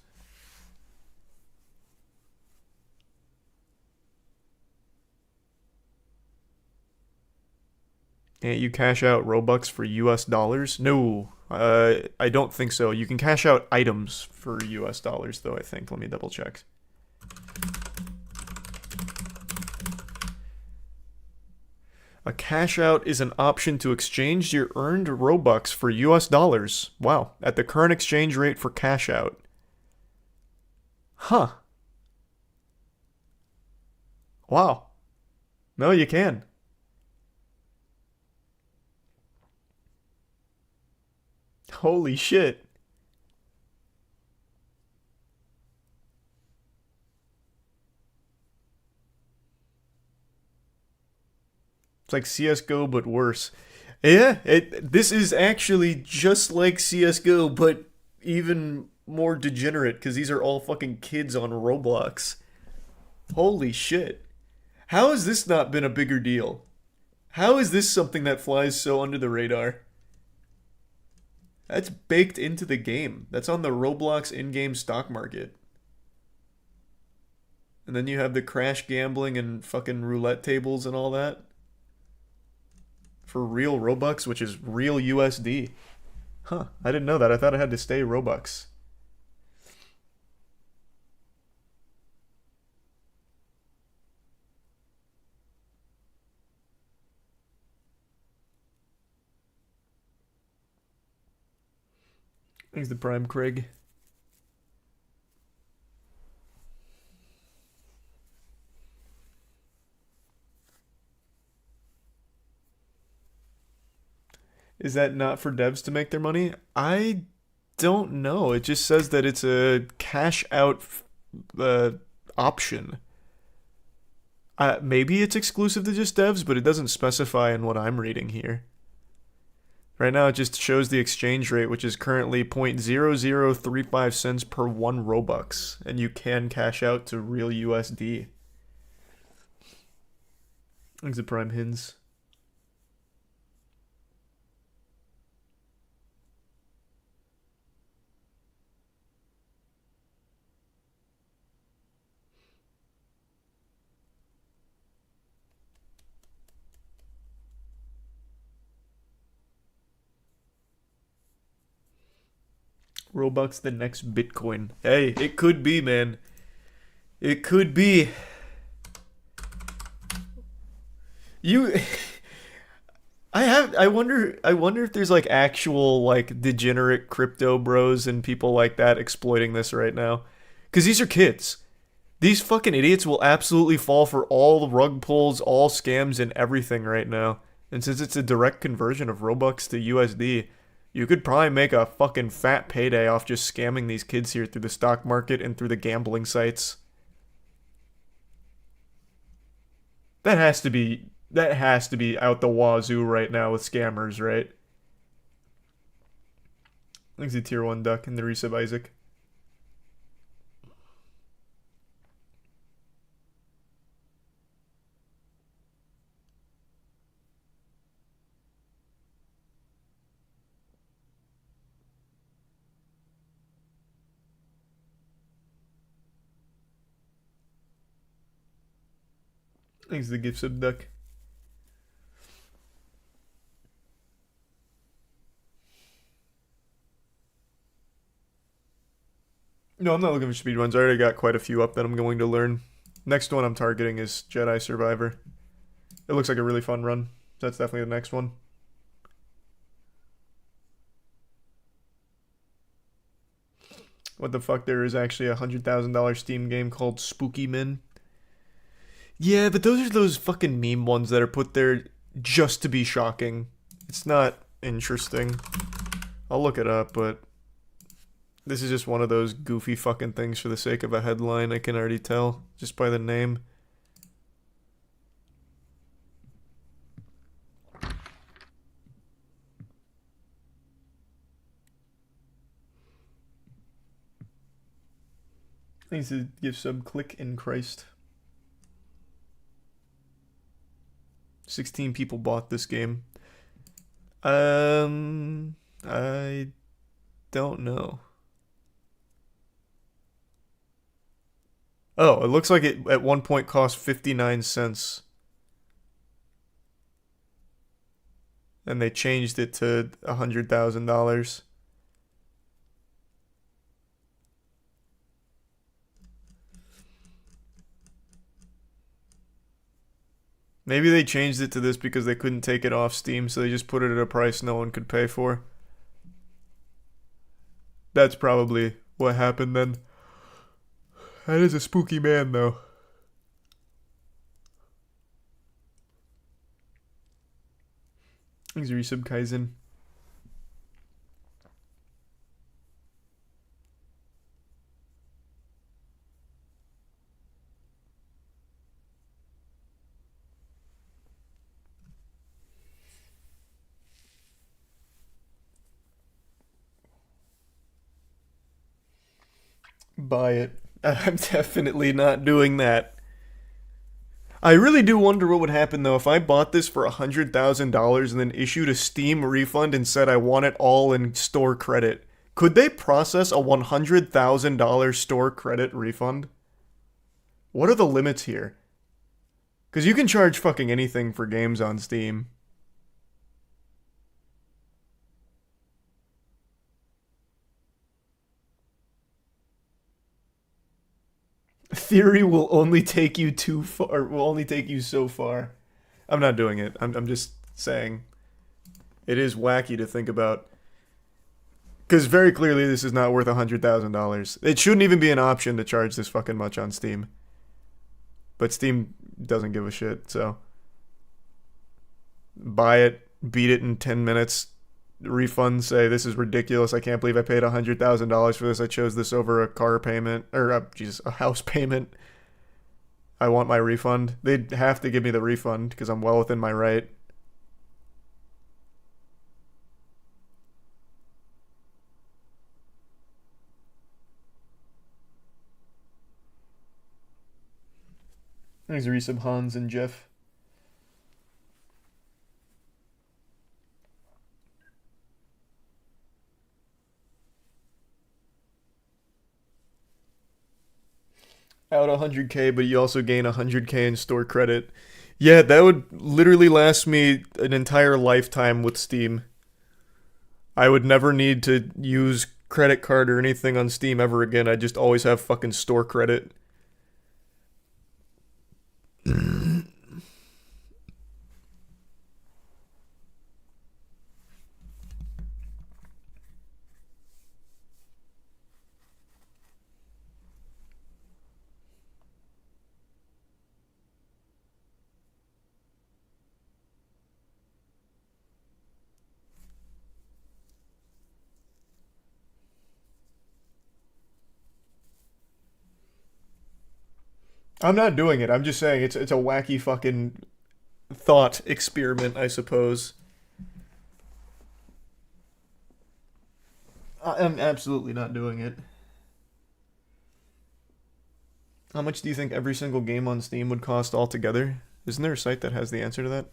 Can't you cash out Robux for US dollars? No, I don't think so. You can cash out items for US dollars, though, I think. Let me double check. A cash out is an option to exchange your earned Robux for US dollars. Wow, at the current exchange rate for cash out. Huh. Wow. No, you can. Holy shit. It's like CSGO, but worse. Yeah, this is actually just like CSGO, but even more degenerate, because these are all fucking kids on Roblox. Holy shit. How has this not been a bigger deal? How is this something that flies so under the radar? That's baked into the game. That's on the Roblox in-game stock market. And then you have the crash gambling and fucking roulette tables and all that. For real Robux, which is real USD. Huh, I didn't know that. I thought it had to stay Robux. Thanks to Prime Craig. Is that not for devs to make their money? I don't know. It just says that it's a cash out option. Maybe it's exclusive to just devs, but it doesn't specify in what I'm reading here. Right now it just shows the exchange rate, which is currently 0.0035 cents per 1 Robux, and you can cash out to real USD. Thanks to Prime Hins. Robux the next Bitcoin. Hey, it could be, man. It could be. I wonder if there's like actual like degenerate crypto bros and people like that exploiting this right now. Cuz these are kids. These fucking idiots will absolutely fall for all the rug pulls, all scams and everything right now. And since it's a direct conversion of Robux to USD, you could probably make a fucking fat payday off just scamming these kids here through the stock market and through the gambling sites. That has to be out the wazoo right now with scammers, right? Thanks to Tier 1 Duck and the resub Isaac. Thanks the gift sub duck. No, I'm not looking for speedruns. I already got quite a few up that I'm going to learn. Next one I'm targeting is Jedi Survivor. It looks like a really fun run. So that's definitely the next one. What the fuck? There is actually a $100,000 Steam game called Spooky Min. Yeah, but those are those fucking meme ones that are put there just to be shocking. It's not interesting. I'll look it up, but this is just one of those goofy fucking things for the sake of a headline, I can already tell, just by the name. Thanks to give sub click in Christ. 16 people bought this game. I don't know. Oh, it looks like it at one point cost 59 cents. And they changed it to $100,000. Maybe they changed it to this because they couldn't take it off Steam, so they just put it at a price no one could pay for. That's probably what happened then. That is a spooky man, though. Thanks, Resub Kaizen. Buy it. I'm definitely not doing that. I really do wonder what would happen though if I bought this for $100,000 and then issued a Steam refund and said I want it all in store credit. Could they process a $100,000 store credit refund? What are the limits here? Because you can charge fucking anything for games on Steam. Theory will only take you too far. Will only take you so far. I'm not doing it. I'm just saying. It is wacky to think about. Because very clearly this is not worth $100,000. It shouldn't even be an option to charge this fucking much on Steam. But Steam doesn't give a shit, so. Buy it, beat it in 10 minutes, refund, say this is ridiculous, I can't believe I paid $100,000 for this, I chose this over a car payment, or a house payment. I want my refund. They'd have to give me the refund because I'm well within my right. Thanks, Resub Hans and Jeff. Out 100k, but you also gain 100k in store credit. Yeah, that would literally last me an entire lifetime with Steam. I would never need to use credit card or anything on Steam ever again. I'd just always have fucking store credit. I'm not doing it. I'm just saying it's a wacky fucking thought experiment, I suppose. I'm absolutely not doing it. How much do you think every single game on Steam would cost altogether? Isn't there a site that has the answer to that?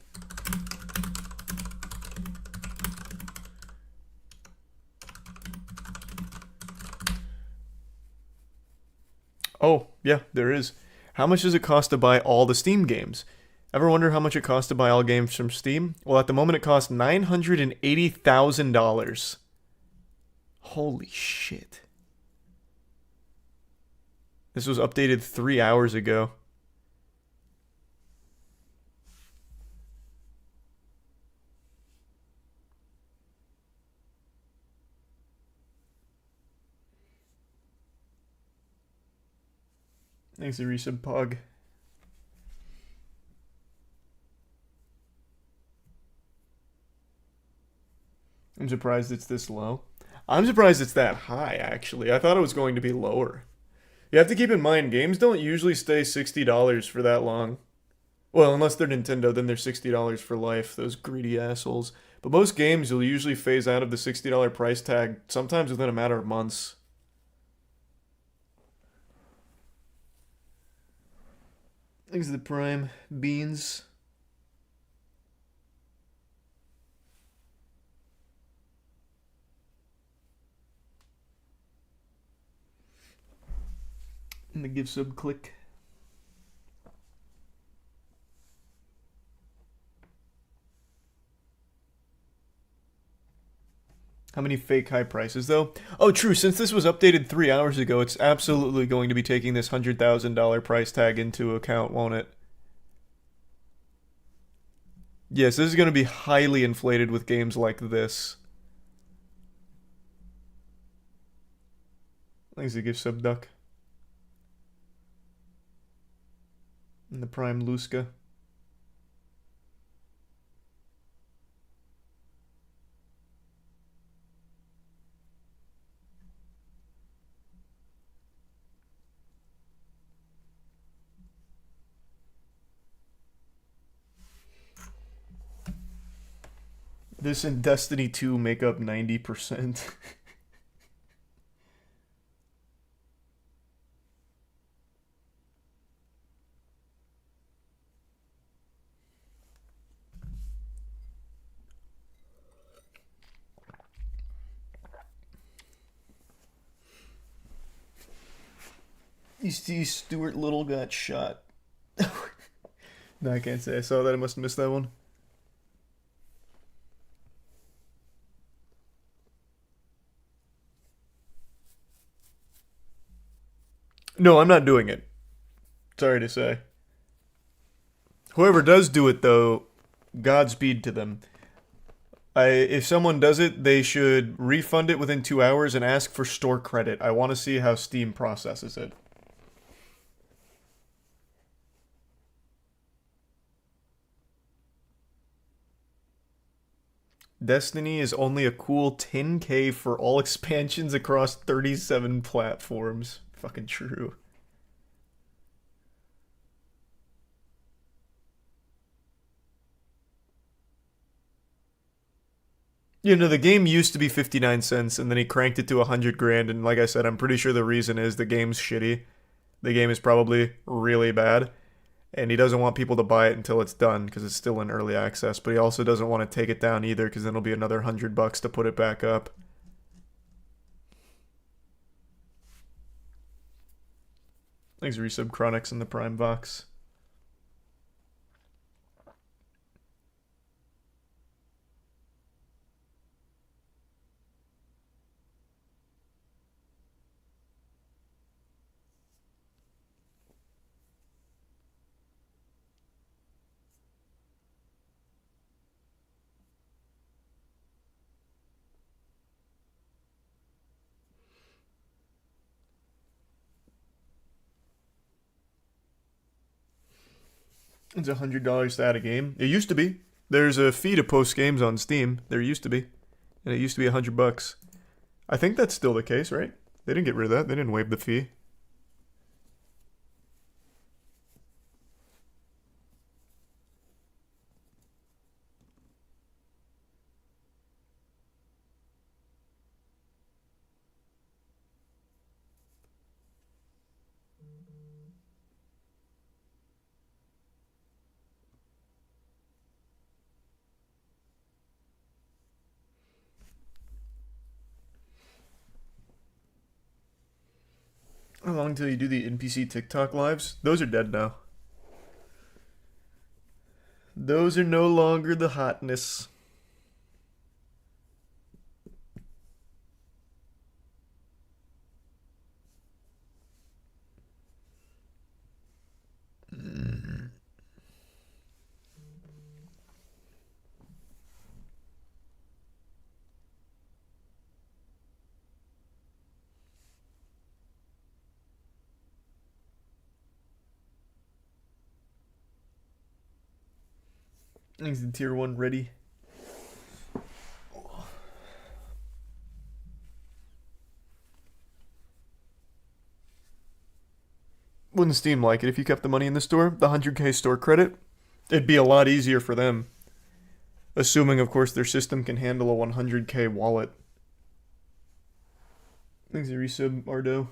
Oh, yeah, there is. How much does it cost to buy all the Steam games? Ever wonder how much it costs to buy all games from Steam? Well, at the moment it costs $980,000. Holy shit. This was updated 3 hours ago. Thanks to resub Pog. I'm surprised it's this low. I'm surprised it's that high, actually. I thought it was going to be lower. You have to keep in mind, games don't usually stay $60 for that long. Well, unless they're Nintendo, then they're $60 for life, those greedy assholes. But most games will usually phase out of the $60 price tag, sometimes within a matter of months. Thanks to the Prime. Beans. And the give sub click. How many fake high prices, though? Oh, true. Since this was updated 3 hours ago, it's absolutely going to be taking this $100,000 price tag into account, won't it? Yes, this is going to be highly inflated with games like this. Thanks to give sub duck. And the Prime Luska. This and Destiny 2 make up 90%. You see Stuart Little got shot. No, I can't say I saw that. I must have missed that one. No, I'm not doing it. Sorry to say. Whoever does do it, though, Godspeed to them. If someone does it, they should refund it within 2 hours and ask for store credit. I want to see how Steam processes it. Destiny is only a cool $10K for all expansions across 37 platforms. Fucking true. You know, the game used to be 59 cents, and then he cranked it to 100 grand, and like I said, I'm pretty sure the reason is the game's shitty. The game is probably really bad, and he doesn't want people to buy it until it's done, because it's still in early access, but he also doesn't want to take it down either, because then it'll be another $100 to put it back up. Thanks, Resub Chronics and the Prime Vox. It's $100 to add a game. It used to be. There's a fee to post games on Steam. There used to be. And it used to be $100. I think that's still the case, right? They didn't get rid of that. They didn't waive the fee. How long until you do the NPC TikTok lives? Those are dead now. Those are no longer the hotness. Thanks to tier 1 ready. Wouldn't Steam like it if you kept the money in the store? The 100k store credit? It'd be a lot easier for them. Assuming, of course, their system can handle a 100k wallet. Thanks to resub, Ardo.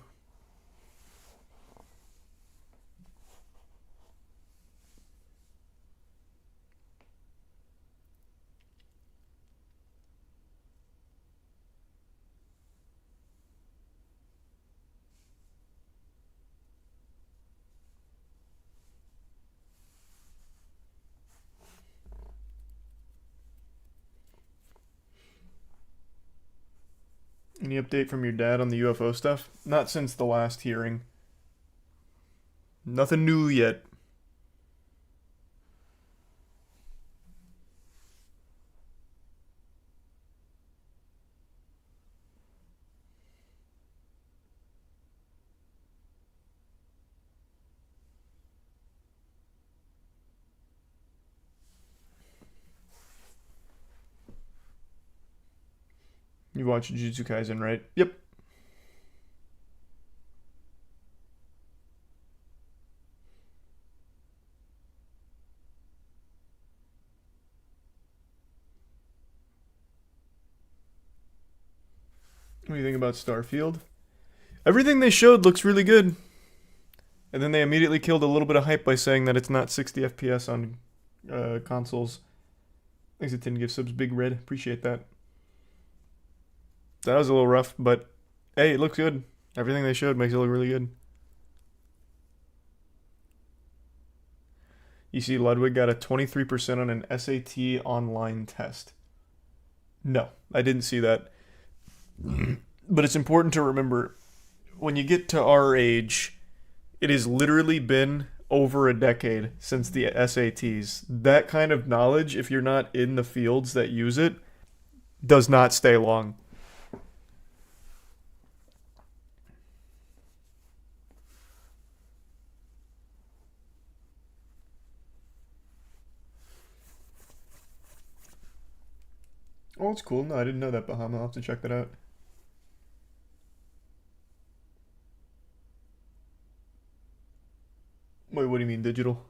Any update from your dad on the UFO stuff? Not since the last hearing. Nothing new yet. You watched Jujutsu Kaisen, right? Yep. What do you think about Starfield? Everything they showed looks really good. And then they immediately killed a little bit of hype by saying that it's not 60 FPS on consoles. Thanks to 10 gift subs, Big Red. Appreciate that. That was a little rough, but hey, it looks good. Everything they showed makes it look really good. You see, Ludwig got a 23% on an SAT online test. No, I didn't see that. But it's important to remember, when you get to our age, it has literally been over a decade since the SATs. That kind of knowledge, if you're not in the fields that use it, does not stay long. Oh, it's cool. No, I didn't know that, Bahama. I'll have to check that out. Wait, what do you mean digital?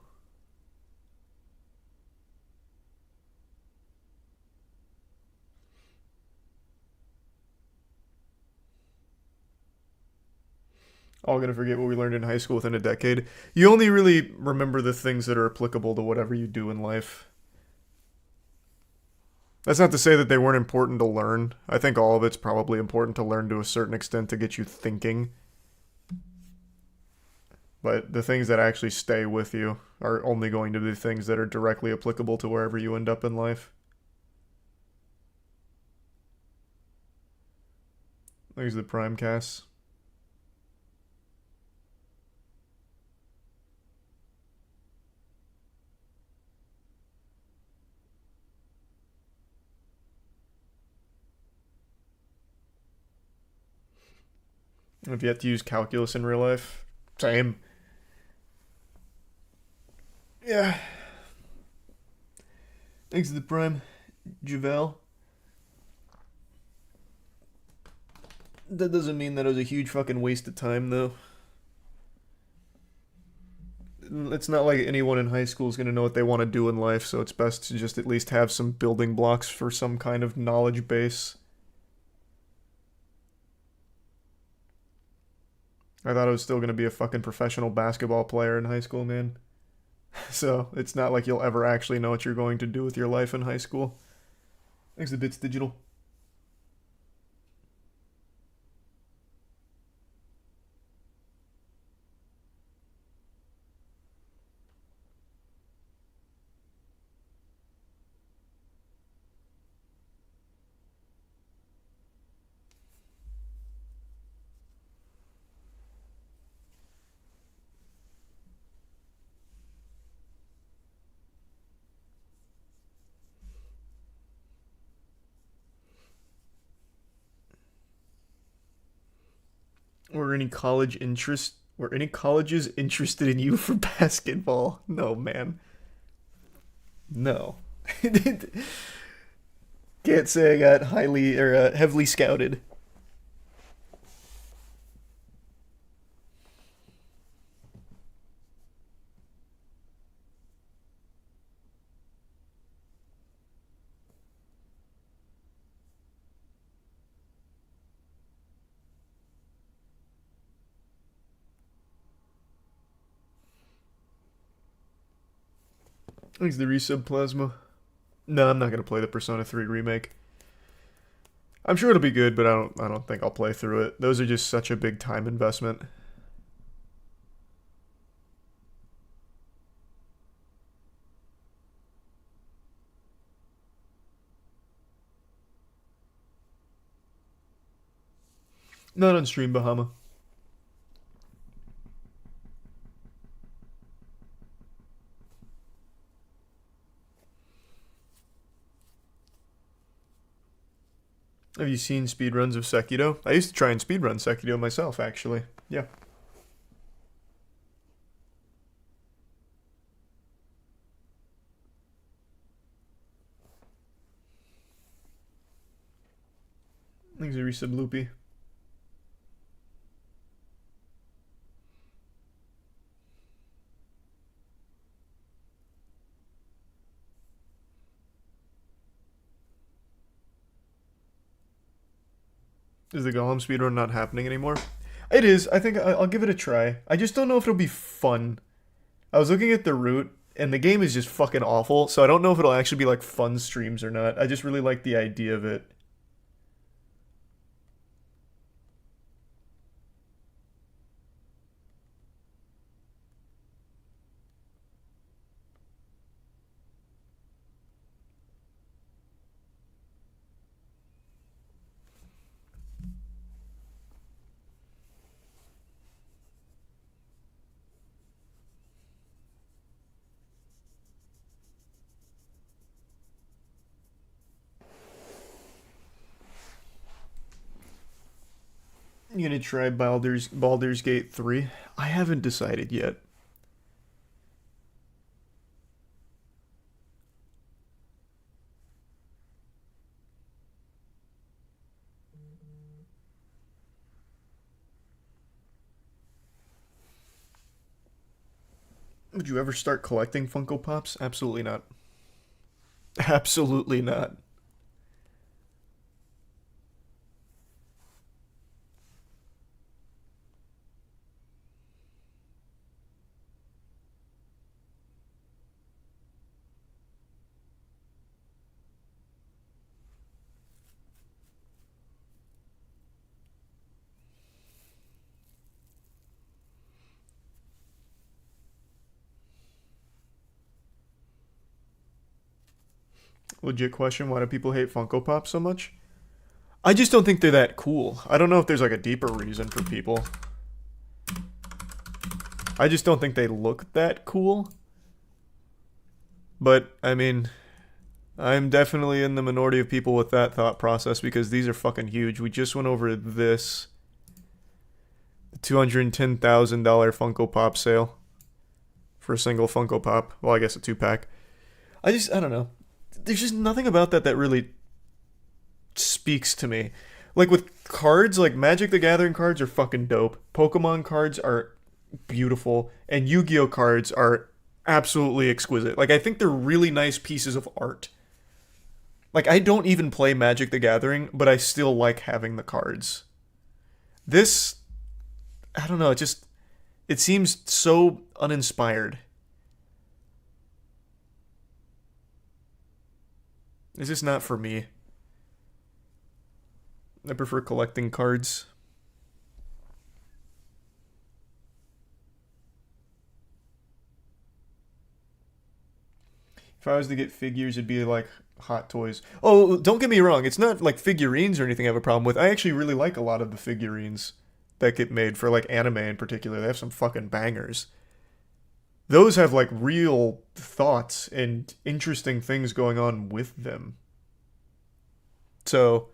All gonna forget what we learned in high school within a decade. You only really remember the things that are applicable to whatever you do in life. That's not to say that they weren't important to learn. I think all of it's probably important to learn to a certain extent to get you thinking. But the things that actually stay with you are only going to be things that are directly applicable to wherever you end up in life. There's the Prime Cast. Have you yet to use calculus in real life? Same. Yeah. Thanks to the Prime, Javel. That doesn't mean that it was a huge fucking waste of time, though. It's not like anyone in high school is going to know what they want to do in life, so it's best to just at least have some building blocks for some kind of knowledge base. I thought I was still going to be a fucking professional basketball player in high school, man. So, it's not like you'll ever actually know what you're going to do with your life in high school. Thanks to Bits Digital. Were any colleges interested in you for basketball? No, man. No. Can't say I got heavily scouted. Thanks the resub plasma. No, I'm not gonna play the Persona 3 remake. I'm sure it'll be good, but I don't think I'll play through it. Those are just such a big time investment. Not on stream, Bahama. Have you seen speedruns of Sekiro? I used to try and speedrun Sekiro myself, actually. Yeah. Thanks, a resub loopy. Is the Golem speedrun not happening anymore? It is. I think I'll give it a try. I just don't know if it'll be fun. I was looking at the route, and the game is just fucking awful, so I don't know if it'll actually be like fun streams or not. I just really like the idea of it. You gonna try Baldur's Gate 3? I haven't decided yet. Would you ever start collecting Funko Pops? Absolutely not. Absolutely not. Legit question, why do people hate Funko Pop so much? I just don't think they're that cool. I don't know if there's like a deeper reason for people. I just don't think they look that cool. But, I mean, I'm definitely in the minority of people with that thought process because these are fucking huge. We just went over this. The $210,000 Funko Pop sale. For a single Funko Pop. Well, I guess a 2-pack. I don't know. There's just nothing about that really speaks to me. Like with cards, like Magic the Gathering cards are fucking dope. Pokemon cards are beautiful. And Yu-Gi-Oh cards are absolutely exquisite. Like I think they're really nice pieces of art. Like I don't even play Magic the Gathering, but I still like having the cards. This, I don't know, it seems so uninspired. It's just not for me. I prefer collecting cards. If I was to get figures, it'd be like Hot Toys. Oh, don't get me wrong. It's not like figurines or anything I have a problem with. I actually really like a lot of the figurines that get made for like anime in particular. They have some fucking bangers. Those have like real thoughts and interesting things going on with them. So,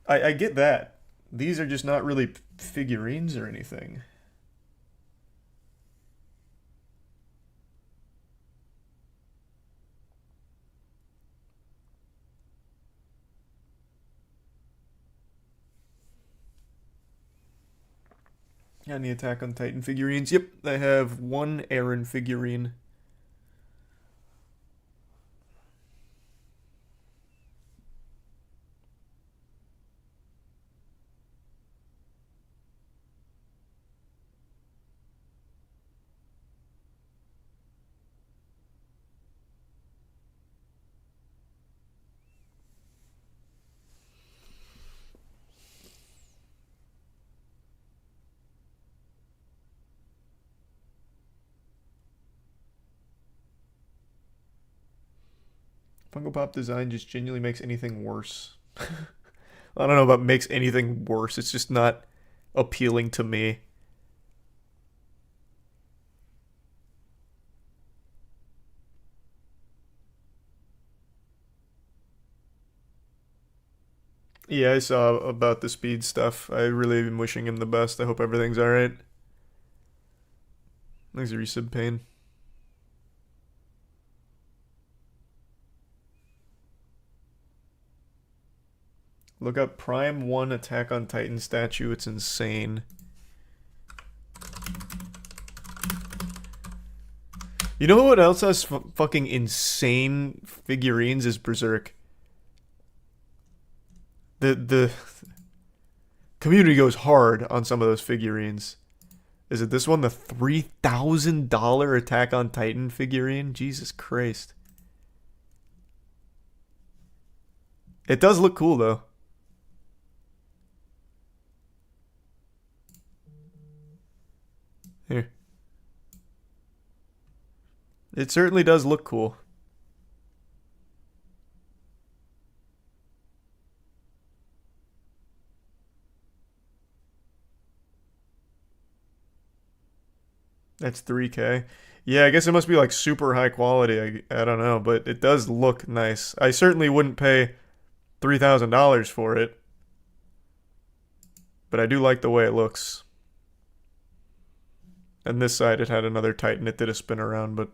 I get that. These are just not really figurines or anything. And the Attack on Titan figurines. Yep, I have one Eren figurine. Funko Pop design just genuinely makes anything worse. I don't know about makes anything worse. It's just not appealing to me. Yeah, I saw about the speed stuff. I really am wishing him the best. I hope everything's alright. Thanks for resub pain. Look up Prime 1 Attack on Titan statue. It's insane. You know what else has fucking insane figurines is Berserk. The community goes hard on some of those figurines. Is it this one, the $3,000 Attack on Titan figurine? Jesus Christ. It does look cool though. Here. It certainly does look cool. That's 3K. Yeah, I guess it must be like super high quality. I don't know, but it does look nice. I certainly wouldn't pay $3,000 for it. But I do like the way it looks. And this side, it had another Titan. It did a spin around, but...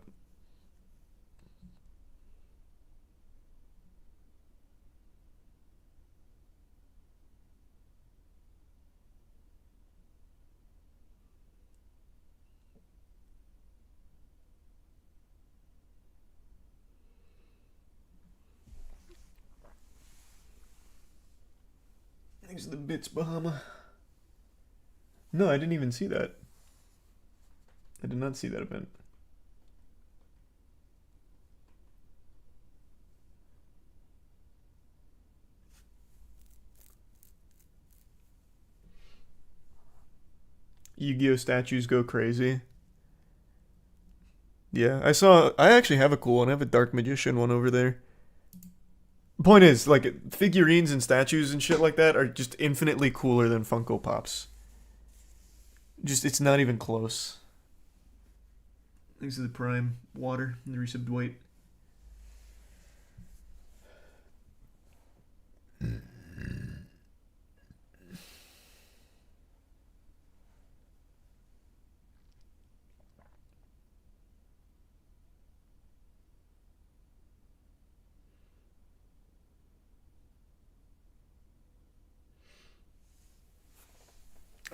Thanks to the bits, Bahama. No, I didn't even see that. I did not see that event. Yu-Gi-Oh! Statues go crazy. Yeah, I actually have a cool one. I have a Dark Magician one over there. Point is, like, figurines and statues and shit like that are just infinitely cooler than Funko Pops. Just, it's not even close. Thanks to the Prime Water and the resubbed weight.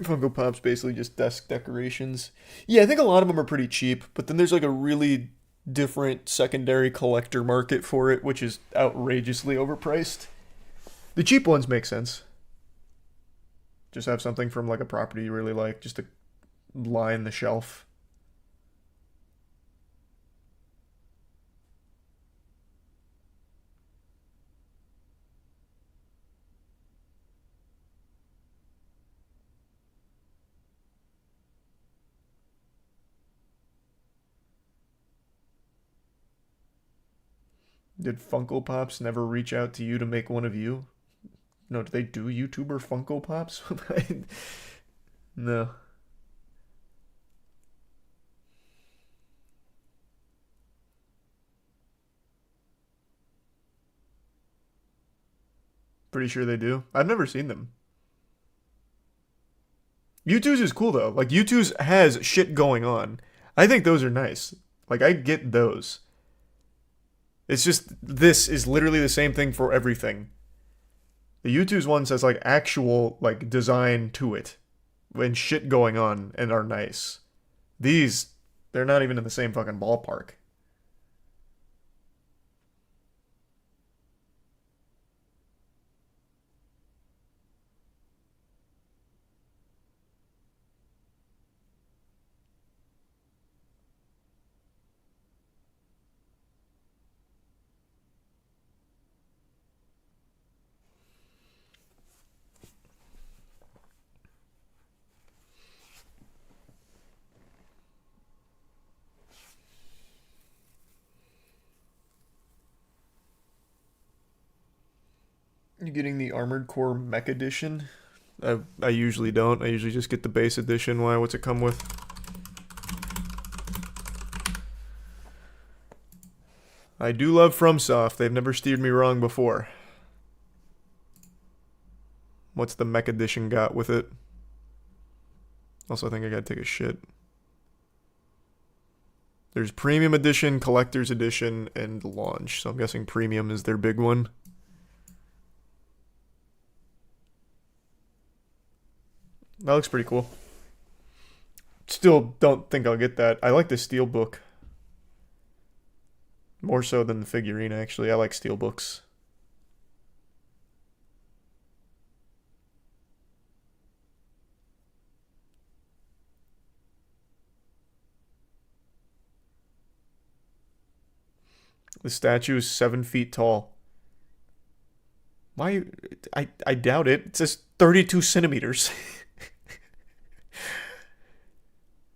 Funko Pop's basically just desk decorations. Yeah, I think a lot of them are pretty cheap, but then there's like a really different secondary collector market for it, which is outrageously overpriced. The cheap ones make sense. Just have something from like a property you really like, just to line the shelf. Did Funko Pops never reach out to you to make one of you? No, do they do YouTuber Funko Pops? No. Pretty sure they do. I've never seen them. U2's is cool though. Like U2's has shit going on. I think those are nice. Like I get those. It's just this is literally the same thing for everything. The U2's one says like actual like design to it and shit going on and are nice. These, they're not even in the same fucking ballpark. You getting the Armored Core Mech Edition? I usually don't. I usually just get the base edition. Why? What's it come with? I do love FromSoft. They've never steered me wrong before. What's the Mech Edition got with it? Also, I think I gotta take a shit. There's Premium Edition, Collector's Edition, and Launch. So I'm guessing Premium is their big one. That looks pretty cool. Still don't think I'll get that. I like the Steelbook. More so than the figurine, actually. I like Steelbooks. The statue is 7 feet tall. Why? I doubt it. It says 32 centimeters.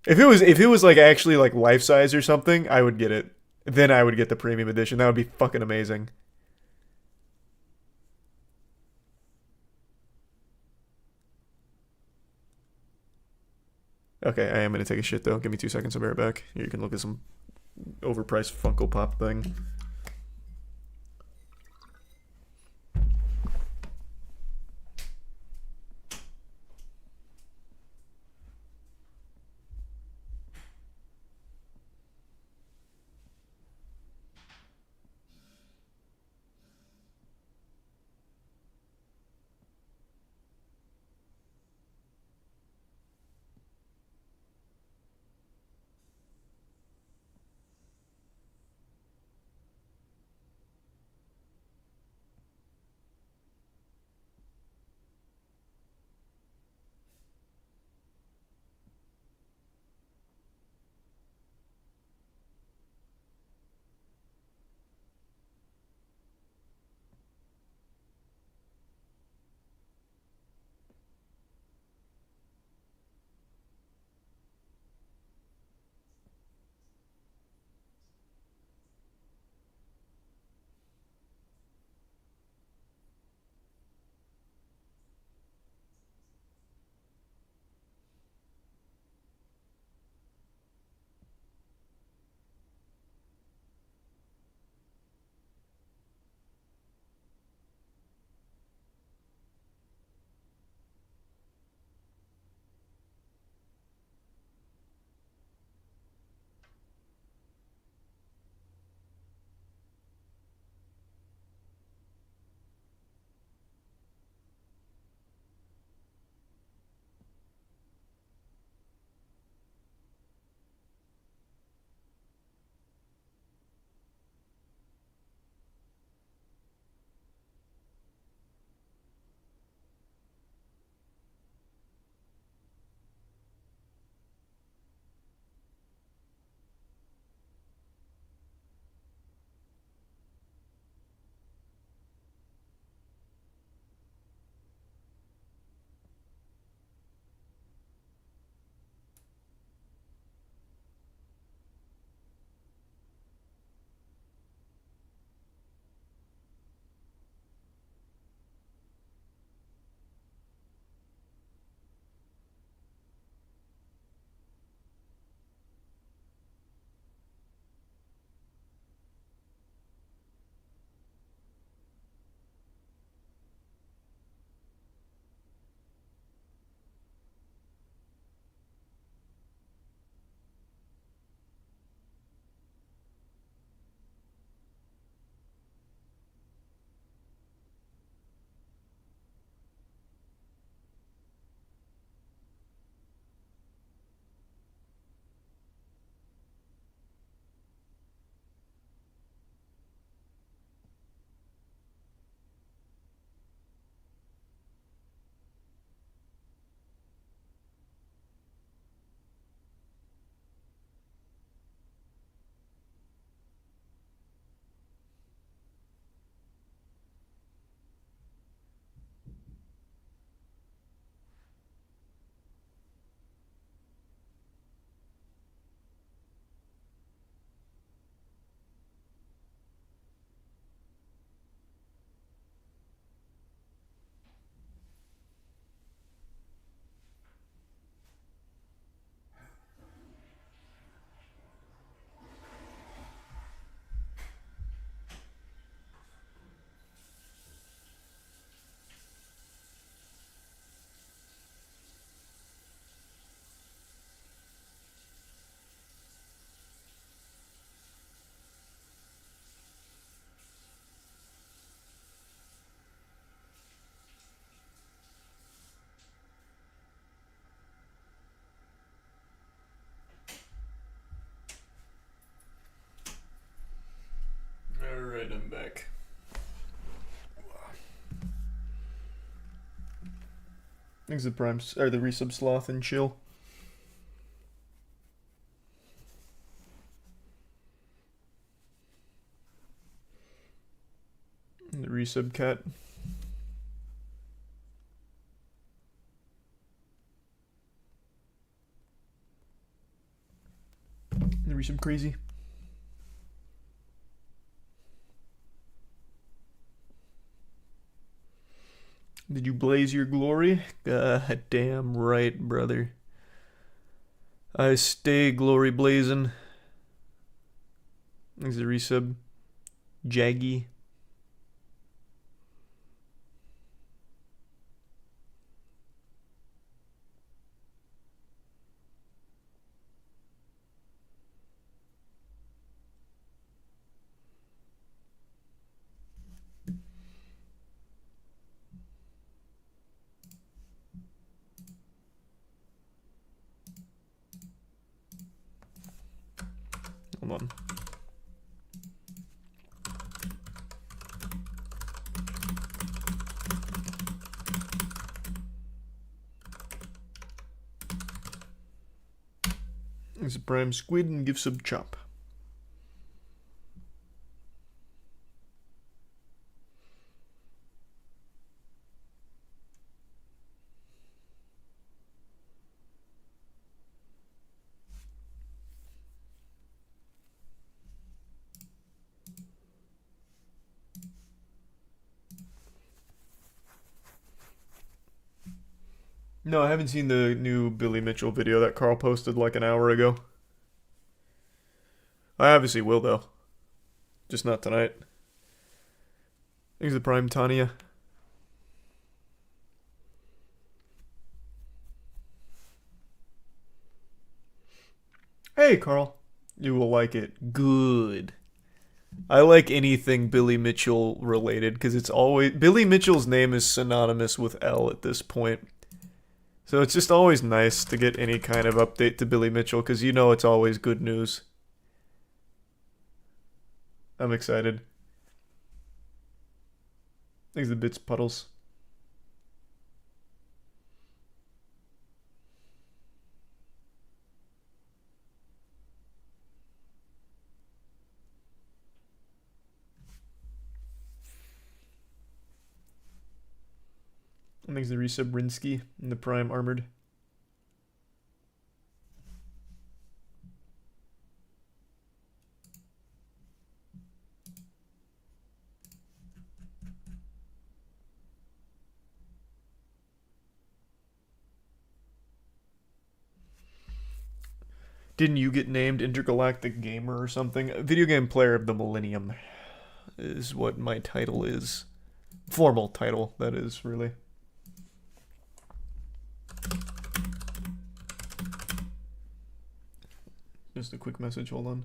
If it was like actually like life size or something, I would get it. Then I would get the premium edition. That would be fucking amazing. Okay, I am gonna take a shit though. Give me 2 seconds. I'll be right back. Here, you can look at some overpriced Funko Pop thing. Thanks the Prime or the resub Sloth and Chill. And the resub Cat. And the resub Crazy. Did you blaze your glory? God damn right, brother. I stay glory blazing. Thanks the resub. Jaggy. Hold on. There's a Prime Squid and give sub Chop. No, I haven't seen the new Billy Mitchell video that Carl posted like an hour ago. I obviously will, though. Just not tonight. Thanks the Prime Tanya. Hey, Carl. You will like it. Good. I like anything Billy Mitchell related because it's always... Billy Mitchell's name is synonymous with L at this point. So it's just always nice to get any kind of update to Billy Mitchell because you know it's always good news. I'm excited. Thanks the Bits Puddles. And thanks the resub Rinsky and the Prime Armored. Didn't you get named Intergalactic Gamer or something? Video Game Player of the Millennium is what my title is. Formal title, that is, really. Just a quick message, hold on.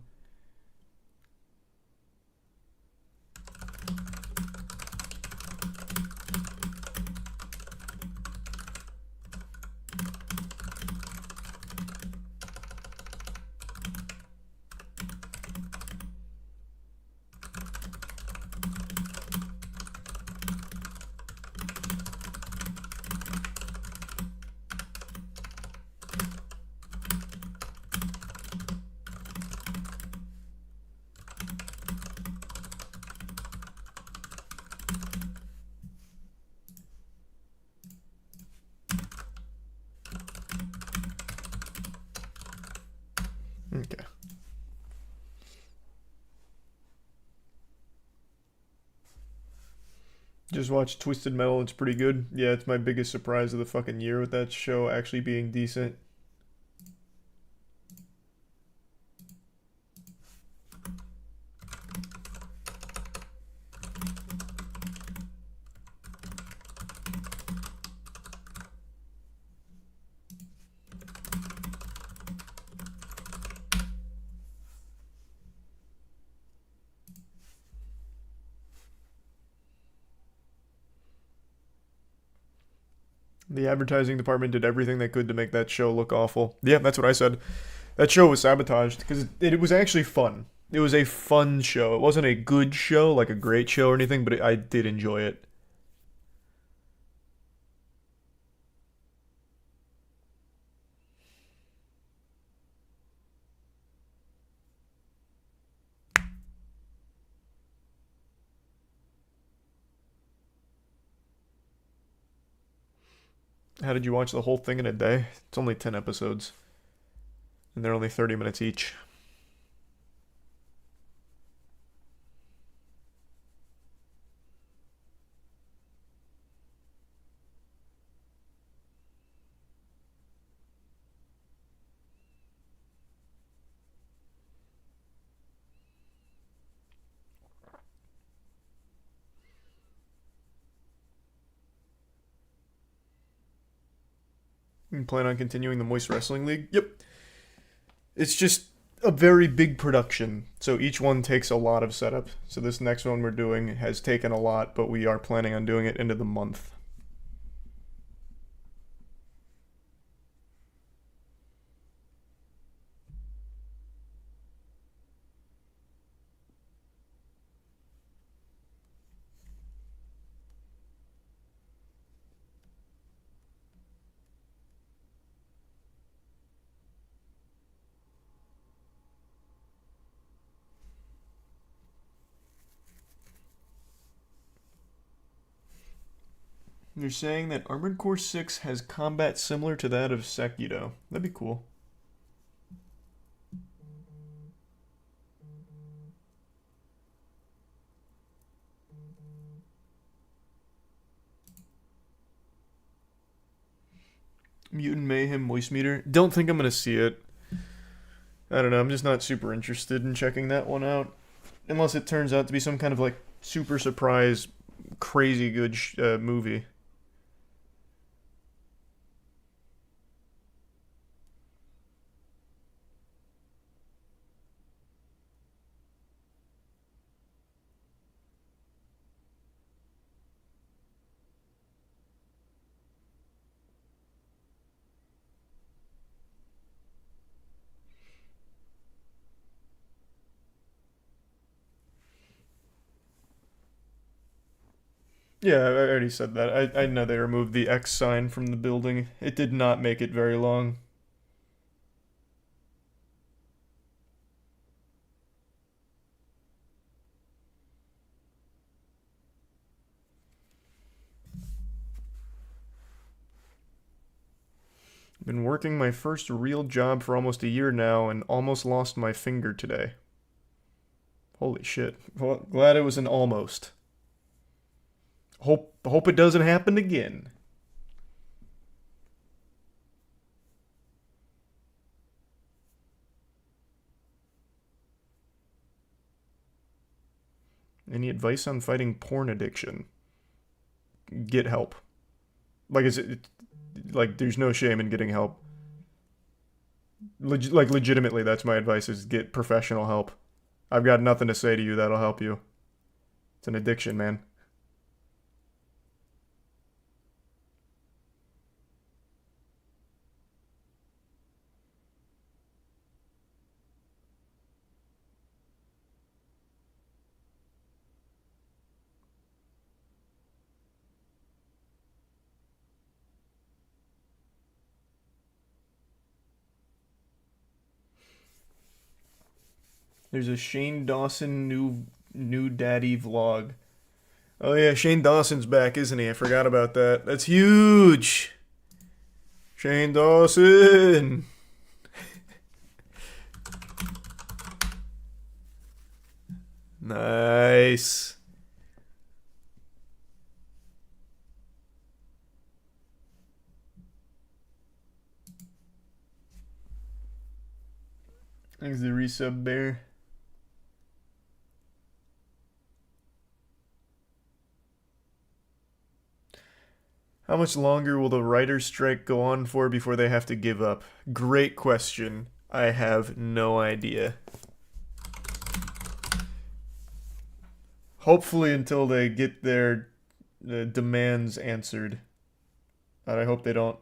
Okay. Just watched Twisted Metal, it's pretty good. Yeah, it's my biggest surprise of the fucking year with that show actually being decent. The advertising department did everything they could to make that show look awful. Yeah, that's what I said. That show was sabotaged because it was actually fun. It was a fun show. It wasn't a good show, like a great show or anything, but I did enjoy it. How did you watch the whole thing in a day? It's only 10 episodes. And they're only 30 minutes each. You plan on continuing the Moist Wrestling League? Yep. It's just a very big production, so each one takes a lot of setup. So this next one we're doing has taken a lot, but we are planning on doing it into the month. They're saying that Armored Core 6 has combat similar to that of Sekiro. That'd be cool. Mutant Mayhem Moist Meter. Don't think I'm going to see it. I don't know, I'm just not super interested in checking that one out. Unless it turns out to be some kind of like super surprise, crazy good movie. Yeah, I already said that. I know they removed the X sign from the building. It did not make it very long. Been working my first real job for almost a year now and almost lost my finger today. Holy shit. Well, glad it was an almost. Hope it doesn't happen again. Any advice on fighting porn addiction? Get help. Like, there's no shame in getting help. Legitimately, that's my advice, is get professional help. I've got nothing to say to you that'll help you. It's an addiction, man. There's a Shane Dawson new daddy vlog. Oh yeah, Shane Dawson's back, isn't he? I forgot about that. That's huge. Shane Dawson. Nice. Thanks the resub bear. How much longer will the writer's strike go on for before they have to give up? Great question. I have no idea. Hopefully until they get their demands answered. And I hope they don't.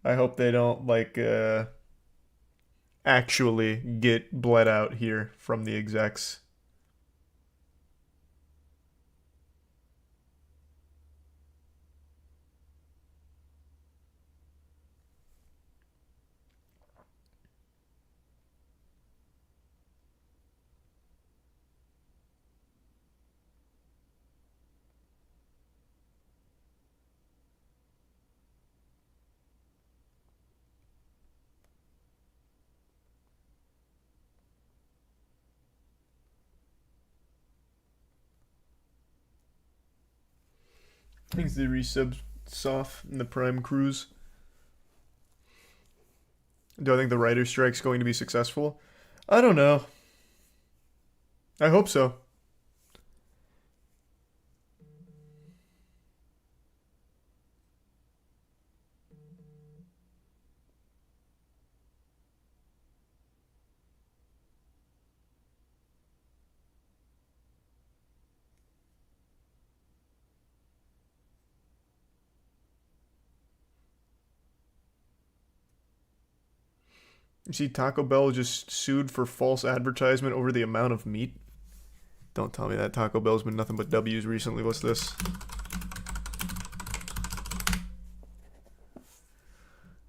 I hope they don't, like, actually get bled out here from the execs. I think they resubbed Soft in the Prime Cruise. Do I think the writer's strike's going to be successful? I don't know. I hope so. You see Taco Bell just sued for false advertisement over the amount of meat? Don't tell me that. Taco Bell's been nothing but W's recently. What's this?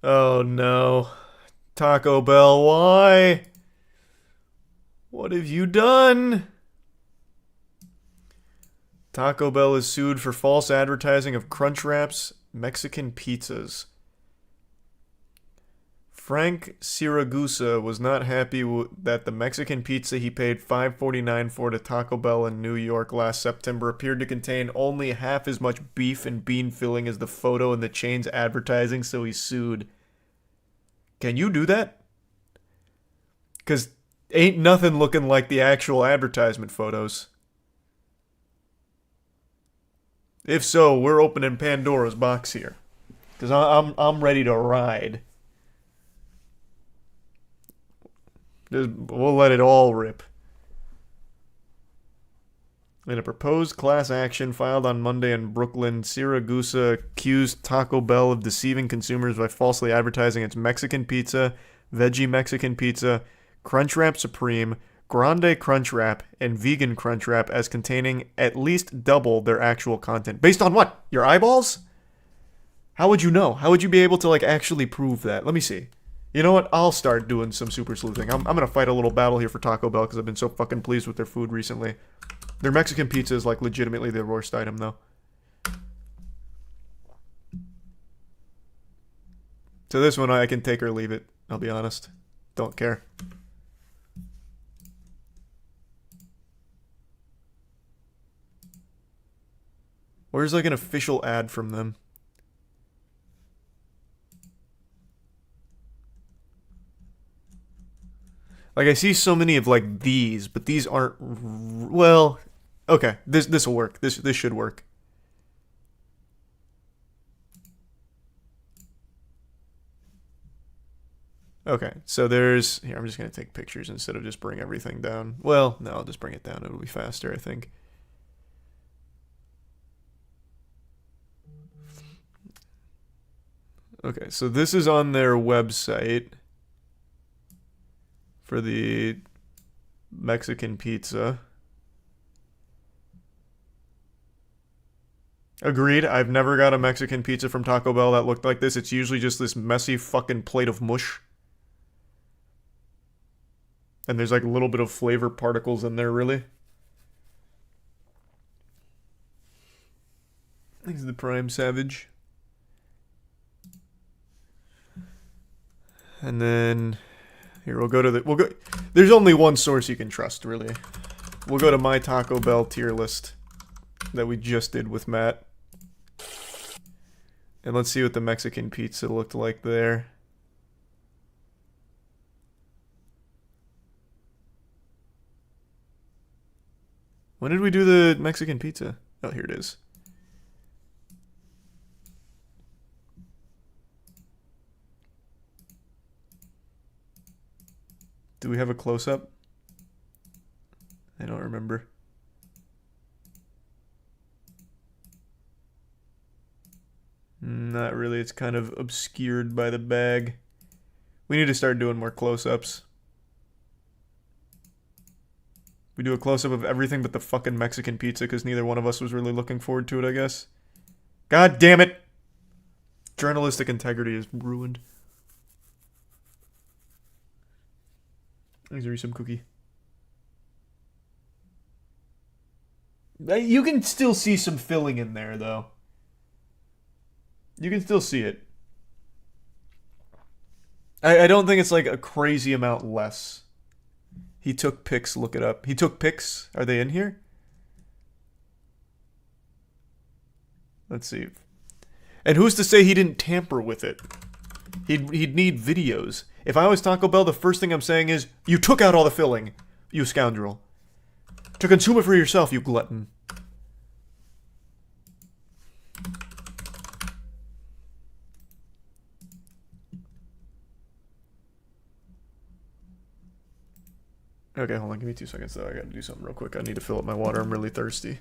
Oh no. Taco Bell, why? What have you done? Taco Bell is sued for false advertising of Crunchwrap's Mexican pizzas. Frank Siragusa was not happy that the Mexican pizza he paid $5.49 for to Taco Bell in New York last September appeared to contain only half as much beef and bean filling as the photo in the chain's advertising, so he sued. Can you do that? Because ain't nothing looking like the actual advertisement photos. If so, we're opening Pandora's box here. Because I'm ready to ride. We'll let it all rip. In a proposed class action filed on Monday in Brooklyn, Siragusa accused Taco Bell of deceiving consumers by falsely advertising its Mexican pizza, veggie Mexican pizza, Crunchwrap Supreme, Grande Crunchwrap, and Vegan Crunchwrap as containing at least double their actual content. Based on what? Your eyeballs? How would you know? How would you be able to actually prove that? Let me see. You know what? I'll start doing some super sleuthing. I'm gonna fight a little battle here for Taco Bell because I've been so fucking pleased with their food recently. Their Mexican pizza is legitimately their worst item though. So this one I can take or leave it. I'll be honest. Don't care. Where's an official ad from them? I see so many of these, but these aren't. Well, okay. This will work. This should work. Okay, so there's here. I'm just gonna take pictures instead of just bring everything down. Well, no, I'll just bring it down. It'll be faster, I think. Okay, so this is on their website. For the Mexican pizza. Agreed. I've never got a Mexican pizza from Taco Bell that looked like this. It's usually just this messy fucking plate of mush. And there's a little bit of flavor particles in there, really. This is the Prime Savage. And then here we'll go. There's only one source you can trust, really. We'll go to my Taco Bell tier list that we just did with Matt. And let's see what the Mexican pizza looked like there. When did we do the Mexican pizza? Oh, here it is. Do we have a close-up? I don't remember. Not really. It's kind of obscured by the bag. We need to start doing more close-ups. We do a close-up of everything but the fucking Mexican pizza because neither one of us was really looking forward to it, I guess. God damn it! Journalistic integrity is ruined. There's some cookie. You can still see some filling in there, though. You can still see it. I don't think it's a crazy amount less. He took pics, look it up. He took pics? Are they in here? Let's see. And who's to say he didn't tamper with it? He'd need videos. If I was Taco Bell, the first thing I'm saying is, you took out all the filling, you scoundrel. To consume it for yourself, you glutton. Okay, hold on, give me 2 seconds though. I gotta do something real quick. I need to fill up my water. I'm really thirsty.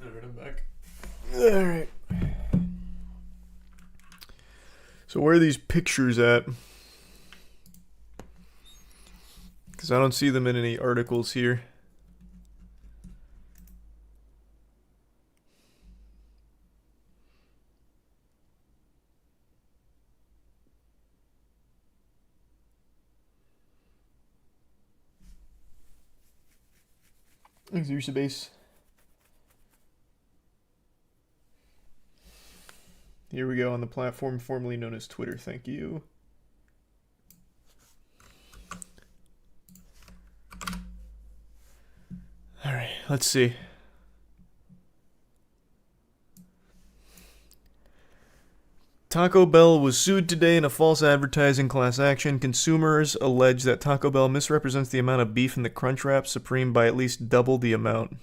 Alright, I'm back. Alright. So where are these pictures at? Because I don't see them in any articles here. Thanks, Ursabase. Here we go on the platform formerly known as Twitter. Thank you. All right, let's see. Taco Bell was sued today in a false advertising class action. Consumers allege that Taco Bell misrepresents the amount of beef in the Crunchwrap Supreme by at least double the amount.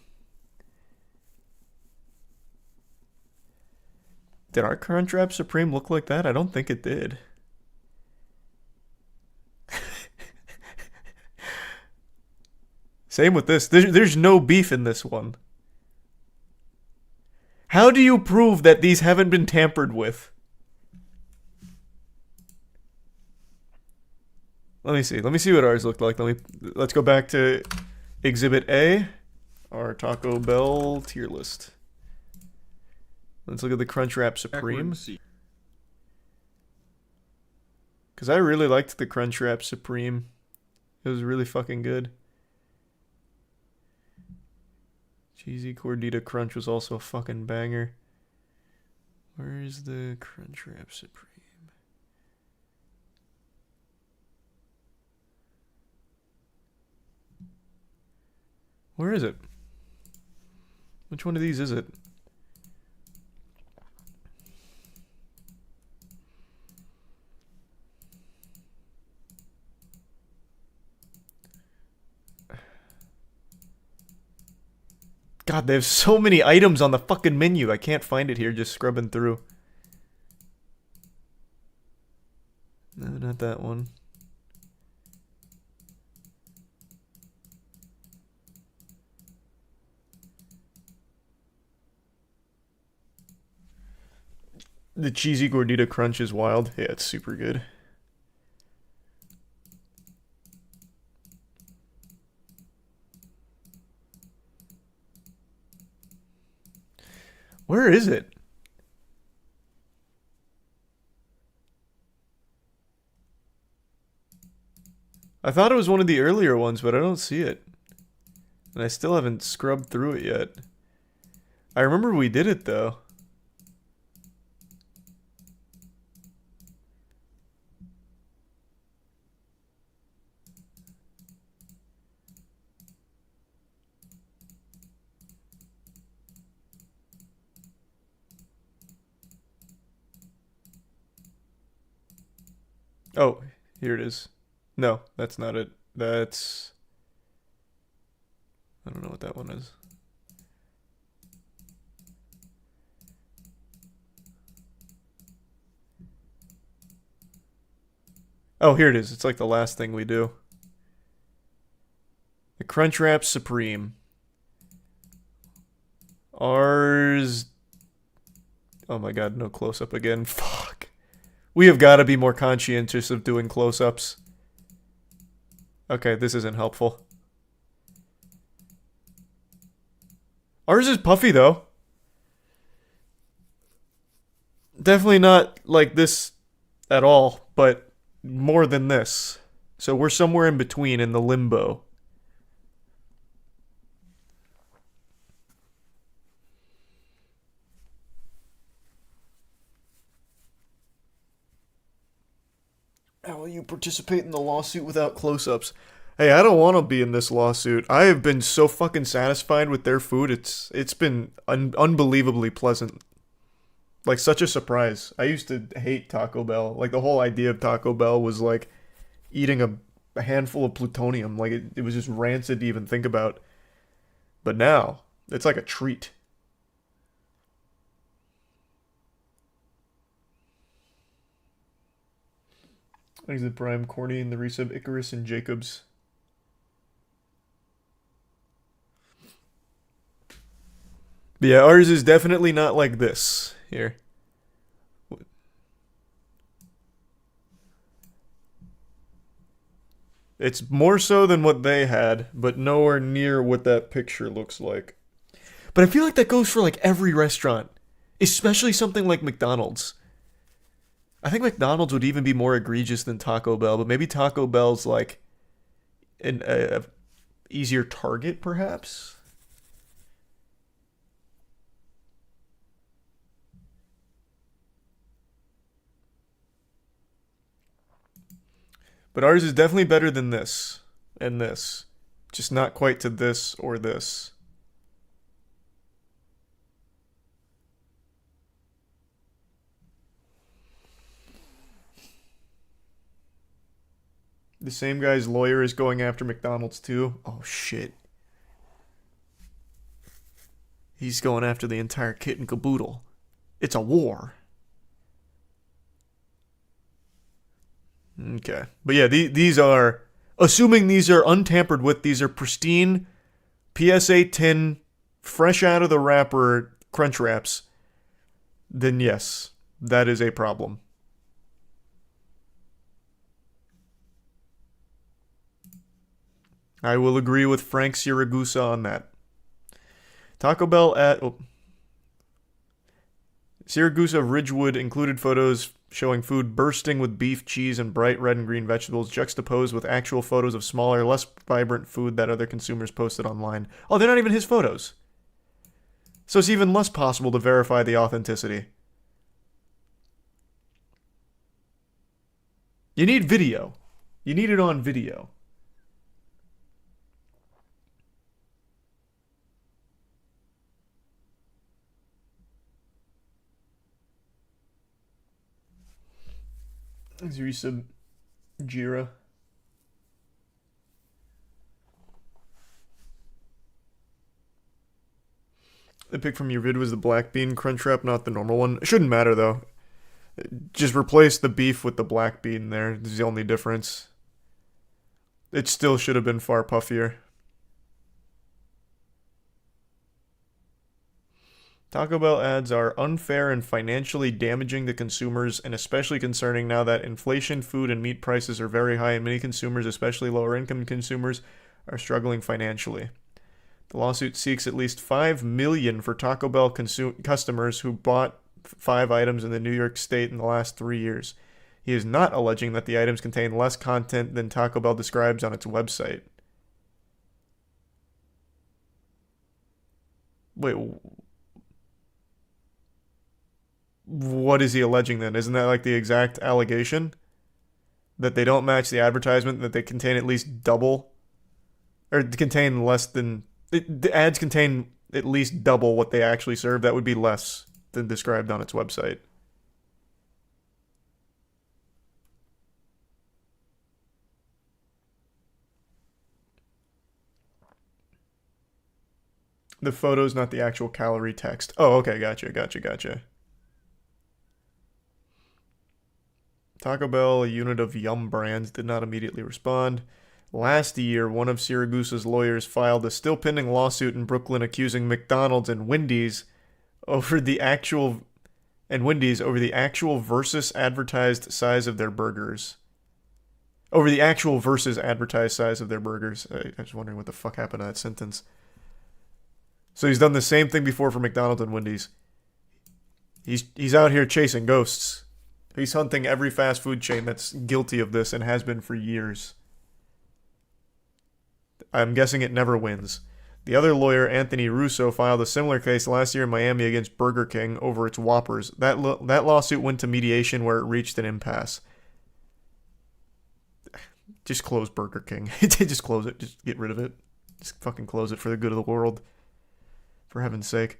Did our Crunchwrap Supreme look like that? I don't think it did. Same with this. There's no beef in this one. How do you prove that these haven't been tampered with? Let me see. Let me see what ours looked like. Let's go back to Exhibit A, our Taco Bell tier list. Let's look at the Crunchwrap Supreme. Because I really liked the Crunchwrap Supreme. It was really fucking good. Cheesy Gordita Crunch was also a fucking banger. Where's the Crunchwrap Supreme? Where is it? Which one of these is it? God, they have so many items on the fucking menu. I can't find it here just scrubbing through. No, not that one. The Cheesy Gordita Crunch is wild. Yeah, it's super good. Where is it? I thought it was one of the earlier ones, but I don't see it. And I still haven't scrubbed through it yet. I remember we did it, though. Oh, here it is. No, that's not it. That's... I don't know what that one is. Oh, here it is. It's like the last thing we do. The Crunchwrap Supreme. Ours... Oh my god, no close-up again. Fuck. We have got to be more conscientious of doing close-ups. Okay, this isn't helpful. Ours is puffy, though. Definitely not like this at all, but more than this. So we're somewhere in between in the limbo. How will you participate in the lawsuit without close-ups? Hey, I don't want to be in this lawsuit. I have been so fucking satisfied with their food. It's been unbelievably pleasant. Like, such a surprise. I used to hate Taco Bell. Like, the whole idea of Taco Bell was, like, eating a handful of plutonium. Like, it was just rancid to even think about. But now, it's like a treat. Exit Prime, Corny, and the resub, Icarus, and Jacobs. But yeah, ours is definitely not like this. Here. It's more so than what they had, but nowhere near what that picture looks like. But I feel like that goes for like every restaurant. Especially something like McDonald's. I think McDonald's would even be more egregious than Taco Bell, but maybe Taco Bell's like an easier target, perhaps? But ours is definitely better than this and this. Just not quite to this or this. The same guy's lawyer is going after McDonald's too. Oh shit. He's going after the entire kit and caboodle. It's a war. Okay. But yeah, these are, assuming these are untampered with, these are pristine PSA tin, fresh out of the wrapper Crunch Wraps, then yes, that is a problem. I will agree with Frank Siragusa on that. Taco Bell at... Oh. Siragusa of Ridgewood included photos showing food bursting with beef, cheese, and bright red and green vegetables, juxtaposed with actual photos of smaller, less vibrant food that other consumers posted online. Oh, they're not even his photos. So it's even less possible to verify the authenticity. You need video. You need it on video. Is resub Jira? The pic from your vid was the black bean crunch wrap, not the normal one. It shouldn't matter though. Just replace the beef with the black bean there. This is the only difference. It still should have been far puffier. Taco Bell ads are unfair and financially damaging to consumers, and especially concerning now that inflation, food, and meat prices are very high, and many consumers, especially lower-income consumers, are struggling financially. The lawsuit seeks at least $5 million for Taco Bell customers who bought 5 items in the New York State in the last 3 years. He is not alleging that the items contain less content than Taco Bell describes on its website. Wait, what is he alleging then? Isn't that like the exact allegation? That they don't match the advertisement, that they contain at least double, or contain less than, the ads contain at least double what they actually serve. That would be less than described on its website. The photos, not the actual calorie text. Oh, okay, gotcha. Taco Bell, a unit of Yum Brands, did not immediately respond. Last year, one of Siragusa's lawyers filed a still pending lawsuit in Brooklyn accusing McDonald's and Wendy's over the actual versus advertised size of their burgers. Over the actual versus advertised size of their burgers. I was wondering what the fuck happened to that sentence. So he's done the same thing before for McDonald's and Wendy's. He's out here chasing ghosts. He's hunting every fast food chain that's guilty of this and has been for years. I'm guessing it never wins. The other lawyer, Anthony Russo, filed a similar case last year in Miami against Burger King over its Whoppers. That lawsuit went to mediation where it reached an impasse. Just close Burger King. Just close it. Just get rid of it. Just fucking close it for the good of the world. For heaven's sake.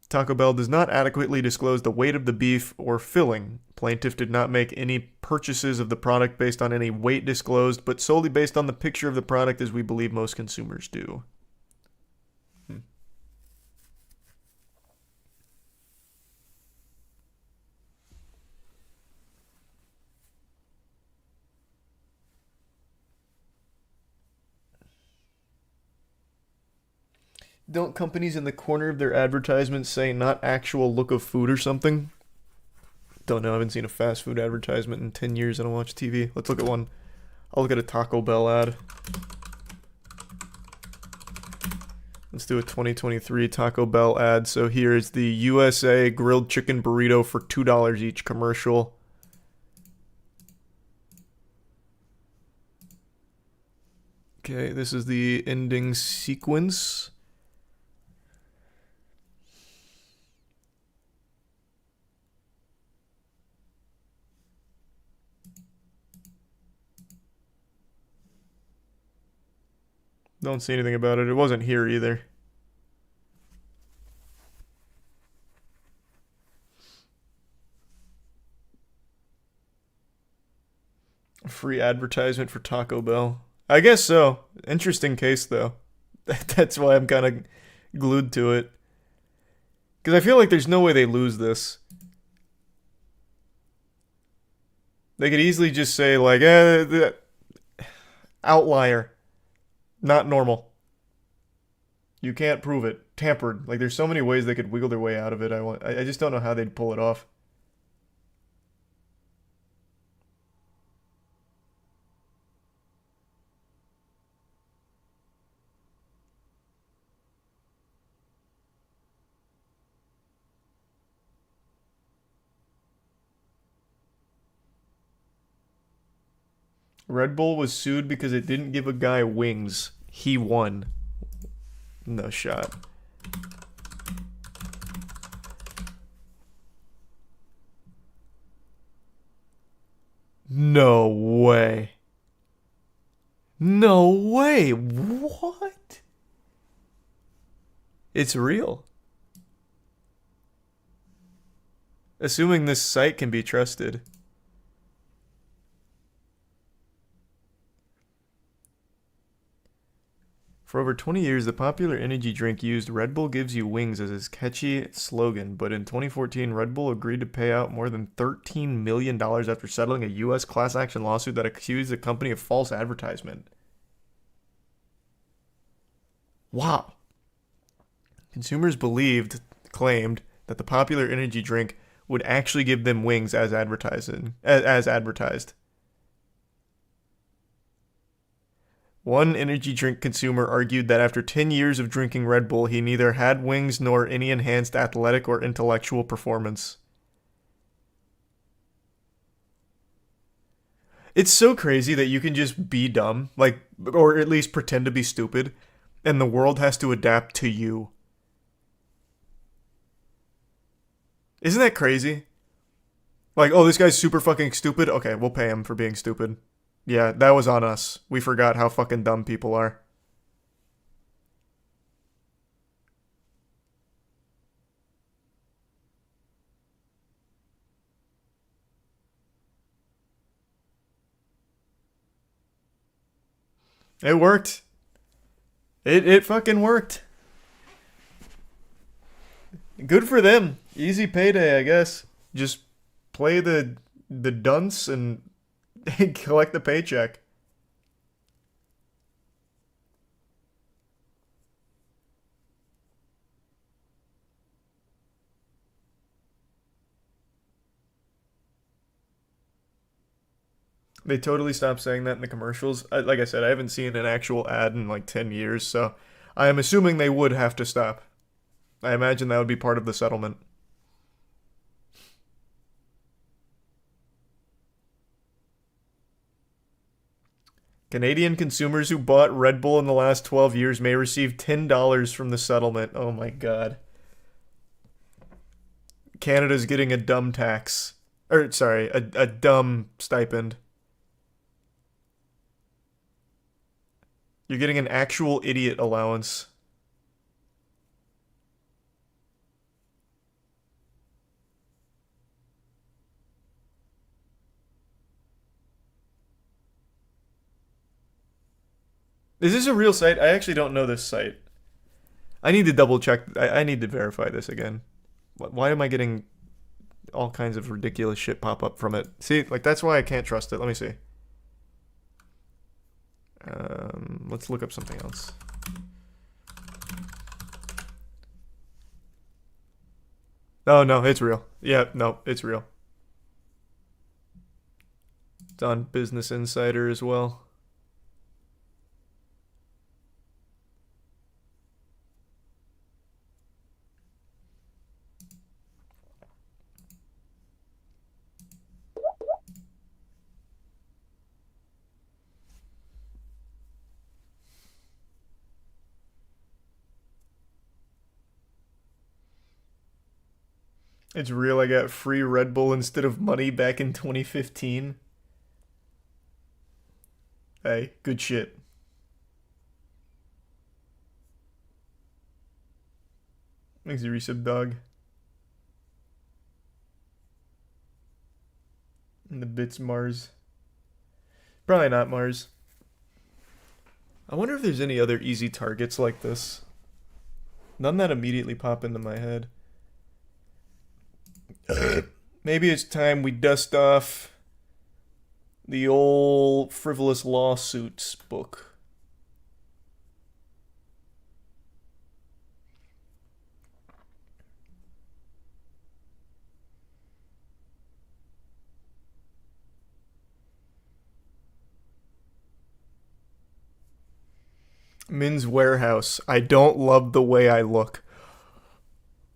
Taco Bell does not adequately disclose the weight of the beef or filling. Plaintiff did not make any purchases of the product based on any weight disclosed, but solely based on the picture of the product, as we believe most consumers do. Don't companies in the corner of their advertisements say not actual look of food or something? Don't know. I haven't seen a fast food advertisement in 10 years. I don't watch TV. Let's look at one. I'll look at a Taco Bell ad. Let's do a 2023 Taco Bell ad. So here is the USA grilled chicken burrito for $2 each commercial. Okay, this is the ending sequence. Don't see anything about it. It wasn't here either. Free advertisement for Taco Bell. I guess so. Interesting case, though. That's why I'm kind of glued to it. Because I feel like there's no way they lose this. They could easily just say, like, outlier. Not normal. You can't prove it. Tampered. Like, there's so many ways they could wiggle their way out of it. I just don't know how they'd pull it off. Red Bull was sued because it didn't give a guy wings. He won. No shot. No way. No way. What? It's real. Assuming this site can be trusted. For over 20 years, the popular energy drink used "Red Bull gives you wings" as its catchy slogan, but in 2014, Red Bull agreed to pay out more than $13 million after settling a U.S. class action lawsuit that accused the company of false advertisement. Wow. Consumers claimed that the popular energy drink would actually give them wings as advertised. One energy drink consumer argued that after 10 years of drinking Red Bull, he neither had wings nor any enhanced athletic or intellectual performance. It's so crazy that you can just be dumb, like, or at least pretend to be stupid, and the world has to adapt to you. Isn't that crazy? Like, oh, this guy's super fucking stupid? Okay, we'll pay him for being stupid. Yeah, that was on us. We forgot how fucking dumb people are. It worked. It fucking worked. Good for them. Easy payday, I guess. Just play the dunce and collect the paycheck. They totally stopped saying that in the commercials. Like I said, I haven't seen an actual ad in like 10 years, so I am assuming they would have to stop. I imagine that would be part of the settlement. Canadian consumers who bought Red Bull in the last 12 years may receive $10 from the settlement. Oh my god. Canada's getting a dumb tax. Or, sorry, a dumb stipend. You're getting an actual idiot allowance. Is this a real site? I actually don't know this site. I need to double check. I need to verify this again. Why am I getting all kinds of ridiculous shit pop up from it? See, like, that's why I can't trust it. Let me see. Let's look up something else. Oh, no, it's real. Yeah, no, it's real. It's on Business Insider as well. It's real. I got free Red Bull instead of money back in 2015. Hey, good shit. Thanks, resub dog. And the bits Mars. Probably not Mars. I wonder if there's any other easy targets like this. None that immediately pop into my head. Maybe it's time we dust off the old Frivolous Lawsuits book. Min's Warehouse. I don't love the way I look.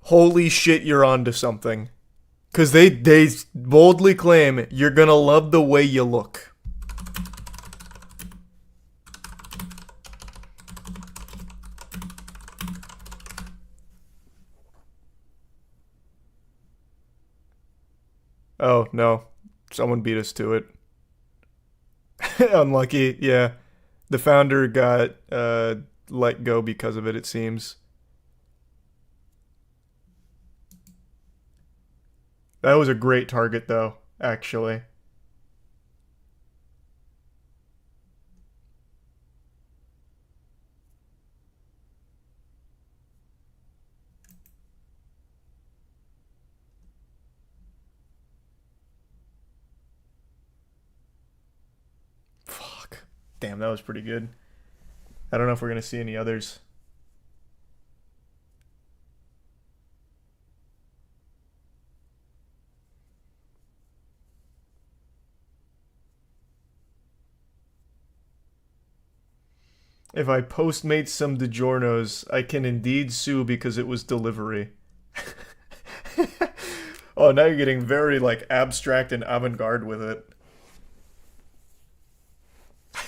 Holy shit, you're onto something. Because they boldly claim you're gonna love the way you look. Oh, no. Someone beat us to it. Unlucky, yeah. The founder got let go because of it, it seems. That was a great target, though, actually. Fuck. Damn, that was pretty good. I don't know if we're going to see any others. If I postmate some DiGiorno's, I can indeed sue because it was delivery. Oh, now you're getting very, like, abstract and avant-garde with it.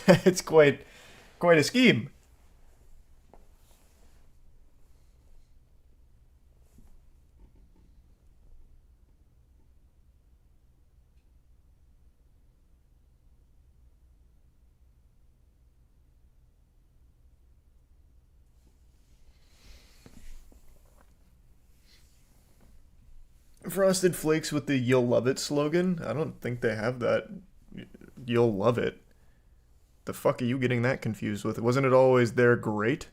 It's quite a scheme. Frosted Flakes with the "You'll love it" slogan? I don't think they have that. You'll love it. The fuck are you getting that confused with? Wasn't it always "they're great"?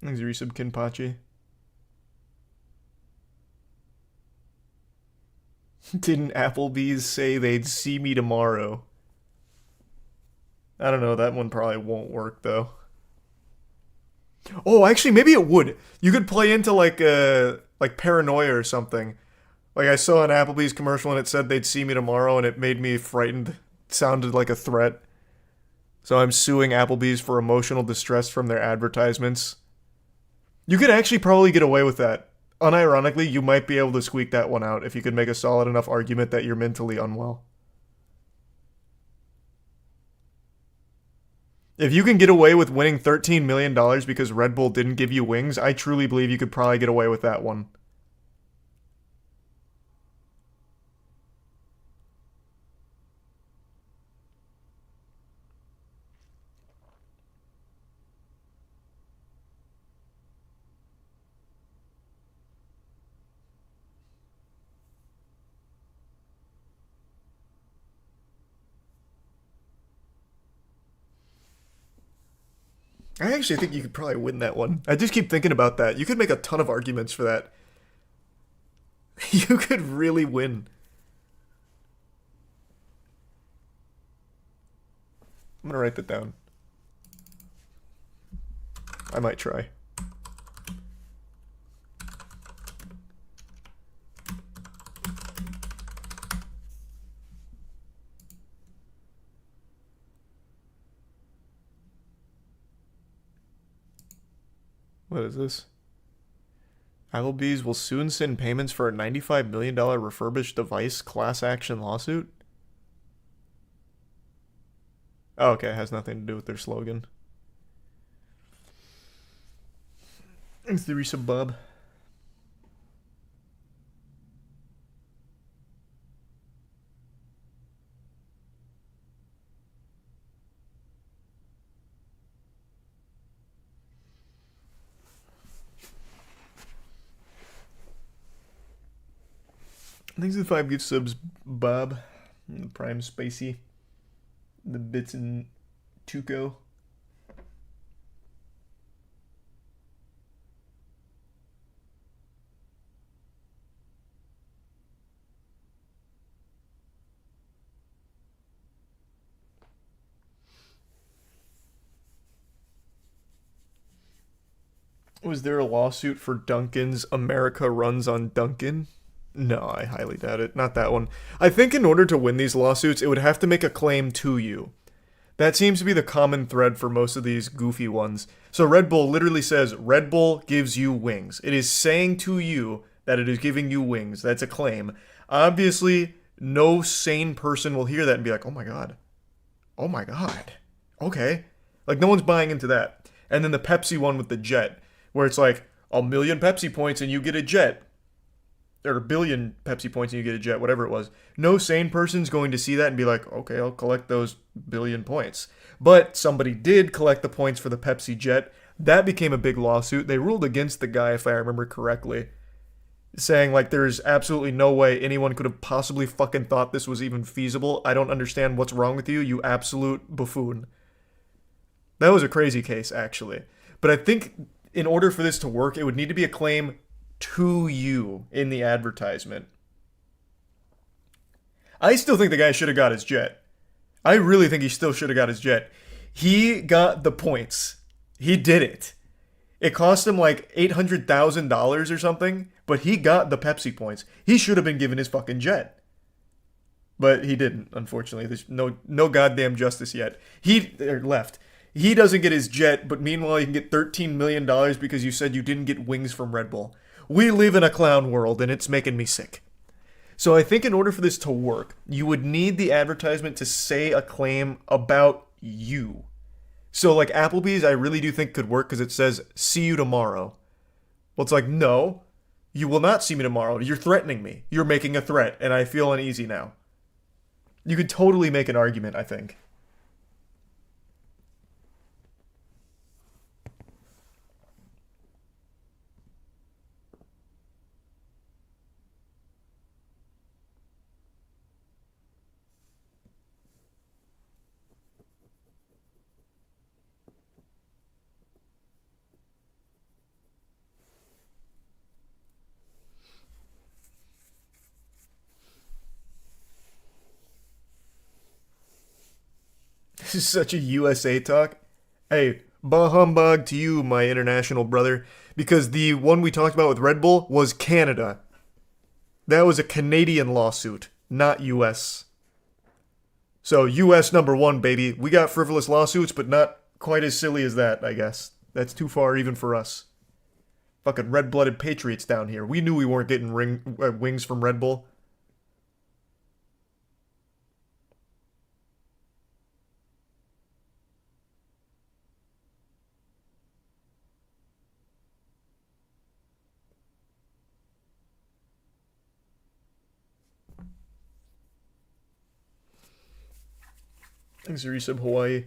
Thanks, Resub Kinpachi. Didn't Applebee's say they'd see me tomorrow? I don't know, that one probably won't work, though. Oh, actually, maybe it would. You could play into, like paranoia or something. Like, I saw an Applebee's commercial and it said they'd see me tomorrow, and it made me frightened. It sounded like a threat. So I'm suing Applebee's for emotional distress from their advertisements. You could actually probably get away with that. Unironically, you might be able to squeak that one out if you could make a solid enough argument that you're mentally unwell. If you can get away with winning $13 million because Red Bull didn't give you wings, I truly believe you could probably get away with that one. I actually think you could probably win that one. I just keep thinking about that. You could make a ton of arguments for that. You could really win. I'm gonna write that down. I might try. What is this? Applebee's will soon send payments for a $95 million refurbished device class action lawsuit? Oh, okay, it has nothing to do with their slogan. Thanks, the resub, Bob. Thanks for the 5 gift subs, Bob. And the Prime Spicy. The Bits and Tuco. Was there a lawsuit for Duncan's America Runs on Duncan? No, I highly doubt it. Not that one. I think in order to win these lawsuits, it would have to make a claim to you. That seems to be the common thread for most of these goofy ones. So Red Bull literally says, Red Bull gives you wings. It is saying to you that it is giving you wings. That's a claim. Obviously, no sane person will hear that and be like, oh my god. Oh my god. Okay. Like, no one's buying into that. And then the Pepsi one with the jet, where it's like, 1,000,000 Pepsi points and you get a jet. Or 1,000,000,000 Pepsi points and you get a jet, whatever it was. No sane person's going to see that and be like, okay, I'll collect those 1,000,000,000 points. But somebody did collect the points for the Pepsi jet. That became a big lawsuit. They ruled against the guy, if I remember correctly, saying, like, there's absolutely no way anyone could have possibly fucking thought this was even feasible. I don't understand what's wrong with you, you absolute buffoon. That was a crazy case, actually. But I think in order for this to work, it would need to be a claim to you in the advertisement. I still think the guy should have got his jet. I really think he still should have got his jet. He got the points. He did it. It cost him like $800,000 or something, but he got the Pepsi points. He should have been given his fucking jet. But he didn't, unfortunately. There's no goddamn justice yet. He left. He doesn't get his jet, but meanwhile you can get $13 million because you said you didn't get wings from Red Bull. We live in a clown world, and it's making me sick. So I think in order for this to work, you would need the advertisement to say a claim about you. So like Applebee's, I really do think could work because it says, see you tomorrow. Well, it's like, no, you will not see me tomorrow. You're threatening me. You're making a threat, and I feel uneasy now. You could totally make an argument, I think. This is such a USA talk. Hey, bah humbug to you, my international brother, because the one we talked about with Red Bull was Canada. That was a Canadian lawsuit, not US. So US #1, baby. We got frivolous lawsuits, but not quite as silly as that, I guess. That's too far even for us. Fucking red-blooded patriots down here. We knew we weren't getting wings from Red Bull. Thanks for resub, Hawaii.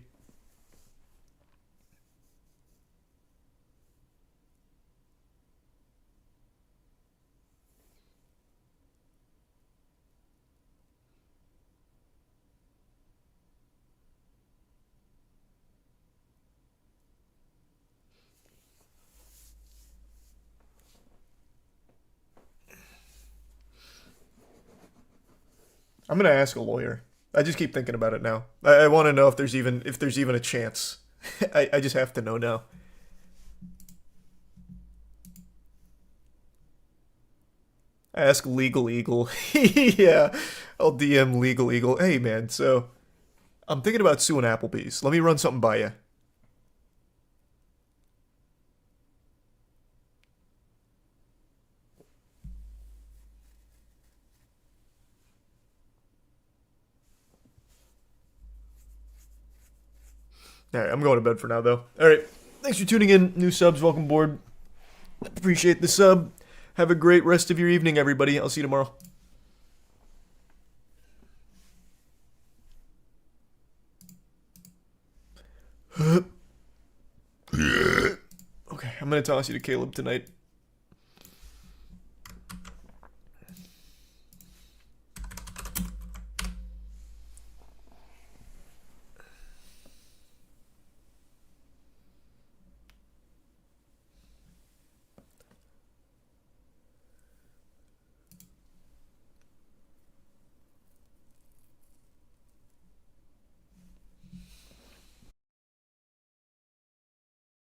I'm gonna ask a lawyer. I just keep thinking about it now. I want to know if there's even a chance. I just have to know now. Ask Legal Eagle. Yeah, I'll DM Legal Eagle. Hey man, so I'm thinking about suing Applebee's. Let me run something by you. Alright, I'm going to bed for now, though. Alright, thanks for tuning in. New subs, welcome aboard. Appreciate the sub. Have a great rest of your evening, everybody. I'll see you tomorrow. Okay, I'm going to toss you to Caleb tonight.